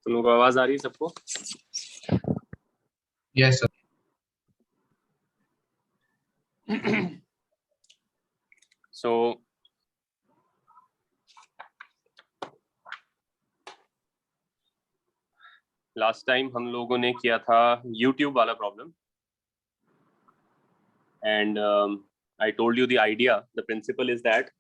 तुम लोग को आवाज आ रही है सबको? Yes sir. So last time हम लोगों ने किया था YouTube वाला problem, and I told you the idea, the principle is that.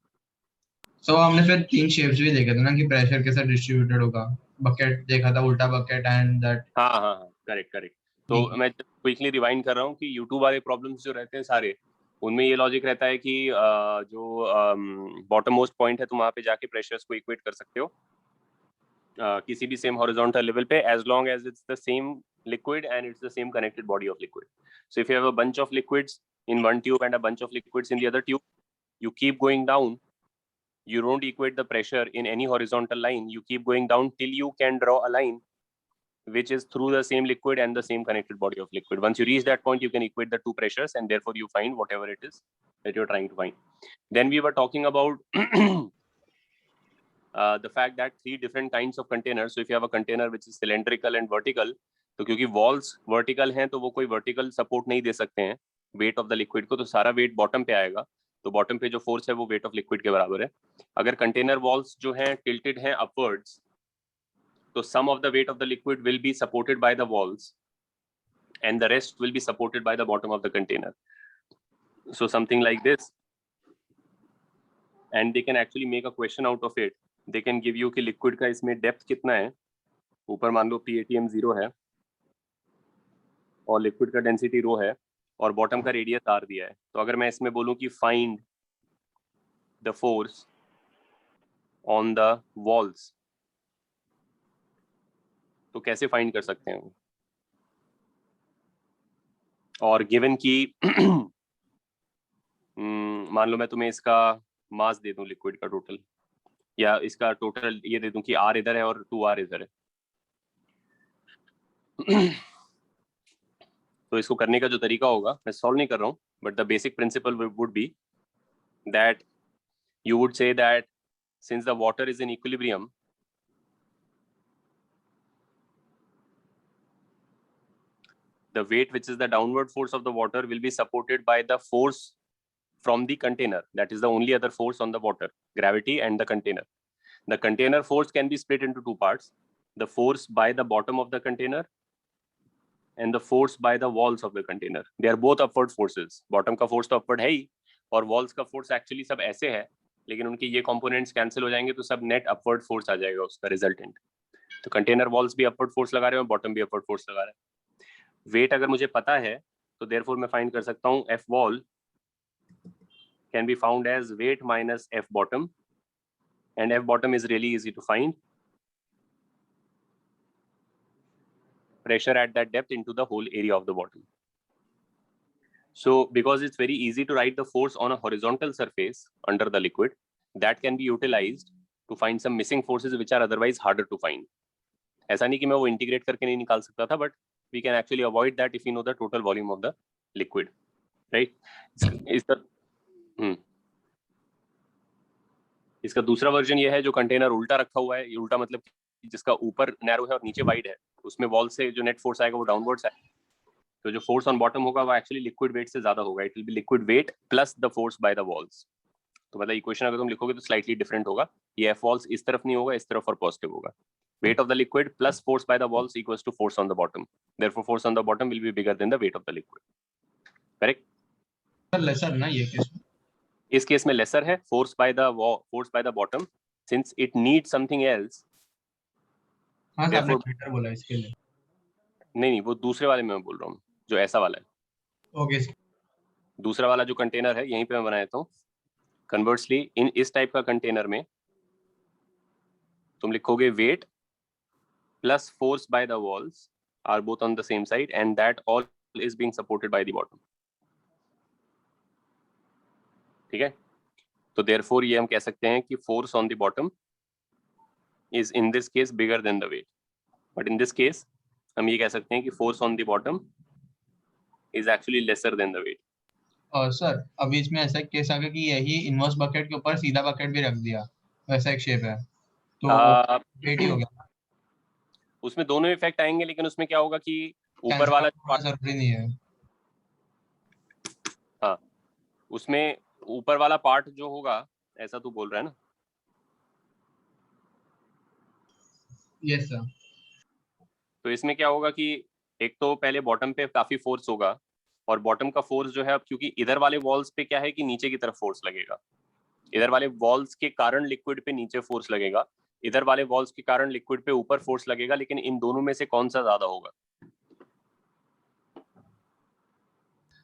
So हमने फिर 3 शेप्स भी देखे थे ना कि प्रेशर कैसा डिस्ट्रीब्यूटेड होगा। बकेट देखा था, उल्टा बकेट एंड दैट। हाँ, करेक्ट। तो मैं क्विकली रिवाइंड कर रहा हूँ कि YouTube वाले प्रॉब्लम्स जो रहते हैं सारे, उनमें ये लॉजिक रहता है कि जो बॉटम मोस्ट पॉइंट है तुम वहाँ पे जाके प्रेशर्स को इक्वेट कर सकते हो किसी भी सेम हॉरिजॉन्टल लेवल पे, as long as it's the same liquid and it's the same connected body of liquid. So if you have a bunch of liquids in one tube and a bunch of liquids in the other tube, you keep going down, you don't equate the pressure in any horizontal line, you keep going down till you can draw a line which is through the same liquid and the same connected body of liquid. Once you reach that point, you can equate the two pressures, and therefore you find whatever it is that you're trying to find. Then we were talking about the fact that three different kinds of containers. So if you have a container which is cylindrical and vertical, तो क्योंकि walls vertical हैं तो वो कोई vertical support नहीं दे सकते हैं weight of the liquid को, तो सारा weight bottom पे आएगा, तो bottom पे जो force है वो weight of liquid के बराबर है. अगर container walls जो हैं tilted हैं upwards, तो some of the weight of the liquid will be supported by the walls and the rest will be supported by the bottom of the container. So something like this, and they can actually make a question out of it. They can give you कि liquid का इसमें depth कितना है, ऊपर मान लो PATM 0 है और liquid का density rho है और bottom का radius r दिया है, तो अगर मैं इसमें बोलूं कि find the force on the walls, तो कैसे find कर सकते हैं? और given कि मान लो मैं तुम्हें इसका मास दे दूं लिक्विड का टोटल, या इसका टोटल ये दे दूं कि r इधर है और 2r इधर है, तो इसको करने का जो तरीका होगा, मैं सॉल्व नहीं कर रहा हूं, but the basic principle would be that you would say that since the water is in equilibrium, the weight which is the downward force of the water will be supported by the force from the container. That is the only other force on the water, gravity and the container. The container force can be split into two parts, the force by the bottom of the container and the force by the walls of the container. They are both upward forces. Bottom का force तो upward है ही, और walls का force actually सब ऐसे है, लेकिन उनके ये components cancel हो जाएंगे तो सब net upward force आ जाएगा उसका resultant. तो container walls भी upward force लगा रहे हैं और bottom भी upward force लगा रहे हैं. Weight अगर मुझे पता है तो therefore मैं find कर सकता हूँ F wall can be found as weight minus F bottom, and F bottom is really easy to find. Pressure at that depth into the whole area of the bottom. So because it's very easy to write the force on a horizontal surface under the liquid, that can be utilized to find some missing forces which are otherwise harder to find. ऐसा नहीं कि मैं वो integrate करके नहीं निकाल सकता था, but we can actually avoid that if you know the total volume of the liquid, right? इसका दूसरा वर्जन ये है जो कंटेनर उल्टा रखा हुआ है, ये उल्टा मतलब जिसका ऊपर नैरो है और नीचे वाइड है, उसमें वॉल से जो नेट फोर्स आएगा वो डाउनवर्ड्स आएगा, तो जो फोर्स ऑन बॉटम होगा वो एक्चुअली लिक्विड वेट से ज्यादा होगा. It will be liquid weight plus the force by the walls. तो मतलब इक्वेशन अगर तुम लिखोगे तो स्लाइटली डिफरेंट होगा. ये एफ वॉल्स इस तरफ नहीं होगा, इस तरफ और पॉजिटिव होगा. weight of the liquid plus force by the walls equals to force on the bottom. Therefore force on the bottom will be bigger than the weight of the liquid. Correct? lesser ना ये case में? इस case में lesser है, force by the bottom since it needs something else. हाँ आपने better बोला इसके लिए. नहीं वो दूसरे वाले में मैं बोल रहा हूँ जो ऐसा वाला है. ओके. दूसरा वाला जो कंटेनर है यहीं पे मैं बना देता हूँ. कन्वर्सली इन इस टाइप का कंटेनर में तुम लिखोगे weight plus force by the walls are both on the same side and that all is being supported by the bottom. ठीक है, तो therefore ये हम कह सकते हैं कि force on the bottom is in this case bigger than the weight, but in this case हम ये कह सकते हैं कि force on the bottom is actually lesser than the weight. और सर अभी इसमें ऐसा केस आ गया कि यही इनवर्स बकेट के ऊपर सीधा बकेट भी रख दिया, वैसा एक शेप है, तो वेट ही हो गया. उसमें दोनों इफेक्ट आएंगे, लेकिन उसमें क्या होगा कि ऊपर वाला जरूरी नहीं है. हाँ, उसमें ऊपर वाला पार्ट जो होगा, ऐसा तू बोल रहा है ना? Yes sir. तो इसमें क्या होगा कि एक तो पहले बॉटम पे काफी फोर्स होगा, और बॉटम का फोर्स जो है अब क्योंकि इधर वाले वॉल्स पे क्या है कि नीचे की तरफ फोर्स लगेगा, इधर वाले वॉल्स के कारण लिक्विड पे नीचे फोर्स लगेगा, इधर वाले वॉल्स के कारण लिक्विड पे ऊपर फोर्स लगेगा, लेकिन इन दोनों में से कौन सा ज्यादा होगा?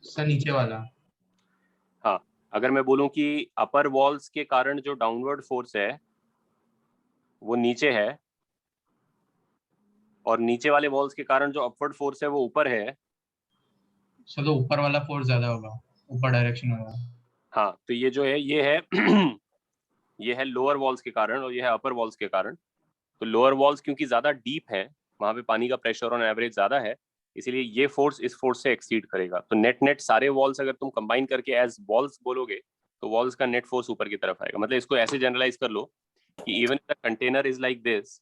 सर नीचे वाला. हाँ, अगर मैं बोलूं कि अपर वॉल्स के कारण जो डाउनवर्ड फोर्स है वो नीचे है और नीचे वाले वॉल्स के कारण जो अपवर्ड फोर्स है वो ऊपर है, सर तो ऊपर वाला फोर्स ज्यादा होगा, ऊपर डायरेक्शन होगा. हाँ, तो ये जो है ये है ये है लोअर वॉल्स के कारण और ये है अपर वॉल्स के कारण. तो लोअर वॉल्स क्योंकि ज्यादा डीप है, वहां पे पानी का प्रेशर ऑन एवरेज ज्यादा है, इसीलिए ये फोर्स इस फोर्स से एक्सीड करेगा। तो नेट नेट सारे वॉल्स अगर तुम कंबाइन करके एज वॉल्स बोलोगे तो वॉल्स का नेट फोर्स ऊपर की तरफ आएगा। मतलब इसको ऐसे जनरलाइज कर लो कि even the container is like this,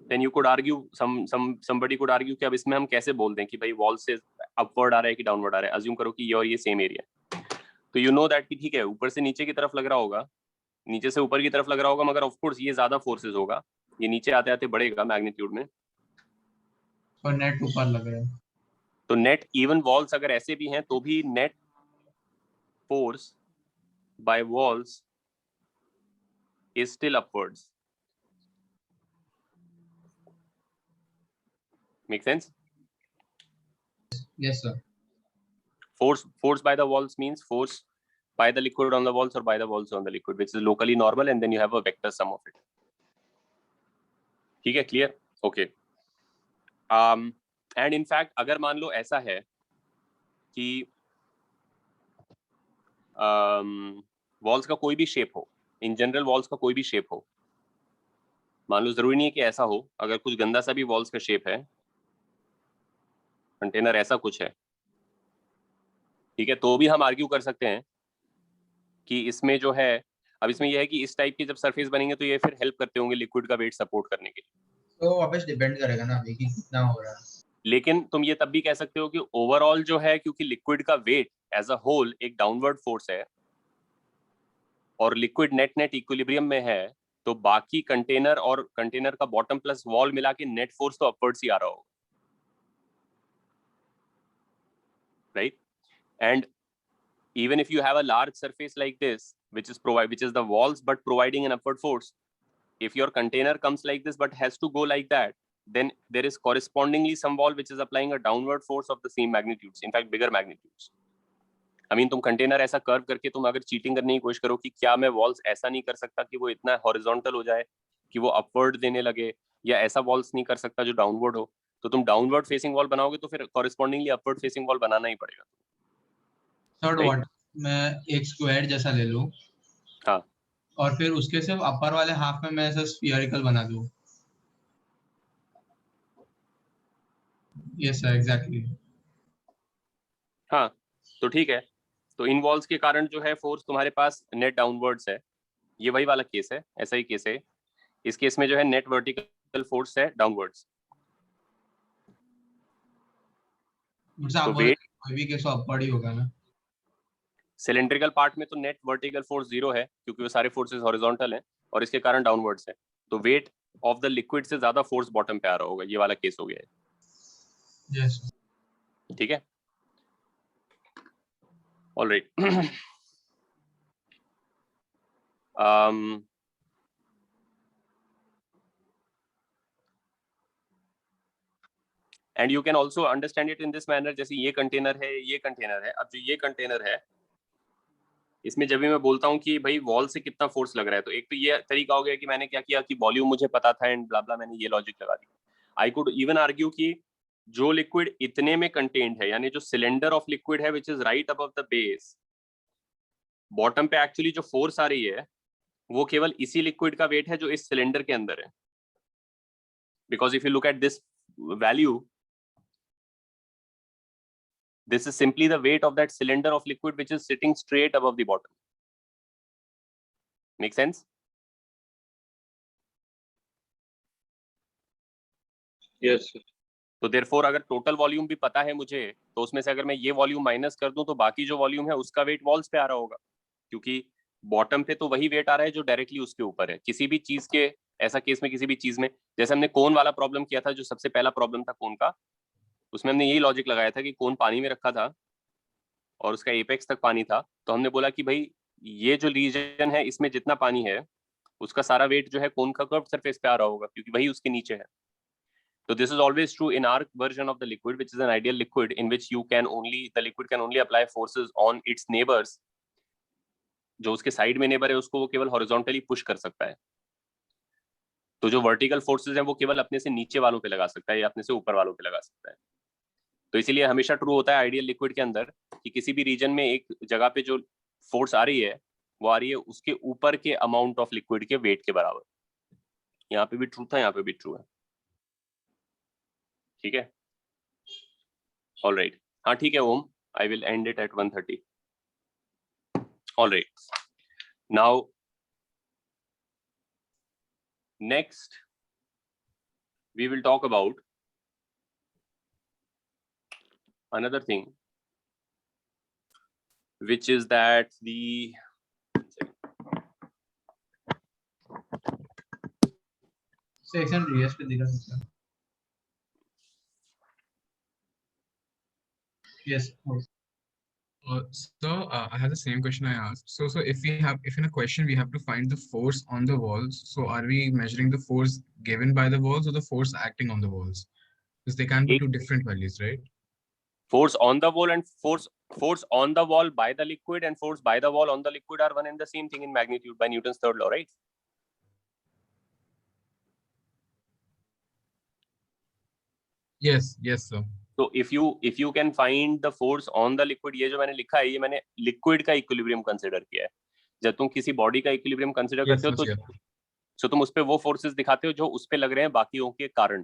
then you could argue, somebody could argue कि अब इसमें हम कैसे बोल दें कि भाई वॉल से अपवर्ड आ रहा है कि डाउनवर्ड आ रहा है। अज्यूम करो कि ये और ये सेम एरिया, तो यू नो दैट कि ठीक है ऊपर से नीचे की तरफ लग रहा होगा, नीचे से ऊपर की तरफ लग रहा होगा, मगर ऑफ कोर्स ये ज्यादा फोर्सेस होगा, ये नीचे आते आते बढ़ेगा मैग्नीट्यूड में, और नेट ऊपर लग रहा है। तो नेट इवन वॉल्स अगर ऐसे भी हैं तो भी net force by walls is still upwards. Make sense? Yes sir. Force by the walls means force by the liquid on the walls or by the walls on the liquid, which is locally normal, and then you have a vector sum of it. ठीक है, clear? Okay. And in fact अगर मान लो ऐसा है कि walls का कोई भी शेप हो, इन जनरल वॉल्स का कोई भी शेप हो, मान लो जरूरी नहीं है कि ऐसा हो, अगर कुछ गंदा सा भी वॉल्स का शेप है, कंटेनर ऐसा कुछ है, ठीक है, तो भी हम आर्ग्यू कर सकते हैं कि इसमें जो है, अब इसमें यह है कि इस टाइप के जब सरफेस बनेंगे तो ये फिर हेल्प करते होंगे लिक्विड का वेट सपोर्ट करने के लिए, तो वापस डिपेंड करेगा ना अभी कि कितना हो रहा है। लेकिन तुम ये तब भी कह सकते हो कि ओवरऑल जो है, क्योंकि लिक्विड का वेट एज अ होल एक डाउनवर्ड फोर्स है और लिक्विड नेट नेट इक्विलिब्रियम में है, तो बाकी कंटेनर और कंटेनर का बॉटम प्लस वॉल मिला के नेट फोर्स तो अपवर्ड्स ही आ रहा होगा, right? And even if you have a large surface like this which is the walls but providing an upward force, if your container comes like this but has to go like that, then there is correspondingly some wall which is applying a downward force of the same magnitudes, in fact bigger magnitudes. I mean तुम container ऐसा curve करके तुम अगर cheating करने की कोशिश करो कि क्या मैं वॉल्स ऐसा नहीं कर सकता कि वो इतना हॉरिजॉन्टल हो जाए कि वो अपवर्ड देने लगे, या ऐसा वॉल्स नहीं कर सकता जो डाउनवर्ड हो, तो तुम डाउनवर्ड फेसिंग वॉल बनाओगे तो फिर कॉरेस्पॉन्डिंगली अपवर्ड फेसिंग वॉल बनाना ही पड़ेगा। थर्ड व्हाट मैं एक स्क्वायर जैसा ले लूं, हाँ, और फिर उसके सिर्फ अपर वाले हाफ में मैं ऐसा स्फीयरिकल बना दूं। Yes sir, exactly. हाँ तो ठीक है, तो इन वॉल्स के कारण जो है फोर्स तुम्हारे पास नेट डाउनवर्ड्स है, ये वही वाला केस है, ऐसा ही केस है। इस केस में जो है नेट वर्टिकल फोर्स है डाउनवर्ड्स, तो वेट भी केस अपवर्ड ही होगा ना। सिलेंड्रिकल पार्ट में तो नेट वर्टिकल फोर्स 0 है क्योंकि वो सारे फोर्सेस हॉरिजॉन्टल हैं और इसके कारण डाउनवर्ड्स है, तो वेट ऑफ द लिक्विड से ज्यादा फोर्स बॉटम पे आ रहा होगा, ये वाला केस हो गया है। यस, ठीक है, alright. And you can also understand it in this manner, जैसे ये कंटेनर है, ये कंटेनर है, अब जो ये कंटेनर है इसमें जब भी मैं बोलता हूँ कि भाई वॉल से कितना फोर्स लग रहा है, तो एक तो ये तरीका हो गया कि मैंने क्या किया कि वॉल्यूम मुझे पता था एंड ब्ला ब्ला, मैंने ये लॉजिक लगा दी। आई कुड इवन आर्ग्यू कि जो लिक्विड इतने में कंटेन्ड है, यानी जो सिलेंडर ऑफ लिक्विड है which is right above the base, bottom पे एक्चुअली जो फोर्स आ रही है वो केवल इसी लिक्विड का वेट है जो इस सिलेंडर के अंदर है, because if you look at this value, this is simply the weight of that cylinder of liquid which is sitting straight above the bottom. Make sense? yes sir. तो therefore अगर total volume भी पता है मुझे, तो उसमें से अगर मैं ये वॉल्यूम माइनस कर दूं तो बाकी जो वॉल्यूम है उसका वेट वॉल्स पे आ रहा होगा, क्योंकि बॉटम पे तो वही वेट आ रहा है जो डायरेक्टली उसके ऊपर है। किसी भी चीज के ऐसा केस में, किसी भी चीज में, जैसे हमने कोन वाला प्रॉब्लम किया था, जो सबसे पहला प्रॉब्लम था कोन का, उसमें हमने यही लॉजिक लगाया था कि कोन पानी में रखा था और उसका एपेक्स तक पानी था, तो हमने बोला कि भाई ये जो रीजन है इसमें जितना पानी है उसका सारा वेट जो है कोन का कर्व सरफेस पे आ रहा होगा क्योंकि वही उसके नीचे है। तो this is always true in our version of the liquid which is an ideal liquid in which the liquid can only apply forces on its neighbours, जो उसके साइड में नेबर है उसको वो केवल हॉरिजॉन्टली पुश कर सकता है, तो जो वर्टिकल फोर्सेस हैं वो केवल अपने से नीचे वालों पे लगा सकता है या अपने से ऊपर वालों पे लगा सकता है। तो इसीलिए हमेशा ट्रू होता है आइडियल लिक्विड के अंदर कि किसी भी रीजन में एक जगह पे जो फोर्स आ रही है वो आ रही है उसके ऊपर के अमाउंट ऑफ लिक्विड के वेट के बराबर। यहाँ पे भी ट्रू था, यहाँ पे भी ट्रू है, ठीक है, ऑलराइट। हाँ ठीक है Om, I will end it at 1:30. Alright, now next we will talk about another thing, which is that the section रीएस पे दिखा सकता है। Yes. So I have the same question I asked. So if in a question we have to find the force on the walls, so are we measuring the force given by the walls or the force acting on the walls? Because they can be two different values, right? Force on the wall and force on the wall by the liquid and force by the wall on the liquid are one and the same thing in magnitude by Newton's third law, right? Yes, sir. So if you can find the force on the liquid, ये जो मैंने लिखा है ये मैंने liquid का equilibrium consider किया है। जब तुम किसी body का equilibrium consider करते हो तो तुम उस पे वो forces दिखाते हो जो उस पे लग रहे हैं बाकियों के कारण,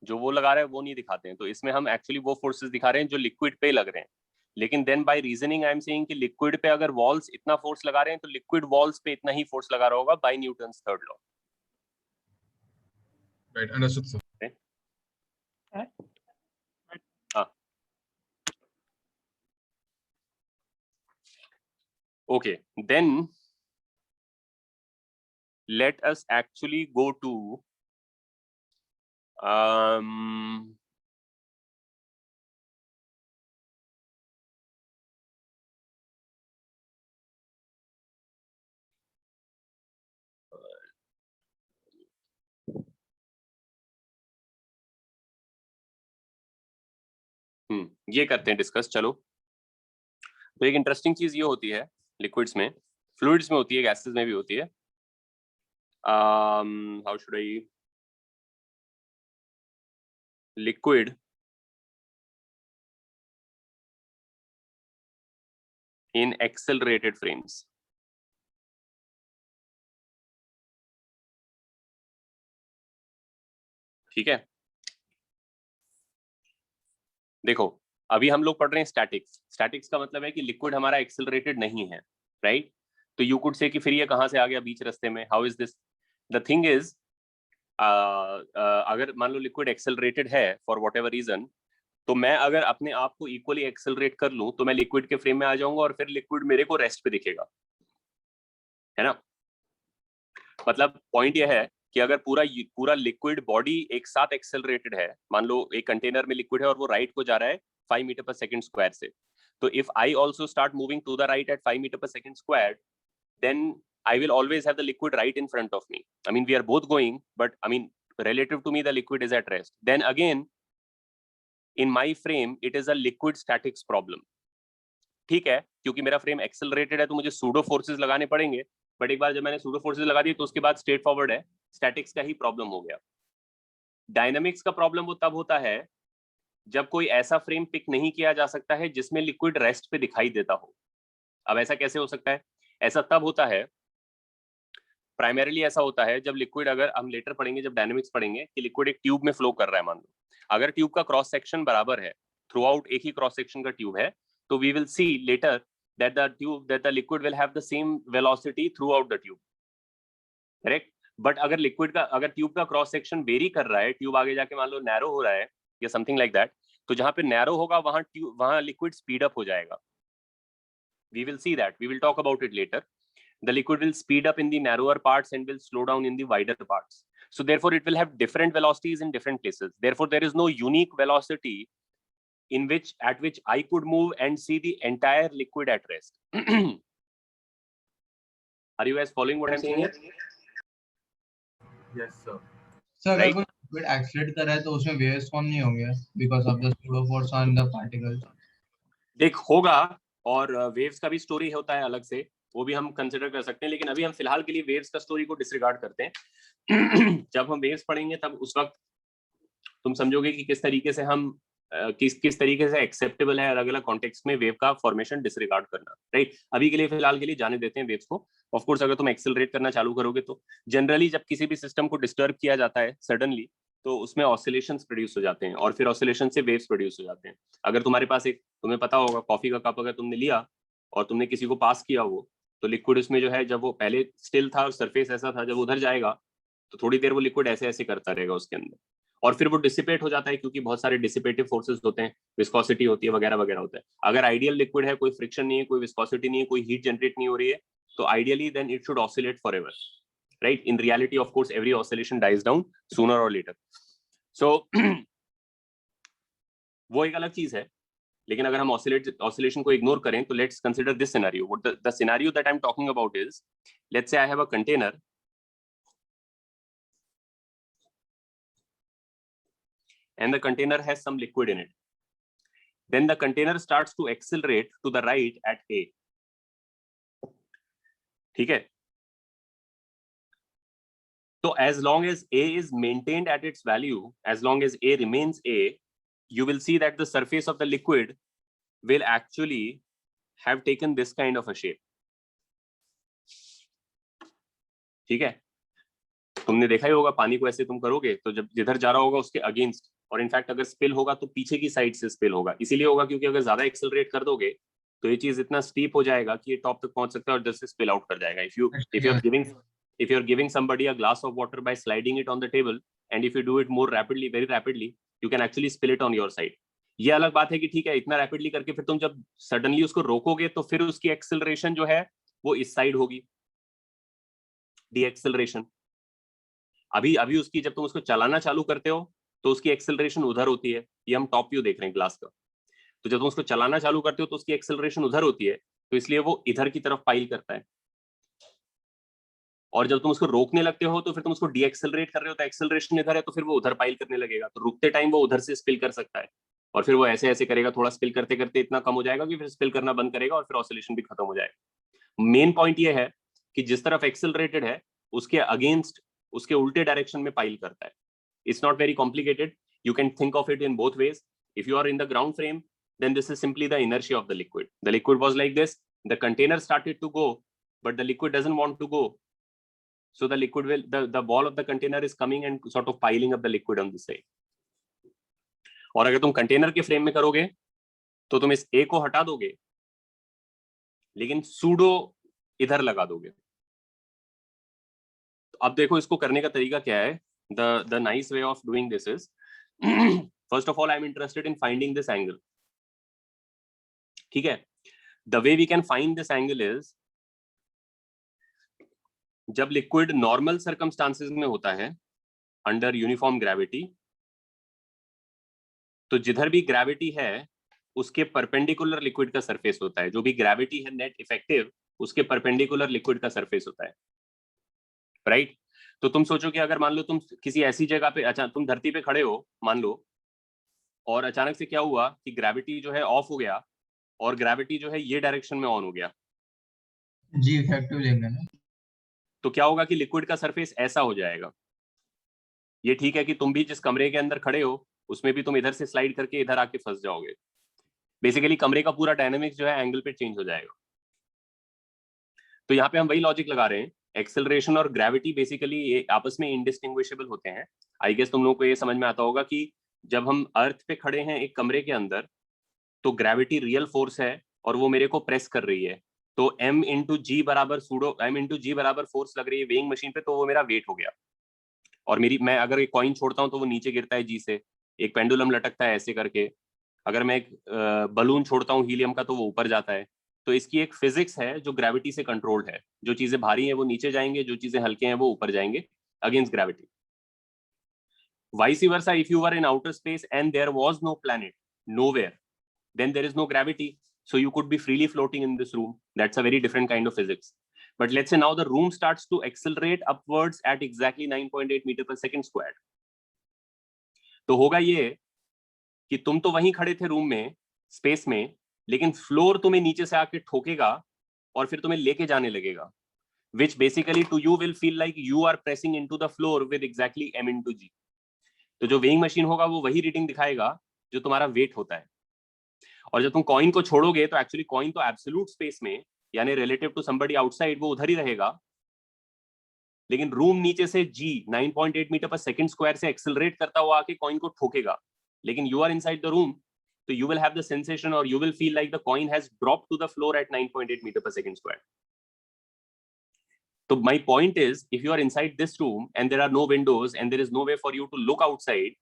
जो वो लगा रहे हैं वो नहीं दिखाते हैं। तो इसमें हम एक्चुअली वो फोर्सेस दिखा रहे हैं जो लिक्विड पे लग रहे हैं, लेकिन then by reasoning I am saying कि लिक्विड पे अगर वॉल्स इतना फोर्स लगा रहे हैं तो लिक्विड वॉल्स पे इतना ही फोर्स लगा रहा होगा by Newton's third law. Right, understood sir. Okay, then let us actually go to ये करते हैं डिस्कस। चलो, तो एक इंटरेस्टिंग चीज ये होती है लिक्विड्स में, फ्लूइड्स में होती है, गैसेस में भी होती है। How should I, liquid in accelerated frames. ठीक है, देखो अभी हम लोग पढ़ रहे हैं स्टैटिक्स। स्टैटिक्स का मतलब है कि लिक्विड हमारा एक्सेलरेटेड नहीं है, राइट? तो यू कुड से कि फिर ये कहां से आ गया बीच रास्ते में, how is this? The thing is, अगर मान लो लिक्विड एक्सेलरेटेड है फॉर वॉट एवर रीजन, तो मैं अगर अपने आप को इक्वली एक्सेलरेट कर लूं तो मैं लिक्विड के फ्रेम में आ जाऊंगा और फिर लिक्विड मेरे को रेस्ट पे दिखेगा, है ना? मतलब पॉइंट यह है कि अगर पूरा लिक्विड बॉडी एक साथ एक्सेलरेटेड है, मान लो एक कंटेनर में लिक्विड है और वो राइट को जा रहा है 5 मीटर पर सेकंड स्क्वायर से, तो if I also start moving to the right at 5 metre पर second square, then I will always have the liquid right in front of me. I mean, we are both going, but I mean, relative to me, the liquid is at rest. Then again, in my frame, it is a liquid statics problem. ठीक है, क्योंकि मेरा frame accelerated है तो मुझे pseudo forces लगाने पड़ेंगे, but एक बार जब मैंने सूडो फोर्सेस लगा दिए तो उसके बाद स्ट्रेट फॉरवर्ड है, स्टैटिक्स का ही प्रॉब्लम हो गया। डायनामिक्स का प्रॉब्लम वो तब होता है जब कोई ऐसा फ्रेम पिक नहीं किया जा सकता है जिसमें लिक्विड रेस्ट पे दिखाई देता हो। अब ऐसा कैसे हो सकता है? ऐसा तब होता है, प्राइमरीली ऐसा होता है जब लिक्विड, अगर हम लेटर पढ़ेंगे जब डायनामिक्स पढ़ेंगे कि लिक्विड एक ट्यूब में फ्लो कर रहा है, मान लो अगर ट्यूब का क्रॉस सेक्शन बराबर है, थ्रू आउट एक ही क्रॉस सेक्शन का ट्यूब है, तो we will see later that the liquid will have the same velocity throughout the tube, correct? But अगर ट्यूब का क्रॉस सेक्शन वेरी कर रहा है, ट्यूब आगे जाके मान लो नैरो हो रहा है या समथिंग लाइक दैट, तो जहां पे नैरो होगा वहां लिक्विड स्पीड अप हो जाएगा। We will see that, we will talk about it later. The liquid will speed up in the narrower parts and will slow down in the wider parts. So therefore it will have different velocities in different places. Therefore there is no unique velocity at which I could move and see the entire liquid at rest. Are you guys following what I'm saying here? Yes sir. So अगर कोई liquid accelerate कर रहा है तो उसमें waves form नहीं होंगे because of the pseudo force on the particles? देख होगा, और waves का भी स्टोरी होता है अलग से, वो भी हम कंसिडर कर सकते हैं, लेकिन अभी हम फिलहाल के लिए waves का स्टोरी को डिसरिगार्ड करते हैं। जब हम waves पढ़ेंगे तब उस वक्त तुम समझोगे कि किस तरीके से हम किस तरीके से एक्सेप्टेबल है अलग अलग कॉन्टेक्स्ट में वेव का फॉर्मेशन डिसरिगार्ड करना, राइट। अभी के लिए फिलहाल के लिए जाने देते हैं वेव्स को। ऑफ कोर्स अगर तुम एक्सेलरेट करना चालू करोगे तो जनरली जब किसी भी सिस्टम को डिस्टर्ब किया जाता है सडनली, तो उसमें ऑसिलेशंस प्रोड्यूस हो जाते हैं और फिर ऑसिलेशन से वेव्स प्रोड्यूस हो जाते हैं। अगर तुम्हारे पास एक, तुम्हें पता होगा, कॉफी का कप अगर तुमने लिया और तुमने किसी को पास किया, वो तो लिक्विड उसमें जो है, जब वो पहले स्टिल था और सरफेस ऐसा था, जब उधर जाएगा तो थोड़ी देर वो लिक्विड ऐसे ऐसे करता रहेगा उसके अंदर, और फिर वो डिसिपेट हो जाता है क्योंकि बहुत सारे डिसिपेटिव फोर्सेस होते हैं, विस्कोसिटी होती है वगैरह वगैरह होता है। अगर आइडियल लिक्विड है, कोई फ्रिक्शन नहीं है, कोई विस्कोसिटी नहीं है, कोई हीट जनरेट नहीं हो रही है, तो ideally then it should oscillate forever, right. In reality of course every oscillation dies down sooner और लेटर। सो वो एक अलग चीज है। लेकिन अगर हम ऑसिलेशन को इग्नोर करें तो let's consider this scenario. What the scenario that I am talking about is, let's say I have a container and the container has some liquid in it. Then the container starts to accelerate to the right at A. ठीक है, तो as long as A is maintained at its value, as long as A remains A, you will see that the surface of the liquid will actually have taken this kind of a shape. ठीक है, तुमने देखा ही होगा पानी को ऐसे तुम करोगे तो जब जिधर जा रहा होगा उसके अगेंस्ट, और इनफैक्ट अगर स्पिल होगा तो पीछे की साइड से स्पिल होगा। इसीलिए होगा क्योंकि अगर ज्यादा एक्सेलरेट कर दोगे तो ये चीज इतना स्टीप हो जाएगा कि ये टॉप तक पहुंच सकता है और जस्ट स्पिल आउट कर जाएगा। if you are giving somebody a glass of water by sliding it on the table, and if you do it more rapidly, very rapidly, you can actually spill it on your side. ये अलग बात है कि ठीक है इतना rapidly करके फिर तुम जब सडनली उसको रोकोगे तो फिर उसकी एक्सेलरेशन जो है वो इस साइड होगी, डी एक्सेलरेशन। अभी उसकी जब तुम उसको चलाना चालू करते हो तो उसकी एक्सेलरेशन उधर होती है। ये हम टॉप व्यू देख रहे हैं ग्लास का। तो जब तुम उसको चलाना चालू करते हो तो उसकी एक्सेलरेशन उधर होती है, तो इसलिए वो इधर की तरफ पाइल करता है। और जब तुम उसको रोकने लगते हो तो फिर तुम उसको डी एक्सेलरेट कर रहे हो तो एक्सेलरेशन इधर है, तो फिर वो उधर पाइल करने लगेगा। तो रुकते टाइम वो उधर से स्पिल कर सकता है और फिर वो ऐसे ऐसे करेगा, थोड़ा स्पिल करते करते इतना कम हो जाएगा कि फिर स्पिल करना बंद करेगा और फिर ऑसिलेशन भी खत्म हो जाएगा। मेन पॉइंट ये है कि जिस तरफ एक्सेलरेटेड है उसके अगेंस्ट, उसके उल्टे डायरेक्शन में पाइल करता है। It's not very complicated, you can think of it in both ways. If you are in the ground frame, then this is simply the inertia of the liquid. The liquid was like this, the container started to go, but the liquid doesn't want to go. So the liquid will, the wall of the container is coming and sort of piling up the liquid on this side. और अगर तुम container के frame में करोगे तो तुम इस A को हटा दोगे लेकिन सूडो इधर लगा दोगे। तो अब देखो इसको करने का तरीका क्या है। The nice way of doing this is, first of all, I'm interested in finding this angle. ठीक है, the way we can find this angle is, जब लिक्विड नॉर्मल सर्कमस्टांसेस में होता है अंडर यूनिफॉर्म ग्रेविटी, तो जिधर भी ग्रेविटी है उसके परपेंडिकुलर लिक्विड का सरफेस होता है। जो भी ग्रेविटी है नेट इफेक्टिव, उसके परपेंडिकुलर लिक्विड का सरफेस होता है, राइट। तो तुम सोचो कि अगर मान लो तुम किसी ऐसी जगह पे, अच्छा तुम धरती पे खड़े हो मान लो, और अचानक से क्या हुआ कि ग्रेविटी जो है ऑफ हो गया और ग्रेविटी जो है ये डायरेक्शन में ऑन हो गया, जी इफेक्टिव लेंगे ना, तो क्या होगा कि लिक्विड का सरफेस ऐसा हो जाएगा। ये ठीक है कि तुम भी जिस कमरे के अंदर खड़े हो उसमें भी तुम इधर से स्लाइड करके इधर आके फंस जाओगे। बेसिकली कमरे का पूरा डायनामिक्स जो है एंगल पे चेंज हो जाएगा। तो यहाँ पे हम वही लॉजिक लगा रहे हैं, एक्सेलरेशन और ग्रेविटी बेसिकली आपस में इंडिस्टिंग्विशेबल होते हैं। आई गेस तुम लोगों को ये समझ में आता होगा कि जब हम अर्थ पे खड़े हैं एक कमरे के अंदर, तो ग्रेविटी रियल फोर्स है और वो मेरे को प्रेस कर रही है, तो m इंटू जी बराबर सूडो m इंटू जी बराबर फोर्स लग रही है वेइंग मशीन पे, तो वो मेरा वेट हो गया। और मैं अगर एक कॉइन छोड़ता हूँ तो वो नीचे गिरता है जी से, एक पेंडुलम लटकता है ऐसे करके, अगर मैं एक बलून छोड़ता हूँ हीलियम का तो वो ऊपर जाता है। तो इसकी एक फिजिक्स है जो ग्रेविटी से कंट्रोल्ड है। जो चीजें भारी हैं वो नीचे जाएंगे, जो चीजें हल्के हैं वो ऊपर जाएंगे against gravity. Vice versa, if you were in outer space and there was no planet, nowhere, then there is no gravity, so you could be freely floating in this room. That's a very different kind of physics. But let's say now the room starts to accelerate upwards at exactly 9.8 meter per second squared. तो होगा ये कि तुम तो वहीं खड़े थे room में, स्पेस में, लेकिन फ्लोर तुम्हें नीचे से आके ठोकेगा और फिर तुम्हें लेके जाने लगेगा, which basically to you will feel like you are pressing into the floor with exactly m into g. तो जो वेइंग मशीन होगा वो वही रीडिंग दिखाएगा जो तुम्हारा वेट होता है। और जब तुम कॉइन को छोड़ोगे तो एक्चुअली कॉइन तो एब्सोल्यूट स्पेस में यानी रिलेटिव टू समबडी आउटसाइड वो उधर ही रहेगा, लेकिन रूम नीचे से g 9.8 मीटर पर सेकंड स्क्वायर से एक्सेलरेट करता हुआ आके कॉइन को ठोकेगा, लेकिन you are inside the room, तो you will have the sensation or you will feel like the coin has dropped to the floor at 9.8 meter per second square. So my point is, if you are inside this room and there are no windows and there is no way for you to look outside,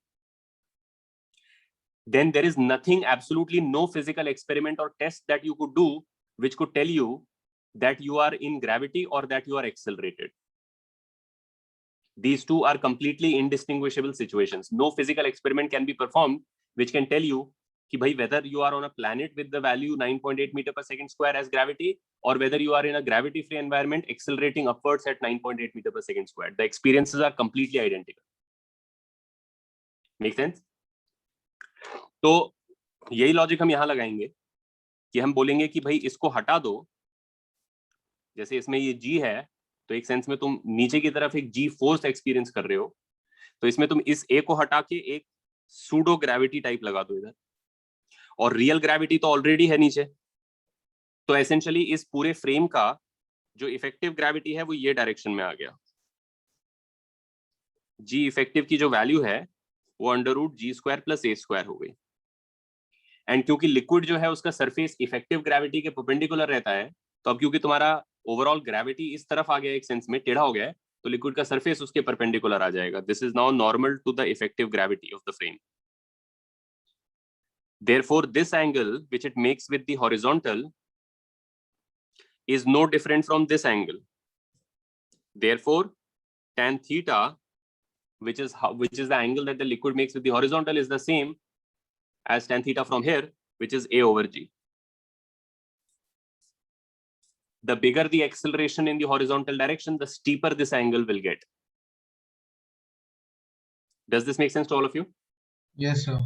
then there is nothing, absolutely no physical experiment or test that you could do which could tell you that you are in gravity or that you are accelerated. These two are completely indistinguishable situations. No physical experiment can be performed which can tell you कि भाई whether you are on a planet with the value 9.8 meter per second square as gravity or whether you are in a gravity free environment accelerating upwards at 9.8 meter per second square, the experiences are completely identical. Make sense? तो यही logic हम यहां लगाएंगे कि हम बोलेंगे कि भाई इसको हटा दो, जैसे इसमें ये g है तो एक सेंस में तुम नीचे की तरफ एक g फोर्स एक्सपीरियंस कर रहे हो, तो इसमें तुम इस a को हटा के एक सूडो ग्रेविटी टाइप लगा दो इधर, और रियल ग्रेविटी तो ऑलरेडी है नीचे, तो एसेंशियली इस पूरे फ्रेम का जो इफेक्टिव ग्रेविटी है वो ये डायरेक्शन में आ गया। जी इफेक्टिव की जो वैल्यू है वो √g² + a² हो गई। एंड क्योंकि लिक्विड जो है उसका सरफेस इफेक्टिव ग्रेविटी के परपेंडिकुलर रहता है, तो अब क्योंकि तुम्हारा ओवरऑल ग्रेविटी इस तरफ आ गया, एक सेंस में टेढ़ा हो गया है, तो लिक्विड का सरफेस उसके परपेंडिकुलर आ जाएगा। This is now normal to the effective gravity of the frame. Therefore, this angle which it makes with the horizontal is no different from this angle. Therefore, tan theta, which is the angle that the liquid makes with the horizontal, is the same as tan theta from here, which is a/g. The bigger the acceleration in the horizontal direction, the steeper this angle will get. Does this make sense to all of you? Yes, sir.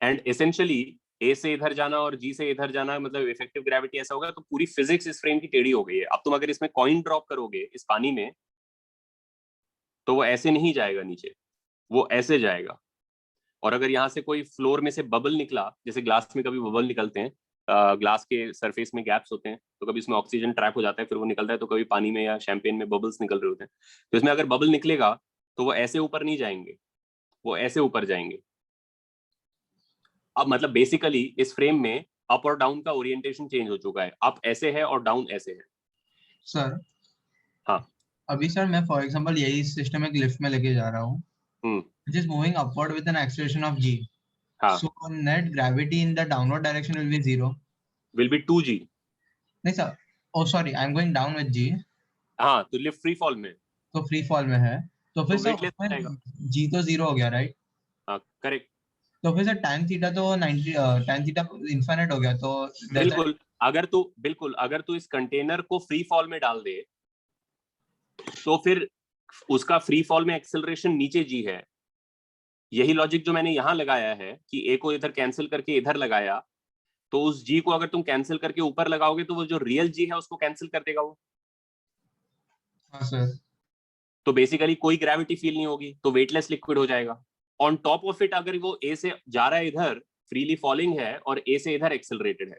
And essentially A से इधर जाना और जी से इधर जाना मतलब effective gravity ऐसा होगा, तो पूरी फिजिक्स इस फ्रेम की टेढ़ी हो गई है। अब तुम अगर इसमें कॉइन ड्रॉप करोगे इस पानी में, तो वो ऐसे नहीं जाएगा नीचे, वो ऐसे जाएगा। और अगर यहाँ से कोई फ्लोर में से बबल निकला, जैसे ग्लास में कभी बबल निकलते हैं, ग्लास के सरफेस में गैप्स होते हैं, तो कभी इसमें ऑक्सीजन ट्रैप हो जाता है, फिर वो निकलता है, तो कभी पानी में या शैंपेन में बबल्स निकल रहे होते हैं, तो इसमें अगर बबल निकलेगा तो वो ऐसे ऊपर नहीं जाएंगे, वो ऐसे ऊपर जाएंगे। अब मतलब बेसिकली इस फ्रेम में अप और डाउन का ओरिएंटेशन चेंज हो चुका है, अप ऐसे है और डाउन ऐसे है। सर हाँ, अभी सर मैं फॉर एग्जांपल यही सिस्टम एक लिफ्ट में लेके जा रहा हूँ, which is moving upward with an acceleration of g. हाँ, So net gravity in the downward direction will be 0. will be 2g. नहीं sir, oh sorry, I'm going down with g. हाँ, तो लिफ्ट फ्री फॉल में, तो free fall में है, तो फिर तो सर weightless हो जाएगा। g तो 0 हो गया, राइट? हाँ, करेक्ट। तो फिर सर tan थीटा तो 90 tan थीटा इनफाइनाइट हो गया, तो बिल्कुल अगर तू इस कंटेनर को फ्री फॉल में डाल दे, तो फिर उसका फ्री फॉल में एक्सेलरेशन नीचे जी है। यही लॉजिक जो मैंने यहाँ लगाया है कि ए को इधर कैंसिल करके इधर लगाया, तो उस जी को अगर तुम कैंसिल करके ऊपर लगाओगे तो वो जो रियल जी है उसको कैंसिल कर देगा वो। हाँ सर। तो बेसिकली कोई ग्रेविटी फील नहीं होगी, तो वेटलेस लिक्विड हो जाएगा। ऑन टॉप ऑफ इट अगर वो ए से जा रहा है इधर, फ्रीली फॉलिंग है, और ए से इधर एक्सेलरेटेड है,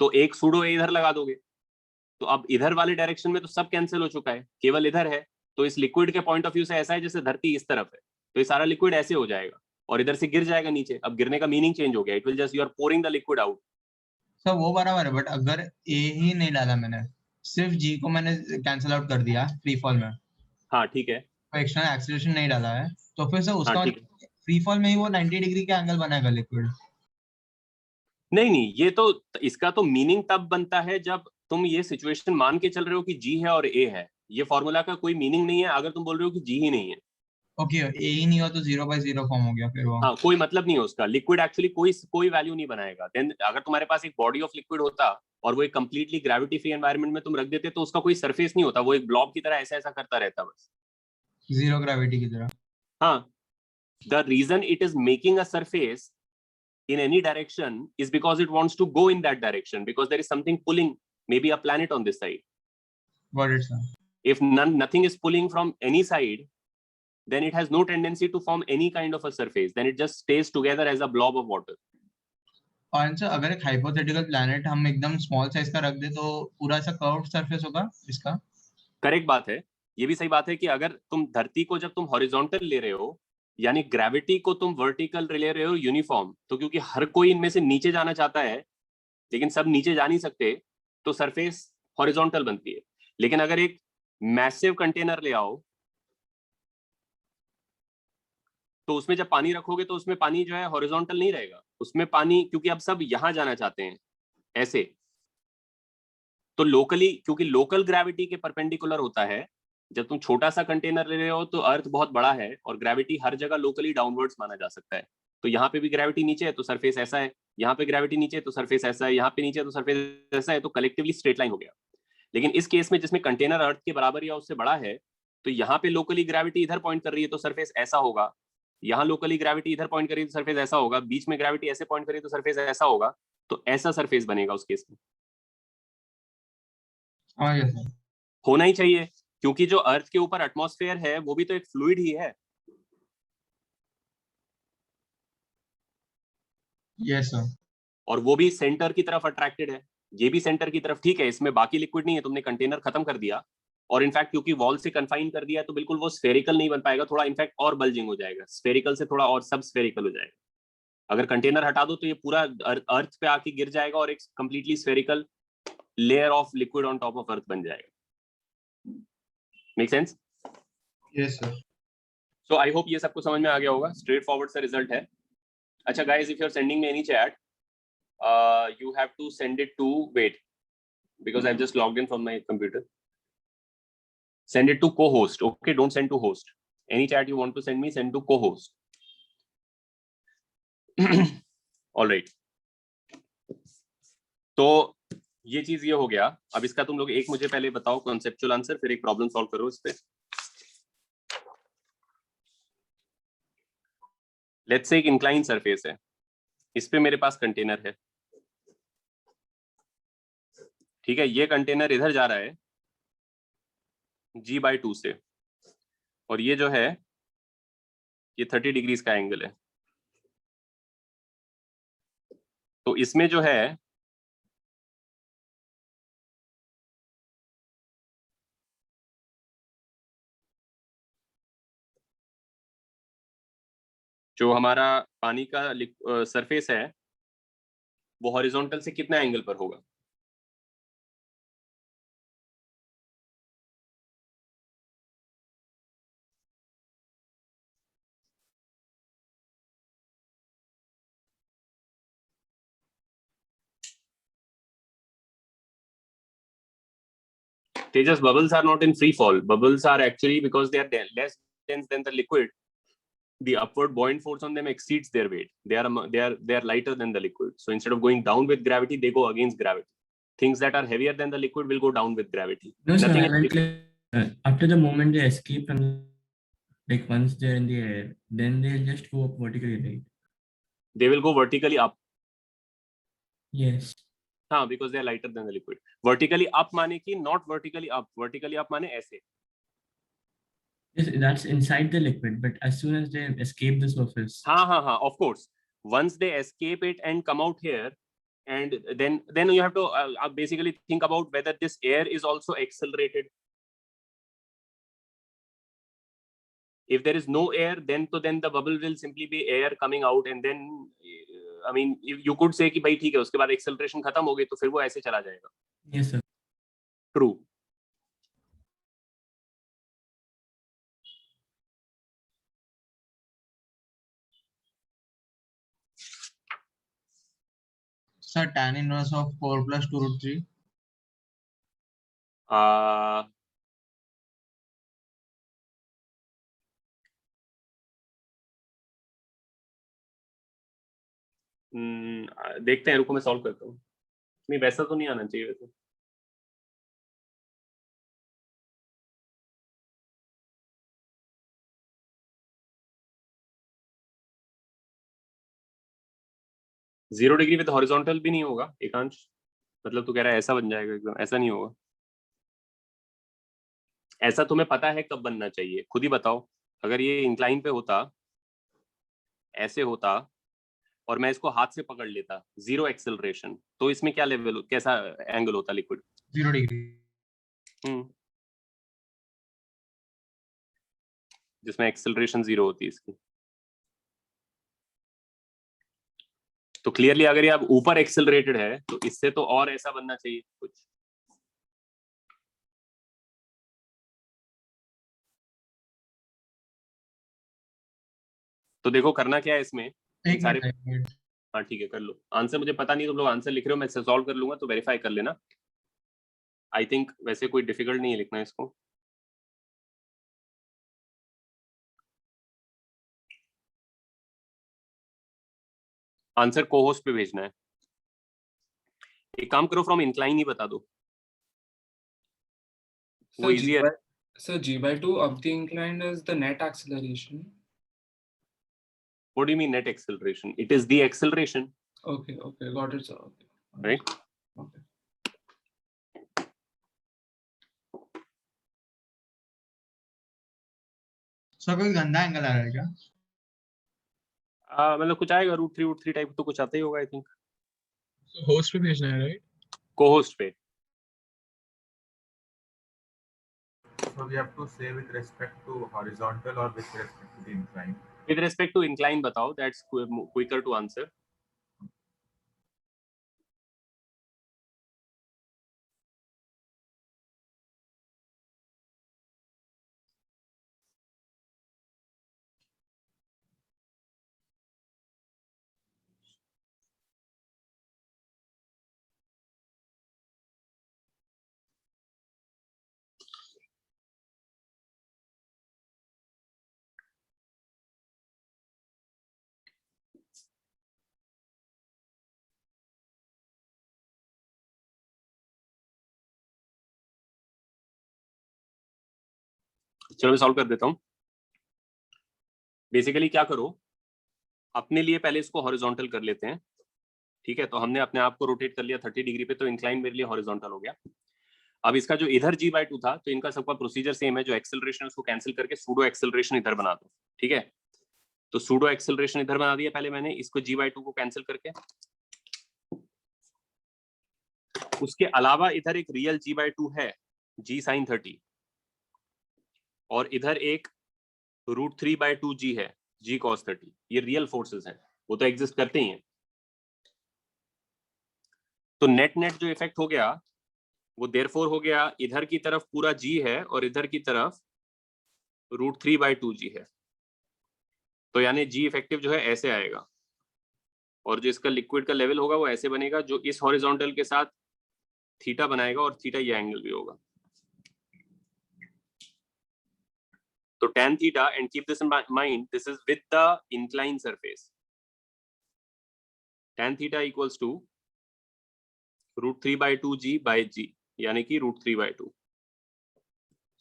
तो एक सूडो ए इधर लगा दोगे, तो अब इधर वाले डायरेक्शन में तो सब कैंसिल हो चुका है, केवल इधर है। तो इस लिक्विड के पॉइंट ऑफ व्यू से ऐसा है जैसे धरती इस तरफ है, तो ये सारा लिक्विड ऐसे हो जाएगा और इधर से गिर जाएगा नीचे। अब गिरने का मीनिंग चेंज हो गया, it will just you are pouring the liquid out. Sir वो बराबर है, बट अगर ए ही नहीं डाला मैंने, सिर्फ जी को मैंने कैंसिल आउट कर दिया फ्री फॉल में, हाँ ठीक है, एक्सटर्नल एक्सीलरेशन नहीं डाला है, तो फिर सर उसका हाँ, ठीक है। फ्री फॉल में ही वो 90 डिग्री का एंगल बनाएगा लिक्विड। नहीं, ये तो इसका तो मीनिंग तब बनता है जब तुम ये सिचुएशन मान के चल रहे हो कि जी है और ए है। ये फॉर्मूला का कोई मीनिंग नहीं है अगर तुम बोल रहे हो कि जी ही नहीं है। ओके, ए ही नहीं हो तो 0/0 फॉर्म हो गया फिर वो। हाँ, कोई मतलब नहीं है उसका। लिक्विड एक्चुअली कोई वैल्यू नहीं बनाएगा। देन अगर तुम्हारे पास एक बॉडी ऑफ लिक्विड होता और वो एक कंप्लीटली ग्रेविटी फ्री एनवायरनमेंट में तुम रख देते, तो उसका कोई सरफेस नहीं होता, वो एक ब्लॉब की तरह ऐसा करता रहता बस, जीरो ग्रेविटी की तरह। हाँ, the reason it is making a surface in any direction is because it wants to go in that direction, because there is something pulling, maybe a planet on this side. Got it, sir. If nothing is pulling from any side, then it has no tendency to form any kind of a surface. Then it just stays together as a blob of water. और answer अगर एक hypothetical planet हम एकदम small size का रख दे तो पूरा ऐसा कर्व्ड सरफेस होगा इसका? करेक्ट बात है, ये भी सही बात है कि अगर तुम धरती को जब तुम हॉरिजॉन्टल ले रहे हो, यानी ग्रेविटी को तुम वर्टिकल ले रहे हो यूनिफॉर्म, तो क्योंकि हर कोई इनमें से नीचे जाना चाहता है लेकिन सब नीचे जा नहीं सकते, तो सरफेस हॉरिजॉन्टल बनती है। लेकिन अगर एक मैसिव कंटेनर ले आओ तो उसमें जब पानी रखोगे तो उसमें पानी जो है हॉरिजॉन्टल नहीं रहेगा, उसमें पानी, क्योंकि अब सब यहां जाना चाहते हैं ऐसे, तो लोकली, क्योंकि लोकल ग्रेविटी के परपेंडिकुलर होता है। जब तुम छोटा सा कंटेनर ले रहे हो तो अर्थ बहुत बड़ा है और ग्रेविटी हर जगह लोकली डाउनवर्ड्स माना जा सकता है। तो यहाँ पे भी ग्रेविटी नीचे है तो सरफेस ऐसा है, यहाँ पे ग्रेविटी नीचे है तो सरफेस ऐसा है, यहाँ पे नीचे है तो सरफेस ऐसा है, तो कलेक्टिवली स्ट्रेट लाइन हो गया। लेकिन इस केस में जिसमें कंटेनर अर्थ के बराबर या उससे बड़ा है, तो यहाँ पे लोकली ग्रेविटी इधर पॉइंट कर रही है तो सरफेस ऐसा होगा, यहाँ लोकली ग्रेविटी इधर पॉइंट कर रही है तो सरफेस ऐसा होगा, बीच में ग्रेविटी ऐसे पॉइंट कर रही है तो सरफेस ऐसा होगा, तो ऐसा सरफेस बनेगा उस केस में। होना ही चाहिए, क्योंकि जो अर्थ के ऊपर एटमॉस्फेयर है वो भी तो एक फ्लूइड ही है। Yes sir. और वो भी सेंटर की तरफ अट्रैक्टेड है, ये भी सेंटर की तरफ। ठीक है, इसमें बाकी लिक्विड नहीं है, तुमने कंटेनर खत्म कर दिया और इनफैक्ट क्योंकि वॉल से कन्फाइन कर दिया तो बिल्कुल वो स्फेरिकल नहीं बन पाएगा, थोड़ा इनफैक्ट और बल्जिंग हो जाएगा, स्फेरिकल से थोड़ा और सब स्फेरिकल हो जाएगा। अगर कंटेनर हटा दो तो ये पूरा अर्थ पे आके गिर जाएगा और एक completely spherical layer of liquid on top of earth बन जाएगा। Make sense? Yes sir. So I hope ये सबको समझ में आ गया होगा, स्ट्रेट फॉरवर्ड सा रिजल्ट है। अच्छा guys, if you are sending me any chat, you have to send it to, wait, because I've just logged in from my computer. Send it to co-host, okay? Don't send to host. Any chat you want to send me, send to co-host. All right. तो ये चीज ये हो गया। अब इसका तुम लोग एक मुझे पहले बताओ कॉन्सेप्चुअल आंसर, फिर एक प्रॉब्लम सॉल्व करो इस पे। लेट्स से एक इंक्लाइन सरफेस है, इस पे मेरे पास कंटेनर है, ठीक है? ये कंटेनर इधर जा रहा है g/2 से, और ये जो है ये 30 डिग्रीज का एंगल है। तो इसमें जो है जो हमारा पानी का सरफेस है वो हॉरिजॉन्टल से कितना एंगल पर होगा? Tejas, bubbles are not in free fall. Bubbles are actually, because they are less dense than the liquid, the upward buoyant force on them exceeds their weight. They are lighter than the liquid. So instead of going down with gravity, they go against gravity. Things that are heavier than the liquid will go down with gravity. No, sir, Nothing I meant like, after the moment they escape from, like once they're in the air, then they'll just go up vertically, right? They will go vertically up. Yes. हाँ, because they are lighter than the liquid. Vertically up माने कि not vertically up. Vertically up माने ऐसे. Yes, that's inside the liquid, but as soon as they escape the surface. हाँ, of course. Once they escape it and come out here, and then you have to basically think about whether this air is also accelerated. If there is no air, then the bubble will simply be air coming out, and then I mean, you could say कि भाई ठीक है, उसके बाद acceleration खत्म हो गई तो फिर वो ऐसे चला जाएगा. Yes, sir. True. Sir, tan inverse of 4 plus 2 root 3. देखते हैं, रुको मैं सॉल्व करता हूँ। नहीं, वैसा तो नहीं आना चाहिए वैसे। जीरो डिग्री विद हॉरिजॉन्टल भी नहीं होगा एकांश, मतलब तू कह रहा है ऐसा बन जाएगा एकदम? ऐसा नहीं होगा। ऐसा तुम्हें पता है कब बनना चाहिए, खुद ही बताओ। अगर ये इंक्लाइन पे होता, ऐसे होता, और मैं इसको हाथ से पकड़ लेता, 0 एक्सेलरेशन, तो इसमें क्या लेवल, कैसा एंगल होता लिक्विड? 0 डिग्री। जिसमें एक्सेलरेशन 0 होती है इसकी। तो क्लियरली अगर ये अब ऊपर एक्सेलरेटेड है तो इससे तो और ऐसा बनना चाहिए कुछ। तो देखो करना क्या है इसमें, सारे, हाँ ठीक है कर लो। आंसर मुझे पता नहीं, तुम लोग आंसर लिख रहे हो, मैं सॉल्व कर लूंगा, तो वेरीफाई कर लेना। आई थिंक वैसे कोई डिफिकल्ट नहीं है लिखना इसको। आंसर कोहोस्ट पे भेजना है। एक काम करो, फ्रॉम इंक्लाइन ही बता दो, वो इजी है। Sir, g/2 of the incline is the net acceleration. What do you mean net acceleration? It is the acceleration. Okay, got it, sir. Okay. Right? Okay. Sir कोई गंदा एंगल आ रहा है क्या? मतलब कुछ आएगा, √3 टाइप तो कुछ आता ही होगा आई थिंक। होस्ट पे भेजना है, राइट? कोहोस्ट पे। So we have to say with respect to horizontal or with respect to the incline? With respect to incline बताओ, that's quicker to answer. चलो मैं सॉल्व कर देता हूँ। बेसिकली क्या करो, अपने लिए पहले इसको हॉरिजॉन्टल कर लेते हैं, ठीक है? तो हमने अपने आप को रोटेट कर लिया 30 डिग्री पे, तो इंक्लाइन मेरे लिए हॉरिजॉन्टल हो गया। अब इसका जो इधर g/2 था, तो इनका सबका प्रोसीजर सेम है, जो एक्सेलरेशन उसको कैंसिल करके सूडो एक्सेलरेशन इधर बना दो, ठीक है? तो सूडो एक्सेलरेशन इधर बना दिया पहले मैंने, इसको g/2 को कैंसिल करके। उसके अलावा इधर एक रियल g/2 है, g sin 30, और इधर एक √3/2g है, g cos 30। ये रियल फोर्सेस हैं, वो तो एग्जिस्ट करते ही हैं। तो नेट जो इफेक्ट हो गया वो देयरफॉर हो गया, इधर की तरफ पूरा g है और इधर की तरफ √3/2g है। तो यानी g इफेक्टिव जो है ऐसे आएगा, और जो इसका लिक्विड का लेवल होगा वो ऐसे बनेगा, जो इस हॉरिजॉन्टल के साथ थीटा बनाएगा, और थीटा ये एंगल भी होगा। तो tan theta, and keep this in mind, this is with the inclined surface. Tan theta equals to √3/2g by g, यानी कि √3/2।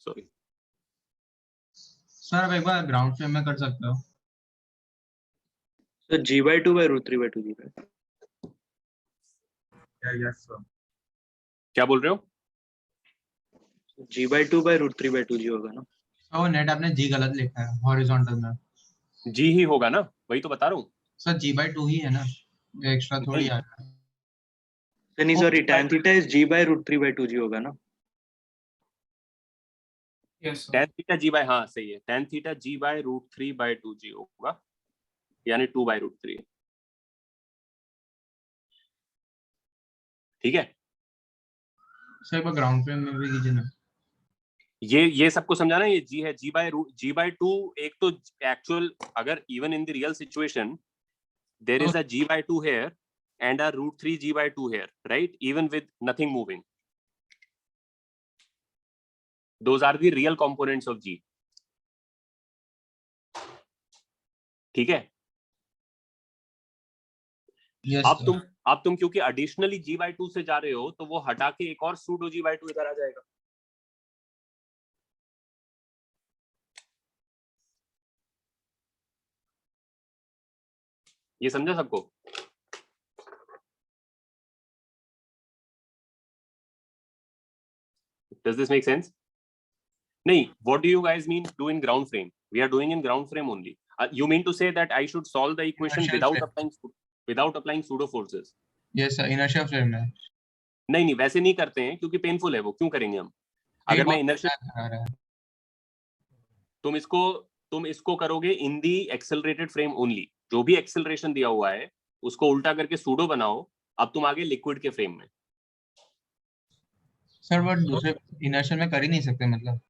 सॉरी सर अब एक बार ग्राउंड फ्रेम में कर सकते हो? So g/2 by √3/2g. Yeah, yes, sir. क्या बोल रहे हो? g/2 by √3/2g होगा ना? वो नेट आपने जी गलत लिखा है हॉरिजॉन्टल में। जी ही होगा ना, वही तो बता रहा हूँ सर g/2 ही है ना, एक्स्ट्रा थोड़ी आ रहा है। नहीं sorry, tan theta is g by √3/2g होगा ना? Yes, sir. tan theta g by, हाँ सही है, tan theta g by √3/2g होगा, यानी 2/√3। ठीक है, सर एक बार ग्राउंड फ्रेम में भी कीजिए ना। ये सबको समझाना, ये g है, g/2। एक तो एक्चुअल, अगर even in the real situation there is a g/2 here and a √3g/2 here, right? Even with nothing moving, those are the real components of g. ठीक है? Yes, अब तुम क्योंकि एडिशनली g/2 से जा रहे हो, तो वो हटा के एक और सूडो g/2 इधर आ जाएगा। ये समझा सबको? Does this make sense? नहीं, what do you guys mean do in ground frame? We are doing in ground frame only. You mean to say that I should solve the equation Inertial without applying pseudo forces? Yes sir, inertia frame में. नहीं, वैसे नहीं करते हैं क्योंकि painful है वो. क्यों करेंगे हम? अगर मैं इनर्शियल, तुम इसको करोगे इन दी एक्सेलरेटेड फ्रेम ओनली. जो भी एक्सेलरेशन दिया हुआ है उसको उल्टा करके सूडो बनाओ. अब तुम आगे लिक्विड के फ्रेम में. सर बट दूसरे इनर्शियल में कर ही नहीं सकते. मतलब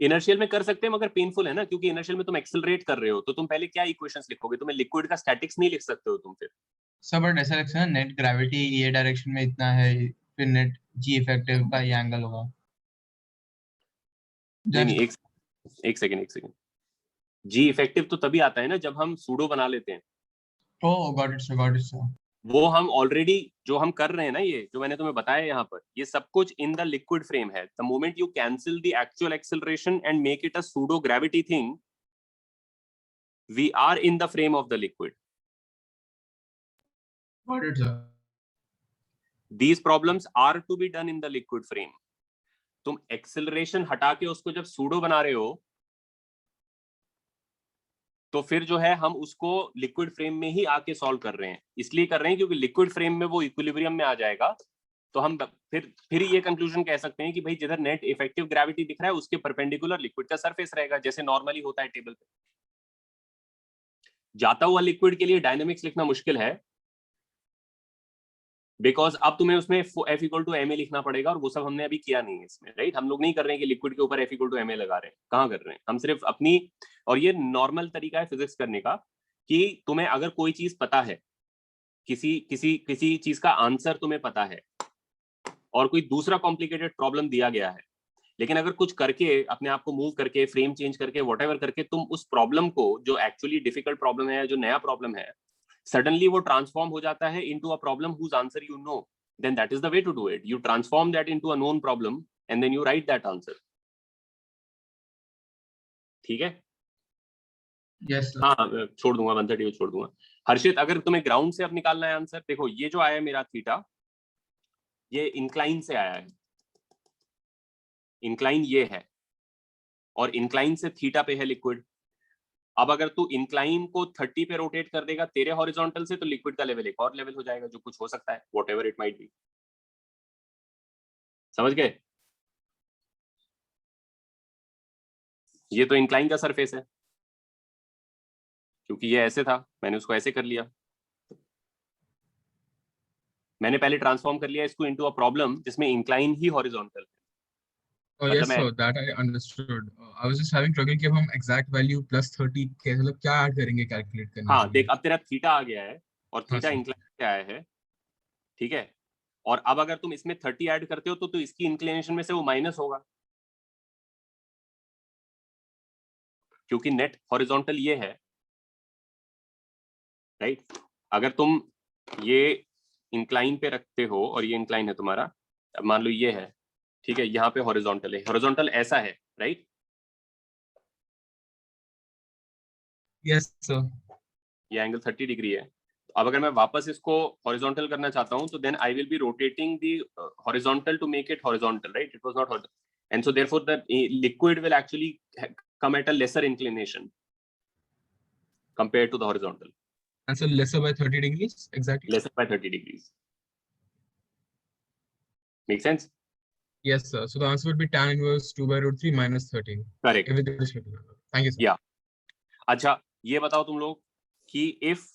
इनर्शियल में कर सकते हैं मगर पेनफुल है ना, क्योंकि इनर्शियल में तुम एक्सेलरेट कर रहे हो. तो तुम पहले क्या इक्वेशंस लिखोगे? तुम्हें लिक्विड का स्टैटिक्स नहीं लिख सकते हो तुम फिर. सर बट ऐसा लगता है नेट ग्रेविटी ये डायरेक्शन में इतना है, फिर नेट जी इफेक्टिव का ये एंगल होगा. नहीं, एक सेकंड. जी इफेक्टिव तो तभी आता है ना जब हम सूडो बना लेते हैं. ओह गॉट इट सर. वो हम ऑलरेडी जो हम कर रहे हैं ना, ये जो मैंने तुम्हें बताया यहाँ पर, ये सब कुछ इन द लिक्विड फ्रेम है. The moment you cancel the actual acceleration and make it a pseudo gravity thing, we are in the frame of the liquid. Got it sir. These problems are to be done in the liquid frame. तुम acceleration हटा के उसको जब pseudo बना रहे हो तो फिर जो है हम उसको लिक्विड फ्रेम में ही आके सॉल्व कर रहे हैं. इसलिए कर रहे हैं क्योंकि लिक्विड फ्रेम में वो इक्विलिब्रियम में आ जाएगा. तो हम फिर ये कंक्लूजन कह सकते हैं कि भाई जिधर नेट इफेक्टिव ग्रेविटी दिख रहा है उसके परपेंडिकुलर लिक्विड का सरफेस रहेगा, जैसे नॉर्मली होता है टेबल पे. जाता हुआ लिक्विड के लिए डायनामिक्स लिखना मुश्किल है, बिकॉज अब तुम्हें उसमें F = ma लिखना पड़ेगा, और वो सब हमने अभी किया नहीं है इसमें. राइट, हम लोग नहीं कर रहे हैं कि लिक्विड के ऊपर F = ma लगा रहे हैं. कहाँ कर रहे हैं हम? सिर्फ अपनी, और ये नॉर्मल तरीका है फिजिक्स करने का, कि तुम्हें अगर कोई चीज पता है, किसी चीज का आंसर तुम्हें पता है, और कोई दूसरा कॉम्प्लिकेटेड प्रॉब्लम दिया गया है, लेकिन अगर कुछ करके अपने आप को मूव करके, फ्रेम चेंज करके, व्हाटएवर करके तुम उस प्रॉब्लम को, जो एक्चुअली डिफिकल्ट प्रॉब्लम है, जो नया प्रॉब्लम है, suddenly वो ट्रांसफॉर्म हो जाता है into a problem whose answer you know, then that is the way to do it. You transform that into a known problem and then you write that answer. ठीक है? Yes sir. हाँ, छोड़ दूंगा 130 को छोड़ दूंगा. हर्षित, अगर तुम्हें ग्राउंड से अब निकालना है आंसर, देखो ये जो आया मेरा थीटा, ये इंक्लाइन से आया है. इंक्लाइन ये है, और इंक्लाइन से थीटा पे है लिक्विड. अब अगर तू इंक्लाइन को 30 पे रोटेट कर देगा तेरे हॉरिजॉन्टल से, तो लिक्विड का लेवल एक और लेवल हो जाएगा, जो कुछ हो सकता है, व्हाटएवर इट माइट बी. समझ गए? ये तो इंक्लाइन का सरफेस है, क्योंकि ये ऐसे था, मैंने उसको ऐसे कर लिया. मैंने पहले ट्रांसफॉर्म कर लिया इसको इनटू अ प्रॉब्लम जिसमें इंक्लाइन ही हॉरिजॉन्टल है. Oh yes, so that I understood. I was just having struggle कि अब हम exact value plus 30 के मतलब क्या ऐड करेंगे कैलकुलेट करने के लिए. हाँ देख, अब तेरा थीटा आ गया है और थीटा इंक्लाइन से आया है, ठीक है. और अब अगर तुम इसमें 30 ऐड करते हो तो इसकी इंक्लिनेशन में से वो माइनस होगा, क्योंकि नेट हॉरिजॉन्टल ये है. राइट, अगर तुम ये इंक्लाइन पे रखते हो और ये इंक्लाइन है तुम्हारा, अब मान लो ये है, ठीक है, यहाँ पे हॉरिजॉन्टल है, हॉरिजॉन्टल ऐसा है. Right, Yes sir. ये एंगल 30 डिग्री है. अब अगर मैं वापस इसको हॉरिजॉन्टल करना चाहता हूं तो then I will be rotating the horizontal to make it horizontal. Right, it was not horizontal, and so therefore the liquid will actually come at a lesser inclination compared to the horizontal. And so lesser by 30 degrees, exactly. Lesser by 30 degrees. Make sense? Yes sir. So the answer would be tan inverse 2/√3 minus 30. Correct. If it is written. Thank you sir. Yeah. अच्छा, ये बताओ तुम लोग कि if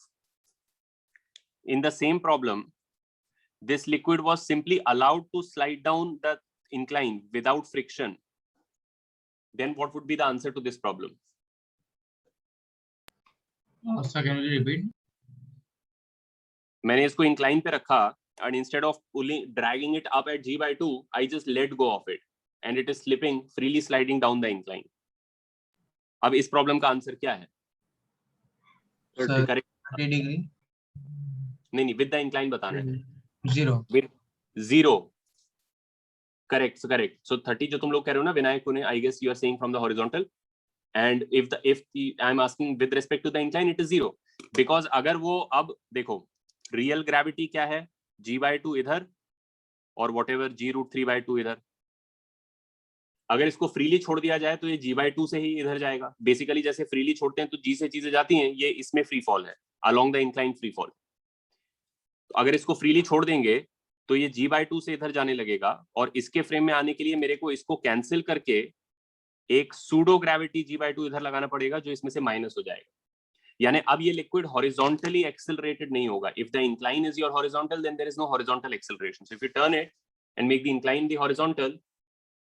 in the same problem this liquid was simply allowed to slide down the incline without friction, then what would be the answer to this problem? Sir, can you repeat? मैंने इसको incline पे रखा, and instead of dragging it up at g/2, I just let go of it, and it is slipping, freely sliding down the incline. अब इस problem का answer क्या है? Sir, 30 degree. नहीं, विद द इंक्लाइन बताना है. 0. विद 0. करेक्ट. सो 30 जो तुम लोग कह रहे हो ना विनायक ने, I guess you are saying from the horizontal, and if I am asking with respect to the incline, it is 0, because अगर वो, अब देखो रियल ग्रेविटी क्या है, g/2 इधर और व्हाटएवर g√3/2 इधर. अगर इसको फ्रीली छोड़ दिया जाए तो ये g/2 से ही इधर जाएगा। बेसिकली जैसे फ्रीली छोड़ते हैं तो g से चीजें जाती हैं, ये इसमें फ्री फॉल है, along the incline free fall. तो अगर इसको फ्रीली छोड़ देंगे तो ये g/2 से इधर जाने लगेगा, और इसके फ्रेम में आने के लिए मेरे को इसको कैंसिल करके एक सूडो ग्रेविटी g/2 इधर लगाना पड़ेगा, जो इसमें से माइनस हो जाएगा। यानी अब ये लिक्विड हॉरिजॉन्टली एक्सेलरेटेड नहीं होगा। If the incline is your horizontal, then there is no horizontal acceleration. So if you turn it and make the incline the horizontal,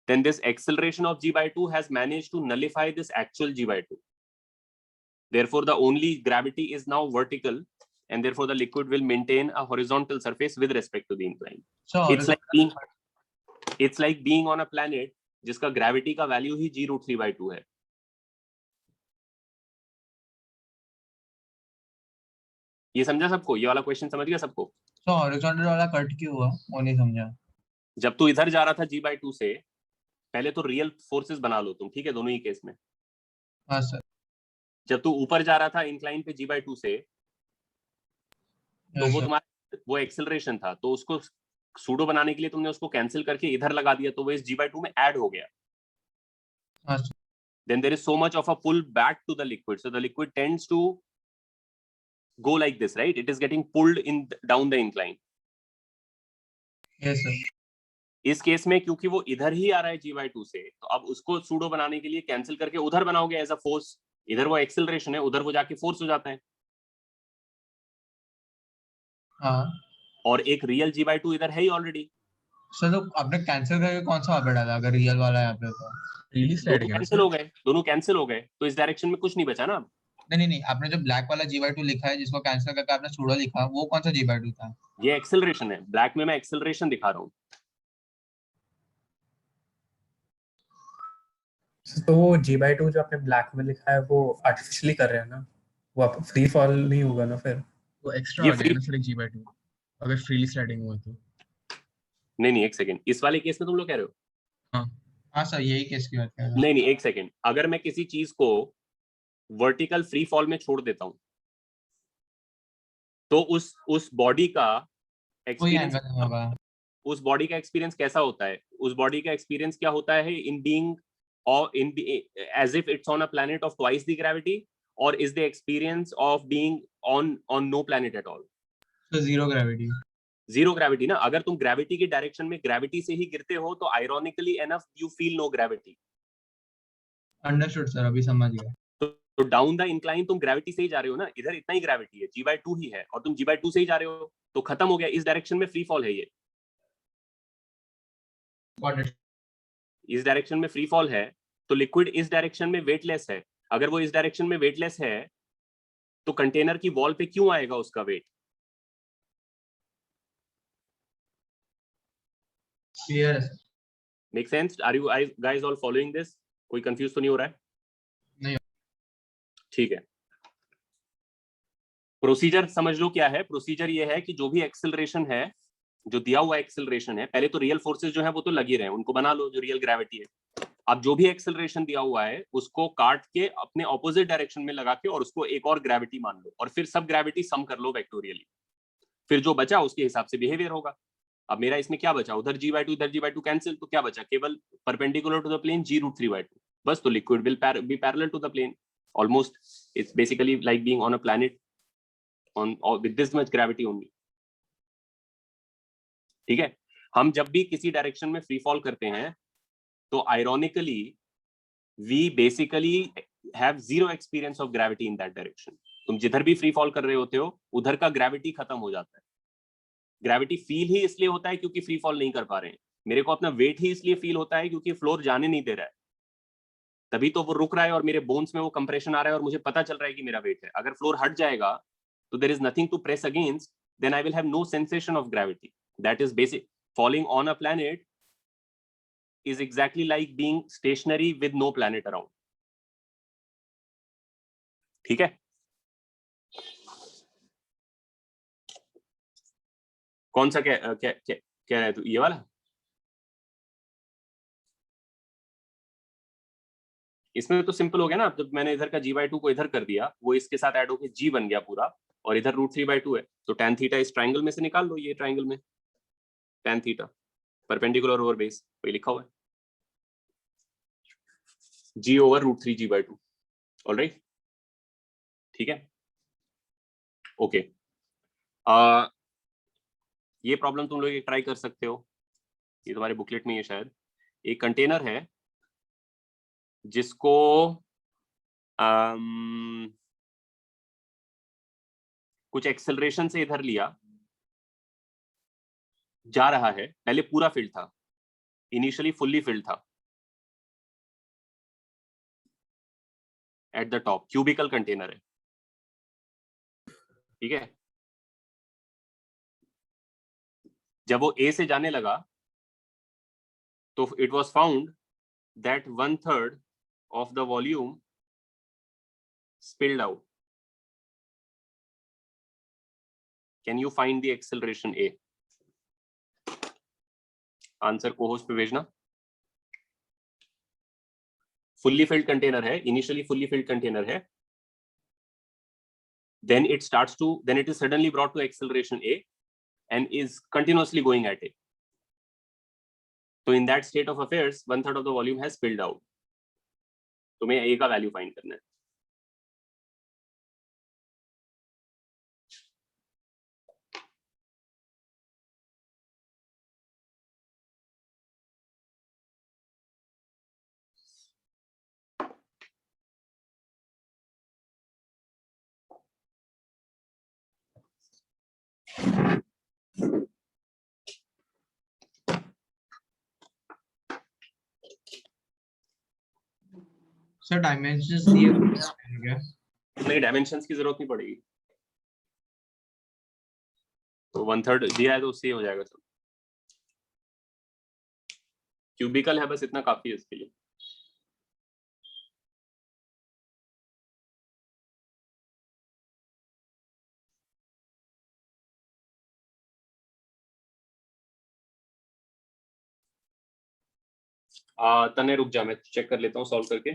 then this acceleration of g/2 has managed to nullify this actual g/2. Therefore, the only gravity is now vertical, and therefore the liquid will maintain a horizontal surface with respect to the incline. So it's like being on a planet जिसका gravity का value ही g√3/2 है। ये समझा सबको? ये वाला question समझ गया सबको? So horizontal वाला कट क्यों हुआ, वो नहीं समझा। जब तू इधर जा रहा था g/2 से, पहले तो रियल फोर्सेस बना लो तुम, ठीक है, दोनों ही केस में। हाँ सर। जब तू ऊपर जा रहा था इंक्लाइन पे g/2 से, तो वो तुम्हारा वो एक्सेलरेशन था, तो उसको सूडो बनाने के लिए तुमने उसको कैंसिल करके इधर लगा दिया, तो वो इस g/2 में ऐड हो गया। हाँ sir. Then there is so much of a pull back to the liquid, so the liquid tends to go like this, right? It is getting pulled in down the incline. Yes sir. इस case में क्योंकि वो इधर ही आ रहा है g/2 से, तो अब उसको सूडो बनाने के लिए कैंसिल करके उधर बनाओगे एज अ फोर्स। इधर वो एक्सेलरेशन है, उधर वो जाके फोर्स हो जाता है। हाँ। और एक रियल g/2 इधर है ही ऑलरेडी। सर तो आपने कैंसिल करके कौन सा वहाँ पे डाला, अगर रियल वाला यहाँ पे तो? दोनों कैंसिल हो गए, तो इस डायरेक्शन में कुछ नहीं बचा ना। नहीं, आपने जो ब्लैक वाला g/2 लिखा है, जिसको कैंसिल करके आपने सूडो लिखा, वो कौन सा g/2 था? ये एक्सेलरेशन है, ब्लैक में मैं एक्सेलरेशन दिखा रहा हूँ। तो वो g/2 जो आपने ब्लैक में लिखा है वो आर्टिफिशियली कर रहे हैं ना, वो आप फ्री फॉल नहीं होगा ना, फिर वो एक्स्ट्रा आ गया ना फिर g/2 अगर फ्रीली स्लाइडिंग हुआ तो। नहीं, एक सेकंड, इस वाले केस में तुम लोग कह रहे हो? हाँ सर, यही केस की बात कर रहा हूँ। नहीं, एक सेकंड, अगर मैं किसी चीज को वर्टिकल फ्री फॉल में छोड़ देता हूं, तो उस बॉडी का एक्सपीरियंस, उस बॉडी का एक्सपीरियंस कैसा होता है? उस बॉडी का एक्सपीरियंस क्या होता है इन बीइंग और in as if it's on a planet of twice the gravity, और is the experience of being on no planet at all? तो जीरो ग्रेविटी ना। अगर तुम ग्रेविटी की डायरेक्शन में ग्रेविटी से ही गिरते हो, तो ironically enough you feel no gravity. Understood sir, अभी समझ गया। तो डाउन द इंक्लाइन तुम ग्रेविटी से ही जा रहे हो ना, इधर इतना ही ग्रेविटी है, g/2 ही है, और तुम g/2 से ही जा रहे हो, तो खत्म हो गया। इस डायरेक्शन में फ्री फॉल है, ये इस डायरेक्शन में फ्री फॉल है, तो लिक्विड इस डायरेक्शन में वेटलेस है। अगर वो इस डायरेक्शन में वेटलेस है, तो कंटेनर की वॉल पे क्यों आएगा उसका weight? Make sense? Are you guys all following this? कोई कंफ्यूज तो नहीं हो रहा है? नहीं। ठीक है, प्रोसीजर समझ लो क्या है। प्रोसीजर ये है कि जो भी एक्सेलरेशन है, जो दिया हुआ एक्सेलरेशन है, पहले तो रियल फोर्सेस जो है वो तो लगी रहे, उनको बना लो जो रियल ग्रेविटी है। अब जो भी एक्सेलरेशन दिया हुआ है उसको काट के अपने ऑपोजिट डायरेक्शन में लगा के, और उसको एक और ग्रेविटी मान लो, और फिर सब ग्रेविटी सम कर लो वेक्टोरियली। फिर जो बचा उसके हिसाब से बिहेवियर होगा। अब मेरा इसमें क्या बचा? उधर g/2 इधर g/2 कैंसिल, तो क्या बचा? केवल perpendicular to the plane g√3/2, बस। तो liquid will be parallel to the plane almost. It's basically like being on a planet on with this much gravity only. ठीक है, हम जब भी किसी डायरेक्शन में फ्री फॉल करते हैं, तो ironically we basically have zero experience of gravity in that direction. तुम जिधर भी फ्री फॉल कर रहे होते हो, उधर का ग्रेविटी खत्म हो जाता है। ग्रेविटी फील ही इसलिए होता है क्योंकि फ्री फॉल नहीं कर पा रहे हैं। मेरे को अपना वेट ही इसलिए फील होता है क्योंकि फ्लोर जाने नहीं दे रहा है, तभी तो वो रुक रहा है और मेरे बोन्स में वो कंप्रेशन आ रहा है और मुझे पता चल रहा है कि मेरा वेट है। अगर फ्लोर हट जाएगा तो there is nothing to press against, then I will have no sensation of gravity. That is basic. Falling on a planet is exactly like being stationary with no planet around. ठीक है? कौन सा क्या रहा है तू? ये वाला? इसमें तो सिंपल हो गया ना। जब मैंने इधर का g/2 को इधर कर दिया, वो इसके साथ ऐड होके g बन गया पूरा, और इधर √3/2 है, तो tan थीटा इस ट्रायंगल में से निकाल लो। ये ट्रायंगल में tan theta perpendicular over base, वही लिखा हुआ है। g over root 3 g/2. Alright, ठीक है, ओके। ये प्रॉब्लम तुम लोग ट्राई कर सकते हो, ये तुम्हारे बुकलेट में है शायद। एक कंटेनर है जिसको कुछ एक्सेलरेशन से इधर लिया जा रहा है, पहले पूरा फिल्ड था, इनिशियली फुल्ली फिल्ड था at the top, cubical container है, ठीक है। जब वो ए से जाने लगा तो it was found that 1/3 of the volume spilled out. Can you find the acceleration A? Answer co-host पे भेजना। फुल्ली फिल्ड कंटेनर है, इनिशियली फुल्ली फिल्ड कंटेनर है, then it is suddenly brought to acceleration A and is continuously going at it. So in that state of affairs 1/3 of the volume has spilled out. तुम्हें A का value find करना है। Sir dimensions दिए हैं क्या? नहीं, dimensions की जरूरत नहीं पड़ेगी, तो 1/3 दिया है तो उससे हो जाएगा सब। क्यूबिकल है, बस इतना काफी है इसके लिए। तने रुक जा, मैं चेक कर लेता हूँ सॉल्व करके।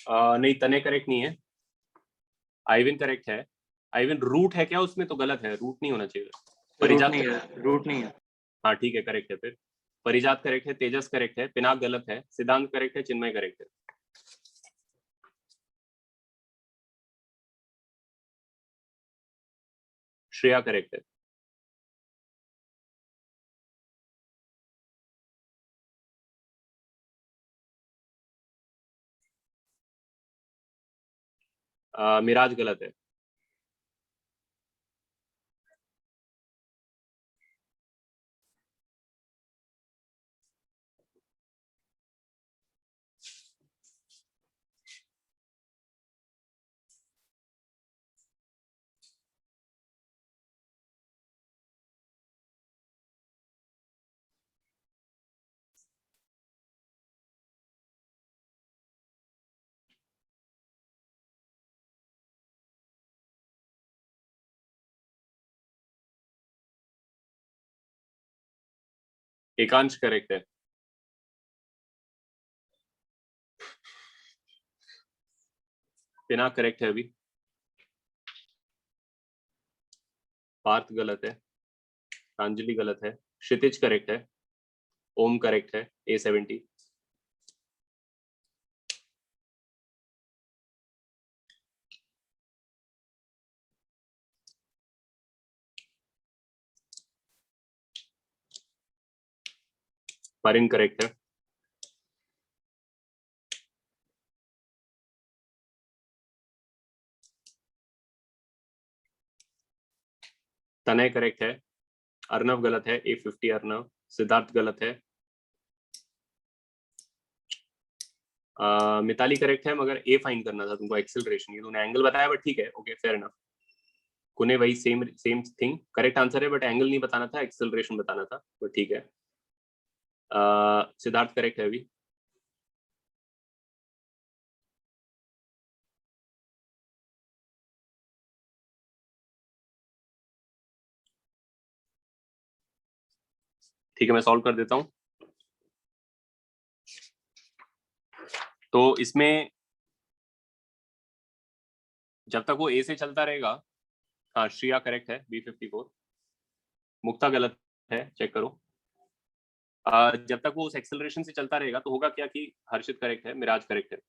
नहीं, तने करेक्ट नहीं है, आइविन करेक्ट है। आइविन रूट है क्या उसमें? तो गलत है, रूट नहीं होना चाहिए। परिजात रूट नहीं है। हाँ ठीक है, करेक्ट है। फिर परिजात करेक्ट है, तेजस करेक्ट है, पिनाक गलत है, सिद्धांत करेक्ट है, चिन्मय करेक्ट है। श्रेया करेक्ट है। मिराज गलत है। एकांश करेक्ट है। पिनाक करेक्ट है अभी। पार्थ गलत है, प्रांजलि गलत है, क्षितिज करेक्ट है, ओम करेक्ट है, A70। परिन करेक्ट है। तनय करेक्ट है। अर्नव गलत है, A50 अर्नव। सिद्धार्थ गलत है। मिताली करेक्ट है, मगर ए फाइंड करना था तुमको, एक्सेलरेशन। ये तूने एंगल बताया, बट ठीक है, ओके, फेयर इनफ। कुने वही सेम थिंग, करेक्ट आंसर है, बट एंगल नहीं बताना था, एक्सेलरेशन बताना था, बट ठीक है। सिद्धार्थ करेक्ट है अभी। ठीक है, मैं सॉल्व कर देता हूं। तो इसमें जब तक वो ए से चलता रहेगा, हाँ श्रिया करेक्ट है, B54, मुक्ता गलत है, चेक करो। जब तक वो उस एक्सेलरेशन से चलता रहेगा तो होगा क्या कि हर्षित करेक्ट है, मिराज करेक्ट है,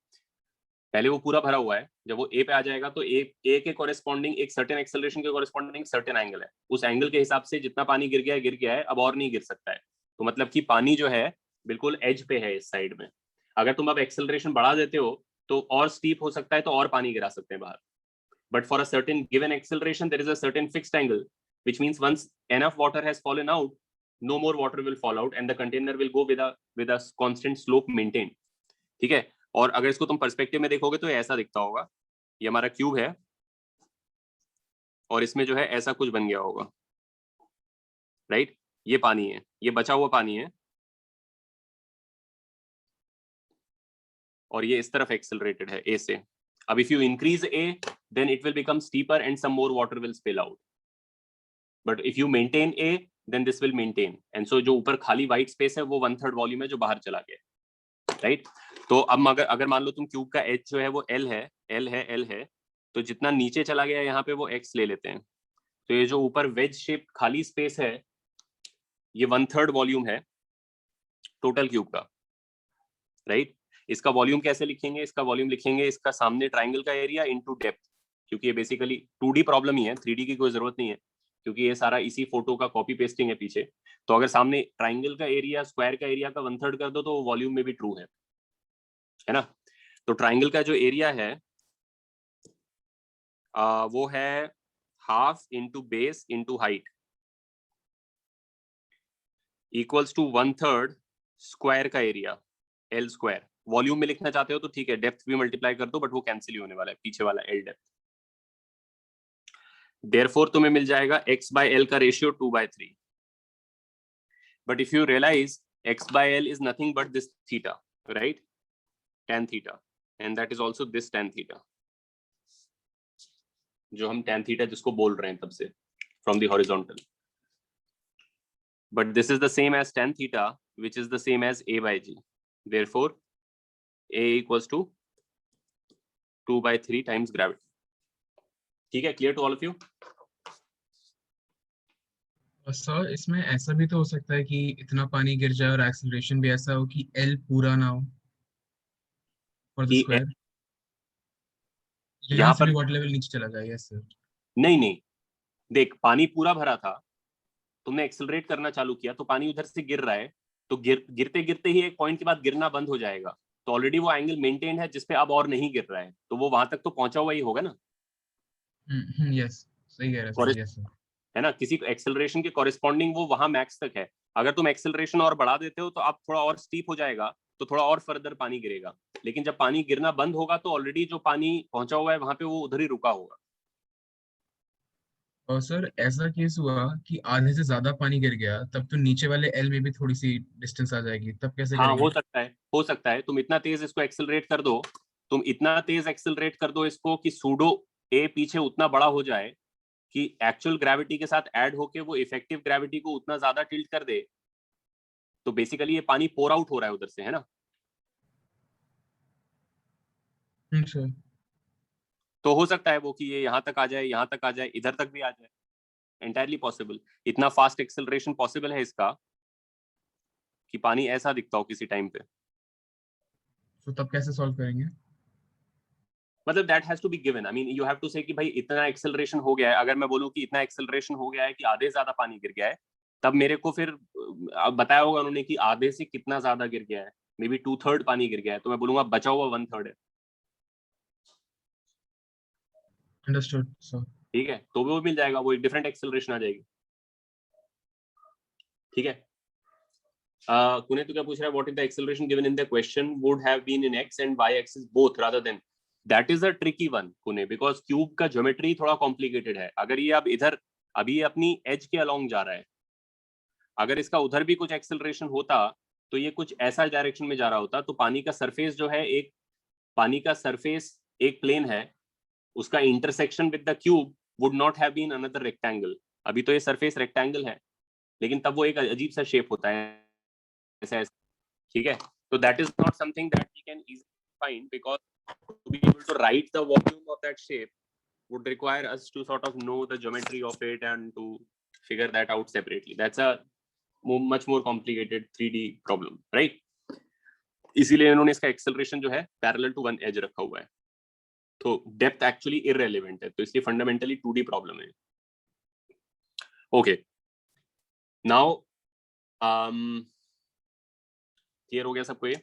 पहले वो पूरा भरा हुआ है, जब वो ए पे आ जाएगा तो ए के कॉरेस्पॉन्डिंग एक सर्टेन एक्सेलरेशन के कॉरेस्पॉन्डिंग सर्टेन एंगल है, उस एंगल के हिसाब से जितना पानी गिर गया है, अब और नहीं गिर सकता है। तो मतलब कि पानी जो है बिल्कुल एज पे है इस साइड में। अगर तुम अब एक्सेलरेशन बढ़ा देते हो तो और स्टीप हो सकता है, तो और पानी गिरा सकते हैं बाहर। But for a certain given acceleration there is a certain fixed angle, which means once enough water has fallen out, no more water will fall out and the container will go with a constant slope maintained। ठीक है, और अगर इसको तुम perspective में देखोगे तो ऐसा दिखता होगा, ये हमारा क्यूब है और इसमें जो है ऐसा कुछ बन गया होगा, राइट? ये पानी है, ये बचा हुआ पानी है, और ये इस तरफ एक्सेलरेटेड है ए से। अब if you increase a then it will become steeper and some more water will spill out, but if you maintain a then this will maintain, and so जो ऊपर खाली व्हाइट स्पेस है वो 1/3 volume है जो बाहर चला गया, राइट? तो अब अगर मान लो तुम क्यूब का एच जो है वो L है, तो जितना नीचे चला गया यहाँ पे वो x ले लेते हैं, तो ये जो ऊपर वेज शेप खाली स्पेस है ये 1/3 वॉल्यूम है टोटल क्यूब का, राइट? इसका वॉल्यूम कैसे लिखेंगे? इसका वॉल्यूम लिखेंगे इसका सामने ट्राइंगल का एरिया इनटू डेप्थ, क्योंकि ये बेसिकली 2D प्रॉब्लम ही है, 3D की कोई जरूरत नहीं है, क्योंकि ये सारा इसी फोटो का कॉपी पेस्टिंग है पीछे। तो अगर सामने ट्राइंगल का एरिया स्क्वायर का एरिया का 1/3 कर दो तो वॉल्यूम में भी ट्रू है ना? तो ट्राइंगल का जो एरिया है वो है half into base into height equals to 1/3 square का एरिया L स्क्वायर। वॉल्यूम में लिखना चाहते हो तो ठीक है, डेप्थ भी मल्टीप्लाई कर दो, बट वो कैंसिल ही होने वाला है, पीछे वाला L डेप्थ। देयरफॉर तुम्हें मिल जाएगा x by L का ratio 2/3, but if you realize x by L is nothing but this theta, right? tan theta, and that is also this tan theta, जो हम tan theta जिसको बोल रहे हैं तब से, from the horizontal, but this is the same as tan theta which is the same as a by g, therefore a equals to 2/3 times gravity। ठीक है, clear to all of you? Sir इसमें ऐसा भी तो हो सकता है कि इतना पानी गिर जाए और एक्सेलरेशन भी ऐसा हो कि L पूरा ना हो फॉर द कि स्क्वायर, यहाँ यहाँ से पर भी वाटर लेवल नीचे चला जाए। Yes sir. नहीं, देख पानी पूरा भरा था, तुमने एक्सेलरेट करना चालू किया तो पानी उधर से गिर रहा है, तो गिरते गिरते ही एक पॉइंट के बाद गिरना बंद हो जाएगा, तो ऑलरेडी वो एंगल मेंटेन है जिसपे अब और नहीं गिर रहा है, तो वो वहां तक तो पहुंचा हुआ ही होगा ना। यस सही कह रहे हैं सर। यस सर, है ना, किसी एक्सेलरेशन के कॉरेस्पॉन्डिंग वो वहां मैक्स तक है। अगर तुम एक्सेलरेशन और बढ़ा देते हो तो आप थोड़ा और स्टीप हो जाएगा, तो थोड़ा और फर्दर पानी गिरेगा, लेकिन जब पानी गिरना बंद होगा तो ऑलरेडी जो पानी पहुंचा हुआ है वहां पे वो उधर ही रुका होगा। और सर ऐसा केस हुआ कि आधे से ज्यादा पानी गिर गया, तब तो नीचे वाले L में भी थोड़ी सी डिस्टेंस आ जाएगी, तब कैसे हाँ, करेंगे? हो सकता है तुम इतना तेज इसको एक्सेलरेट कर दो, तुम इतना तेज एक्सेलरेट कर दो इसको कि सूडो ए पीछे उतना बड़ा हो जाए कि एक्चुअल ग्रेविटी के साथ ऐड होके वो इफेक्टिव ग्रेविटी को उतना ज्यादा टिल्ट कर दे, तो बेसिकली ये पानी पोर आउट हो रहा है उधर से, है ना? सर तो हो सकता है वो कि ये यहाँ तक आ जाए, इधर तक भी आ जाए, एंटायरली पॉसिबल। इतना फास्ट एक्सेलरेशन पॉसिबल है इसका कि पानी ऐसा दिखता हो किसी टाइम पे। तो तब कैसे सॉल्व करेंगे? मतलब that has to be given, I mean you have to say कि भाई इतना एक्सेलरेशन हो गया है। अगर मैं बोलूं कि इतना एक्सेलरेशन हो गया है कि आधे ज्यादा पानी गिर गया है, तब मेरे को फिर बताया होगा उन्होंने कि आधे से कितना ज्यादा गिर गया है, मे बी 2/3 पानी गिर गया है, तो मैं बोलूंगा बचा हुआ 1/3 है। Understood sir. ठीक है, तो वो मिल जाएगा, वो एक डिफरेंट एक्सेलरेशन आ जाएगी। ठीक है, कुने तो क्या पूछ रहा है, what is the acceleration given in the question would have been in x and y axis both rather than. That is a tricky one कुने, बिकॉज क्यूब का ज्योमेट्री थोड़ा कॉम्प्लिकेटेड है। अगर ये अब इधर अभी अपनी एज के अलोंग जा रहा है, अगर इसका उधर भी कुछ एक्सेलरेशन होता तो ये कुछ ऐसा डायरेक्शन में जा रहा होता, तो पानी का सरफेस जो है एक प्लेन है, उसका intersection with the cube would not have been another rectangle. अभी तो ये सरफेस रेक्टेंगल है, लेकिन तब वो एक अजीब सा शेप होता है ऐसा, ठीक है। तो that is not something that we can easily find, because to be able to write the volume of that shape would require us to sort of know the geometry of it and to figure that out separately. That's a much more complicated 3D problem, right? इसीलिए इन्होंने इसका acceleration जो है parallel to one as रखा हुआ है, तो depth actually irrelevant है, तो इसलिए फंडामेंटली 2D प्रॉब्लम है। ओके, नाउ क्लियर हो गया सबको ये?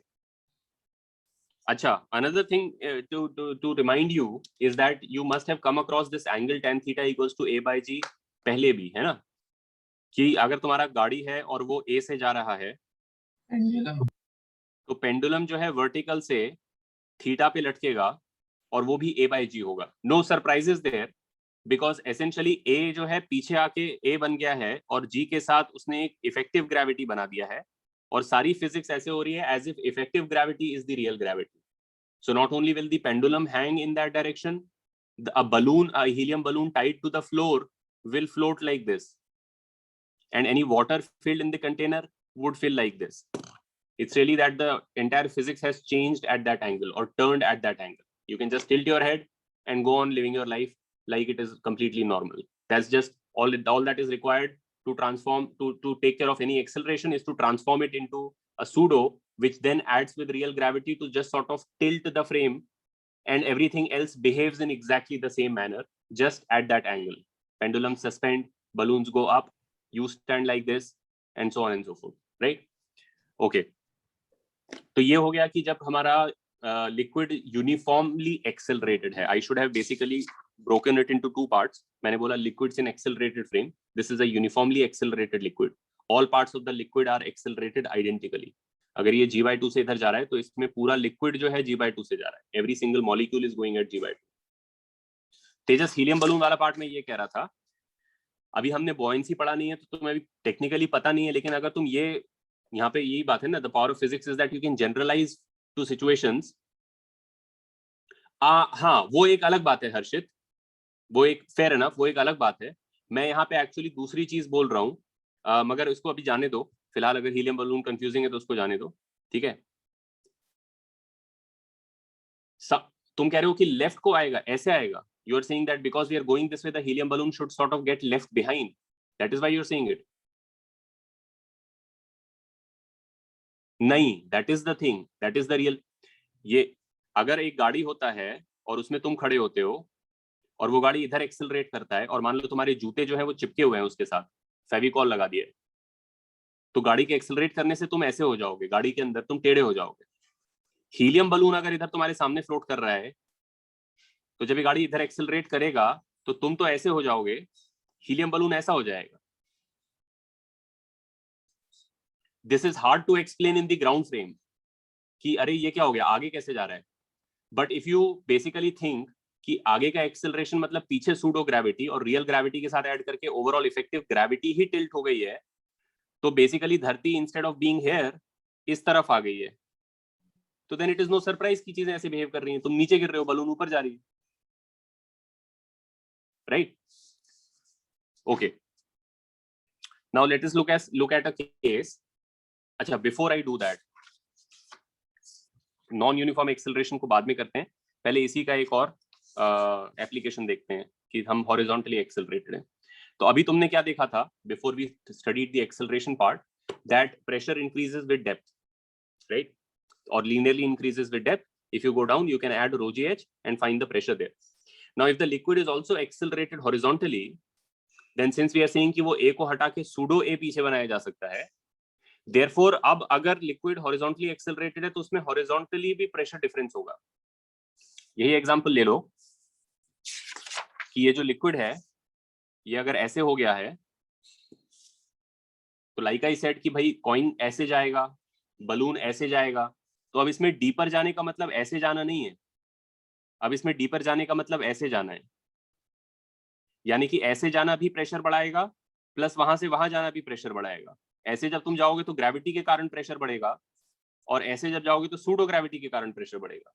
अच्छा, another thing to remind you is that you must have come across this angle tan theta equals to a by g पहले भी, है ना, कि अगर तुम्हारा गाड़ी है और वो a से जा रहा है तो पेंडुलम जो है वर्टिकल से थीटा पे लटकेगा और वो भी a by g होगा। No surprises there, because essentially a जो है पीछे आके a बन गया है और g के साथ उसने एक इफेक्टिव ग्रेविटी बना दिया है, और सारी फिजिक्स ऐसे हो रही है as if effective gravity is the real gravity. So not only will the pendulum hang in that direction, a helium balloon tied to the floor will float like this, and any water filled in the container would fill like this. It's really that the entire physics has changed at that angle or turned at that angle. You can just tilt your head and go on living your life like it is completely normal. That's just all that is required to transform, to take care of any acceleration, is to transform it into a pseudo, which then adds with real gravity to just sort of tilt the frame, and everything else behaves in exactly the same manner, just at that angle. Pendulums suspend, balloons go up, you stand like this, and so on and so forth, right? Okay. तो ये हो गया कि जब हमारा liquid uniformly accelerated है. I should have basically broken it into two parts. मैंने बोला liquids in accelerated frame. This is a uniformly accelerated liquid. All parts of the liquid are accelerated identically. अगर ये g/2 से इधर जा रहा है तो इसमें पूरा लिक्विड जो है g/2 से जा रहा है। Every single molecule is going at g/2। Tejas helium balloon वाला पार्ट में ये कह रहा था, अभी हमने बॉयंसी पढ़ा नहीं है तो तुम्हें अभी टेक्निकली पता नहीं है, लेकिन अगर तुम ये यहाँ पे यही बात है ना, the power of physics is that you can generalize to situations. हाँ, वो एक अलग बात है हर्षित, वो एक फेयर इनफ, वो एक अलग बात है। मैं यहाँ पे एक्चुअली दूसरी चीज बोल रहा हूँ, मगर इसको अभी जाने दो फिलहाल। अगर हीलियम बलून कंफ्यूजिंग है तो उसको जाने दो, ठीक है। तुम कह रहे हो कि लेफ्ट को आएगा, ऐसे आएगा। You are saying that because we are going this way the helium balloon should sort of get left behind, that is why you are saying it. नहीं, that is the thing, that is the real. ये अगर एक गाड़ी होता है और उसमें तुम खड़े होते हो और वो गाड़ी इधर एक्सेलरेट करता है, और मान लो तुम्हारे जूते जो है वो चिपके हुए हैं उसके साथ, फेविकॉल लगा दिया है, तो गाड़ी के एक्सेलरेट करने से तुम ऐसे हो जाओगे, गाड़ी के अंदर तुम टेढ़े हो जाओगे। हीलियम बलून अगर इधर तुम्हारे सामने फ्लोट कर रहा है तो जब ये गाड़ी इधर एक्सेलरेट करेगा तो तुम तो ऐसे हो जाओगे, हीलियम बलून ऐसा हो जाएगा। This is hard to explain in the ground frame कि अरे ये क्या हो गया, आगे कैसे जा रहा है। But if you basically think कि आगे का एक्सेलरेशन मतलब पीछे सूडो ग्रेविटी और रियल ग्रेविटी के साथ ऐड करके ओवरऑल इफेक्टिव ग्रेविटी ही टिल्ट हो गई है, तो बेसिकली धरती इंस्टेड ऑफ बीइंग हियर इस तरफ आ गई है, तो then it is no surprise की चीजें ऐसे बिहेव कर रही हैं। तुम नीचे गिर रहे हो, बलून ऊपर जा रही है, right? Okay, now let us look at a case. अच्छा, before I do that, non uniform acceleration को बाद में करते हैं, पहले इसी का एक और एप्लीकेशन देखते हैं कि हम हॉरिजॉन्टली एक्सेलरेटेड हैं। तो अभी तुमने क्या देखा था before we studied the acceleration part, that pressure increases with depth, right? और linearly increases with depth. If you go down, you can add rho gh and find the pressure there. Now, if the liquid is also accelerated horizontally, then since we are saying कि वो A को हटा के pseudo A पीछे बनाया जा सकता है, therefore अब अगर liquid horizontally accelerated है तो उसमें horizontally भी pressure difference होगा। यही एग्जाम्पल ले लो कि ये जो लिक्विड है ये अगर ऐसे हो गया है तो लाइक आई सेड कि भाई कॉइन ऐसे जाएगा, बलून ऐसे जाएगा, तो अब इसमें डीपर जाने का मतलब ऐसे जाना नहीं है, अब इसमें डीपर जाने का मतलब ऐसे जाना है। यानी कि ऐसे जाना भी प्रेशर बढ़ाएगा प्लस वहां से वहां जाना भी प्रेशर बढ़ाएगा। ऐसे जब तुम जाओगे तो ग्रेविटी के कारण प्रेशर बढ़ेगा, और ऐसे जब जाओगे तो सूडो ग्रेविटी के कारण प्रेशर बढ़ेगा।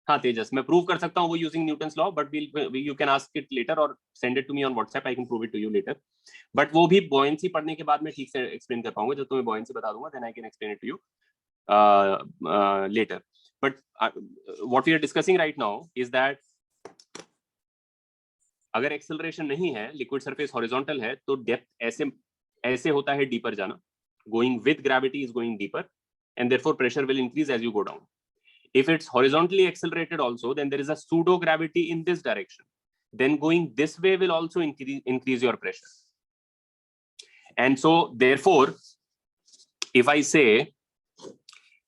हाँ तेजस, मैं प्रूव कर सकता हूँ वो using Newton's law, but you can ask it later और send it to me on WhatsApp, I can prove it to you later. But वो भी बॉयंसी पढ़ने के बाद मैं ठीक से एक्सप्लेन कर पाऊंगा. जब तुम्हें बॉयंसी बता दूंगा, then I can explain it to you later. But what we are discussing right now is that अगर एक्सेलरेशन नहीं है, लिक्विड सरफेस हॉरिजॉन्टल है, तो डेप्थ ऐसे होता है डीपर जाना. Going with gravity is going deeper and therefore pressure will increase as you go down. If it's horizontally accelerated also, then there is a pseudo gravity in this direction. Then going this way will also increase your pressure. And so therefore, if I say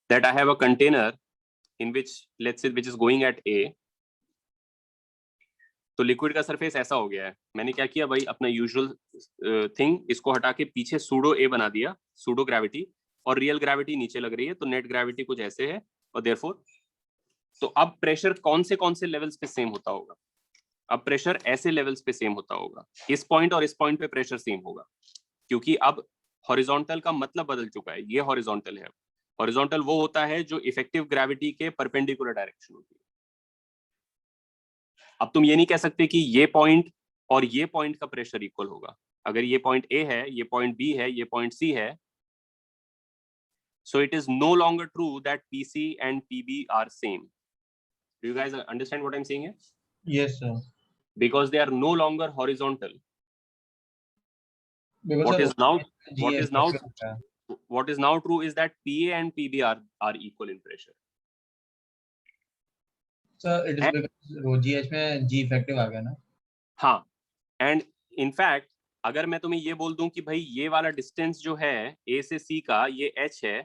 that I have a container in which, let's say, which is going at A, तो liquid का surface ऐसा हो गया है. मैंने क्या किया भाई, अपना यूजुअल थिंग इसको हटा के पीछे सूडो ए बना दिया, सूडो ग्रेविटी, और रियल ग्रेविटी नीचे लग रही है, तो नेट ग्रेविटी कुछ ऐसे है. और देयरफॉर तो अब प्रेशर कौन से लेवल्स पे सेम होता होगा? अब प्रेशर ऐसे लेवल्स पे सेम होता होगा. इस पॉइंट और इस पॉइंट पे प्रेशर सेम होगा, क्योंकि अब हॉरिजॉन्टल का मतलब बदल चुका है. ये हॉरिजॉन्टल है. हॉरिजॉन्टल वो होता है जो इफेक्टिव ग्रेविटी के परपेंडिकुलर डायरेक्शन होती है. अब तुम ये नहीं कह सकते कि ये पॉइंट और ये पॉइंट का प्रेशर इक्वल होगा. अगर ये पॉइंट ए है, ये पॉइंट बी है, ये पॉइंट सी है, so it is no longer true that PC and PB are same. Do you guys understand what I'm saying here? Yes, sir. Because they are no longer horizontal. Because What sir, is now true is that PA and PB are equal in pressure. Sir, it is because rho GH में G effective आ गया ना. हाँ, and in fact अगर मैं तुम्हें ये बोल दूं कि भाई ये वाला डिस्टेंस जो है A से C का, ये H है,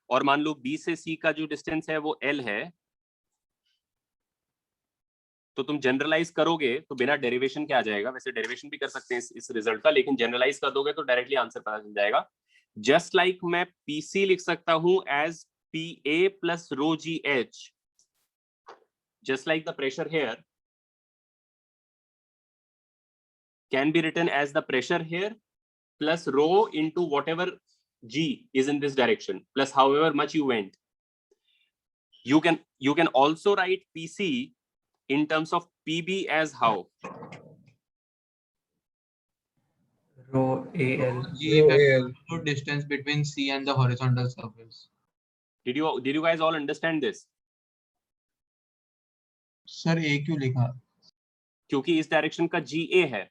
और मान लो B से C का जो डिस्टेंस है वो L है, तो तुम जनरलाइज करोगे तो बिना डेरिवेशन के आ जाएगा. वैसे डेरिवेशन भी कर सकते हैं इस रिजल्ट का, लेकिन जनरलाइज कर दोगे तो डायरेक्टली आंसर पता चल जाएगा. जस्ट लाइक मैं PC लिख सकता हूं as PA plus rho GH, just like the pressure here can be written as the pressure here plus rho into whatever G is in this direction plus however much you went. You can also write PC in terms of PB as how? Rho AL. G effective distance between C and the horizontal surface. Did you guys all understand this? Sir A क्यों लिखा? क्योंकि इस direction का GA है.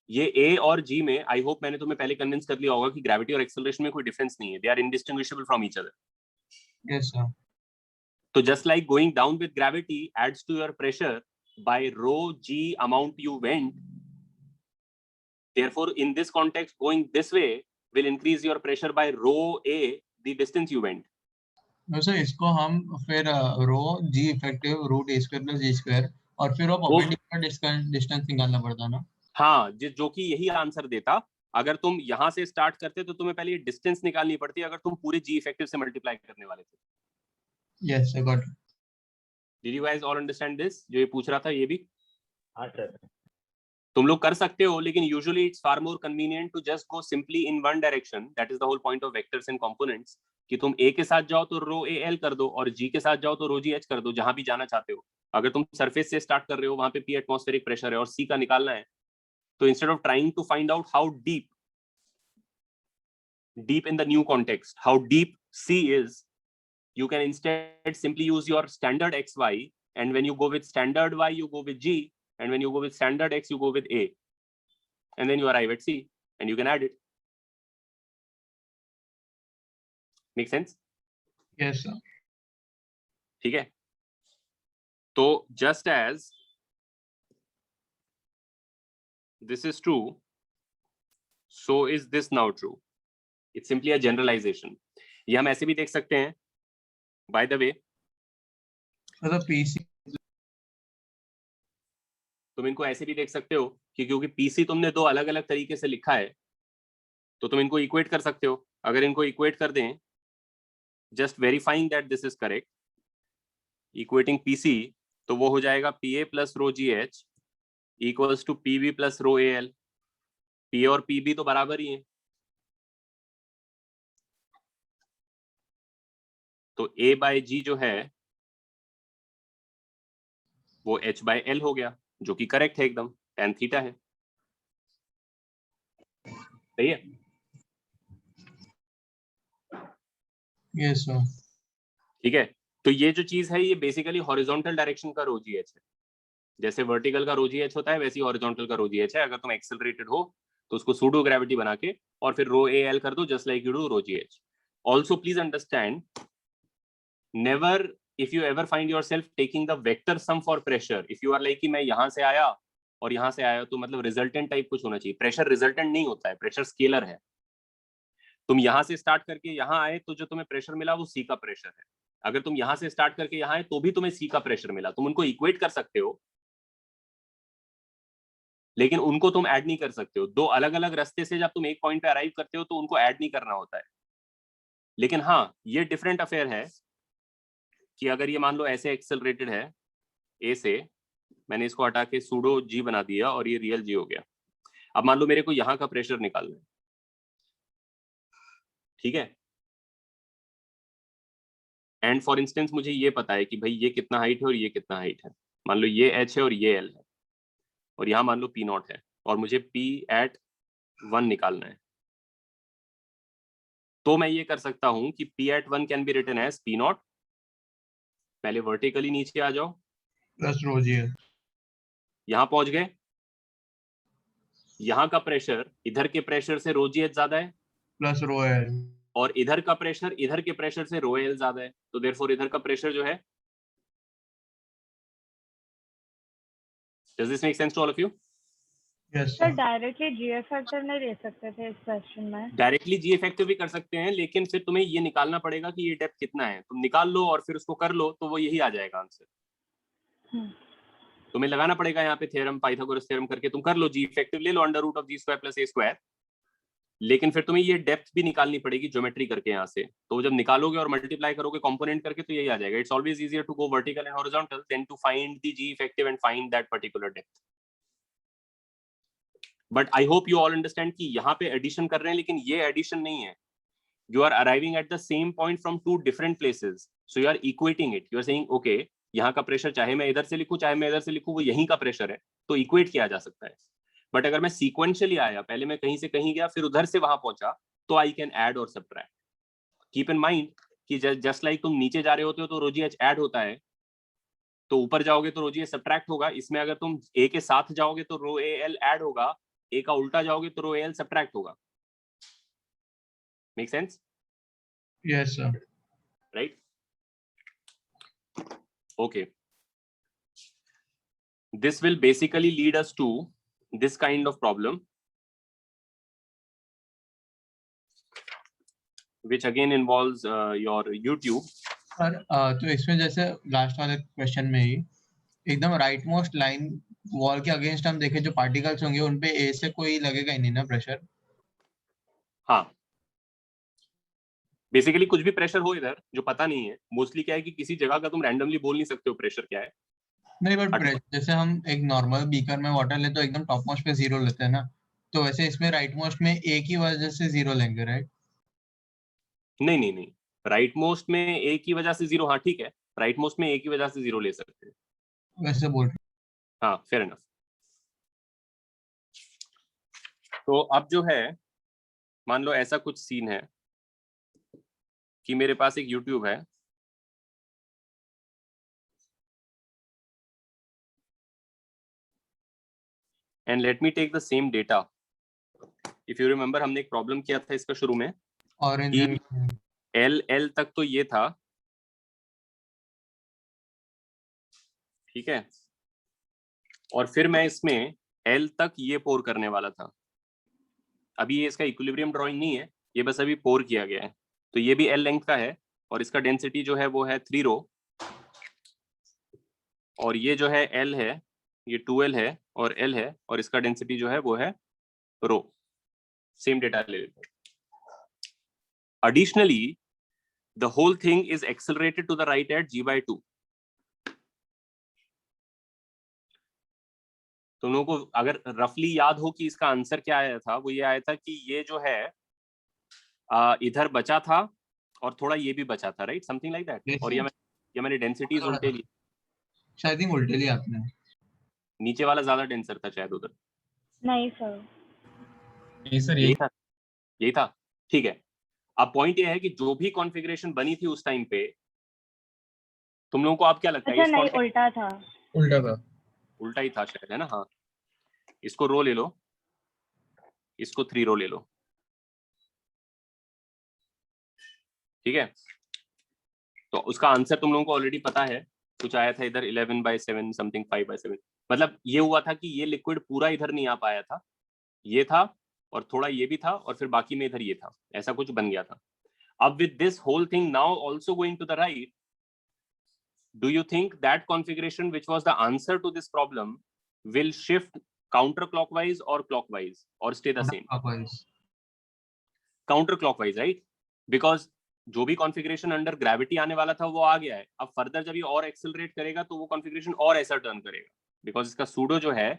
ये A और G में I hope मैंने तुम्हें पहले कन्विंस कर लिया होगा कि ग्रेविटी और एक्सेलरेशन में कोई डिफरेंस नहीं है. They are indistinguishable from each other. Yes, sir. तो just like going down with gravity adds to your pressure by rho G amount you went. Therefore, in this context, going this way will increase your pressure by rho A, the distance you went. No, sir, इसको हम फिर रो G effective root A square plus G square और फिर वो perpendicular distance निकालना पड़ता ना. हाँ, जो कि यही आंसर देता. अगर तुम यहाँ से स्टार्ट करते तो तुम्हें पहले ये डिस्टेंस निकालनी पड़ती, अगर तुम पूरे G effective से मल्टीप्लाई करने वाले थे. Yes, I got it. Did you guys all understand this? जो ये पूछ रहा था ये भी. हाँ सर. तुम लोग कर सकते हो, लेकिन usually it's far more convenient to just go simply in one direction. That is the whole point of vectors and components. कि तुम A के साथ जाओ तो रो AL कर दो, और G के साथ जाओ तो रो GH कर दो, जहां भी जाना चाहते हो. अगर तुम सरफेस से स्टार्ट कर रहे हो, वहां पे P एटमॉस्फेरिक प्रेशर है और C का निकालना है, तो instead of trying to find out how deep in the new context, how deep C is, you can instead simply use your standard XY, and when you go with standard Y, you go with G, and when you go with standard X, you go with A, and then you arrive at C, and you can add it. Make sense? Yes, sir. ठीक है. तो just as this is true, so is this now true. It's simply a generalization. ये हम ऐसे भी देख सकते हैं. By the way, So the PC. तुम इनको ऐसे भी देख सकते हो कि क्योंकि PC तुमने दो अलग अलग तरीके से लिखा है, तो तुम इनको इक्वेट कर सकते हो. अगर इनको इक्वेट कर दें, just verifying that this is correct, equating PC, तो वो हो जाएगा PA plus rho GH equals to PB plus rho AL. P और PB तो बराबर ही है. तो A by G जो है वो H by L हो गया, जो कि करेक्ट है एकदम, tan थीटा है, सही है। Yes sir. ठीक है, तो ये जो चीज है ये बेसिकली हॉरिजॉन्टल डायरेक्शन का रो जी एच है। जैसे वर्टिकल का रो जी एच होता है वैसे ही हॉरिजॉन्टल का रो जी एच है। अगर तुम एक्सेलरेटेड हो तो उसको सूडो ग्रेविटी बना के और फिर रो ए एल कर दो, just like you do rho g h. Also please understand, never if you ever find yourself taking the vector sum for pressure, if you are like कि मैं यहां से आया और यहां से आया, तो मतलब रिजल्टेंट टाइप कुछ होना चाहिए। प्रेशर रिजल्टेंट नहीं होता है, प्रेशर स्केलर है। तुम यहां से स्टार्ट करके यहां आए तो जो तुम्हें प्रेशर मिला वो सी का प्रेशर है। अगर तुम यहां से स्टार्ट करके यहां आए तो भी तुम्हें सी का प्रेशर मिला। तुम उनको इक्वेट कर सकते हो लेकिन उनको तुम ऐड नहीं कर सकते हो। दो अलग अलग रास्ते से जब तुम एक पॉइंट पे अराइव करते हो तो उनको ऐड नहीं करना होता है। लेकिन हाँ, ये डिफरेंट अफेयर है कि अगर ये मान लो ऐसे एक्सेलरेटेड है ए से, मैंने इसको हटा के सूडो जी बना दिया और ये रियल जी हो गया। अब मान लो मेरे को यहां का प्रेशर निकालना है, ठीक है, एंड फॉर इंस्टेंस मुझे ये पता है कि भाई ये कितना हाइट है और ये कितना हाइट है। मान लो ये एच है और ये एल है और यहाँ मान लो पी नॉट है और मुझे पी एट 1 निकालना है। तो मैं ये कर सकता हूं कि P at 1 can be written as P naught, पहले वर्टिकली नीचे आ जाओ, प्लस रो जी एल। यहां पहुंच गए, यहाँ का प्रेशर इधर के प्रेशर से रो जी एच ज्यादा है, प्लस रो एल। और इधर का प्रेशर इधर के प्रेशर से रो एल ज्यादा है, तो देयरफॉर इधर का प्रेशर जो है, does this make sense to all of you? Yes sir sir. Directly GF factor नहीं ले सकते थे इस क्वेश्चन में? डायरेक्टली जी इफेक्टिव भी कर सकते हैं, लेकिन फिर तुम्हें ये निकालना पड़ेगा कि ये डेप्थ कितना है। तुम निकाल लो और फिर उसको कर लो तो वो यही आ जाएगा आंसर। तुम्हें लगाना पड़ेगा यहाँ पे थ्योरम, पाइथागोरस थ्योरम करके तुम कर लो, जी इफेक्टिव ले लो under root of g square plus a square. लेकिन फिर तुम्हें ये डेप्थ भी निकालनी पड़ेगी ज्योमेट्री करके यहाँ से। तो जब निकालोगे और मल्टीप्लाई करोगे कंपोनेंट करके तो यही आ जाएगा। It's always easier to go vertical and horizontal than to find the g effective and find that particular depth. But I hope you all understand कि यहाँ पे एडिशन कर रहे हैं, लेकिन ये एडिशन नहीं है। You are arriving at the same point from two different places, so you are equating it. You are saying okay, यहाँ का प्रेशर चाहे मैं इधर से लिखूं चाहे मैं इधर से लिखूं वो यहीं का प्रेशर है, तो इक्वेट किया जा सकता है। बट अगर मैं सीक्वेंशियली आया, पहले मैं कहीं से कहीं गया फिर उधर से वहां पहुंचा, तो आई कैन ऐड और सब्ट्रैक्ट। कीप इन माइंड कि जस्ट लाइक तुम नीचे जा रहे होते हो तो रो जी एच ऐड होता है, तो ऊपर जाओगे तो रो जी एच सब्ट्रैक्ट होगा। इसमें अगर तुम ए के साथ जाओगे तो रो ए एल ऐड होगा, ए का उल्टा जाओगे तो रो ए एल सब्ट्रैक्ट होगा। Make sense? Yes sir. Right? Okay. This will basically lead us to this kind of problem, which again involves your YouTube. Sir तो इसमें जैसे लास्ट वाले क्वेश्चन में ही एकदम राइट मोस्ट लाइन वॉल के against हम देखें, जो पार्टिकल्स होंगे उन पे ए से कोई लगेगा ही नहीं ना प्रेशर? हाँ, बेसिकली कुछ भी प्रेशर हो इधर जो पता नहीं है, मोस्टली क्या है कि किसी जगह का तुम रैंडमली बोल नहीं सकते हो प्रेशर क्या है। नहीं, बट जैसे हम एक नॉर्मल बीकर में वाटर ले तो एकदम टॉप मोस्ट पे 0 लेते हैं ना, तो वैसे इसमें राइट मोस्ट में ए की वजह से 0 लेंगे, राइट? नहीं नहीं नहीं, राइट मोस्ट में ए की वजह से 0, हाँ ठीक है, राइट मोस्ट में ए की वजह से 0 ले सकते हैं, वैसे बोल रहे। हाँ फेयर इनफ। तो अब जो है, मान लो ऐसा कुछ सीन है कि मेरे पास एक YouTube है, and let me take the same data. If you remember हमने एक प्रॉब्लम किया था इसका शुरू में, ऑरेंज L तक तो ये था, ठीक है, और फिर मैं इसमें L तक ये पोर करने वाला था। अभी ये इसका इक्विलिब्रियम ड्राइंग नहीं है, ये बस अभी पोर किया गया है। तो ये भी L लेंथ का है और इसका डेंसिटी जो है वो है 3 रो, और ये जो है L है, ये 2L है और L है, और इसका डेंसिटी जो है वो है रो। सेम डेटा ले लेते हैं। Additionally, the whole thing is accelerated to the right at g/2. तुम लोगों को अगर रफली याद हो कि इसका आंसर क्या आया था, वो ये आया था कि ये जो है इधर बचा था और थोड़ा ये भी बचा था, right, something like that. Yes, और sir. ये मैंने डेंसिटीज उल्टे ली, शायद ही उल्टे लिया आपने। नीचे वाला ज्यादा डेंसर था शायद उधर। नहीं सर। नहीं सर, यही था, ठीक है। अब पॉइंट ये है कि जो भी कॉन्फ़िगरेशन बनी थी उस टाइम पे, तुम लोगों को आप क्या लगता है? अच्छा नहीं, उल्टा था। उल्टा ही था शायद, है ना? हाँ, इसको रो ले लो, इसको 3 रो ले लो, ठीक है। तो उसका आंसर तुम लोगों को ऑलरेडी पता है, कुछ आया था इधर 11/7 समथिंग 5/7। मतलब ये हुआ था कि ये लिक्विड पूरा इधर नहीं आ पाया था, ये था और थोड़ा ये भी था और फिर बाकी में इधर ये था, ऐसा कुछ बन गया था। अब with this whole thing now also going to the right, do you think that configuration which was the answer to this problem will shift counterclockwise or clockwise or stay the same? Counterclockwise, right? Because जो भी configuration under gravity आने वाला था वो आ गया है। अब further जब ये और एक्सेलरेट करेगा तो वो कॉन्फ़िगरेशन और ऐसा टर्न करेगा, बिकॉज इसका सूडो जो है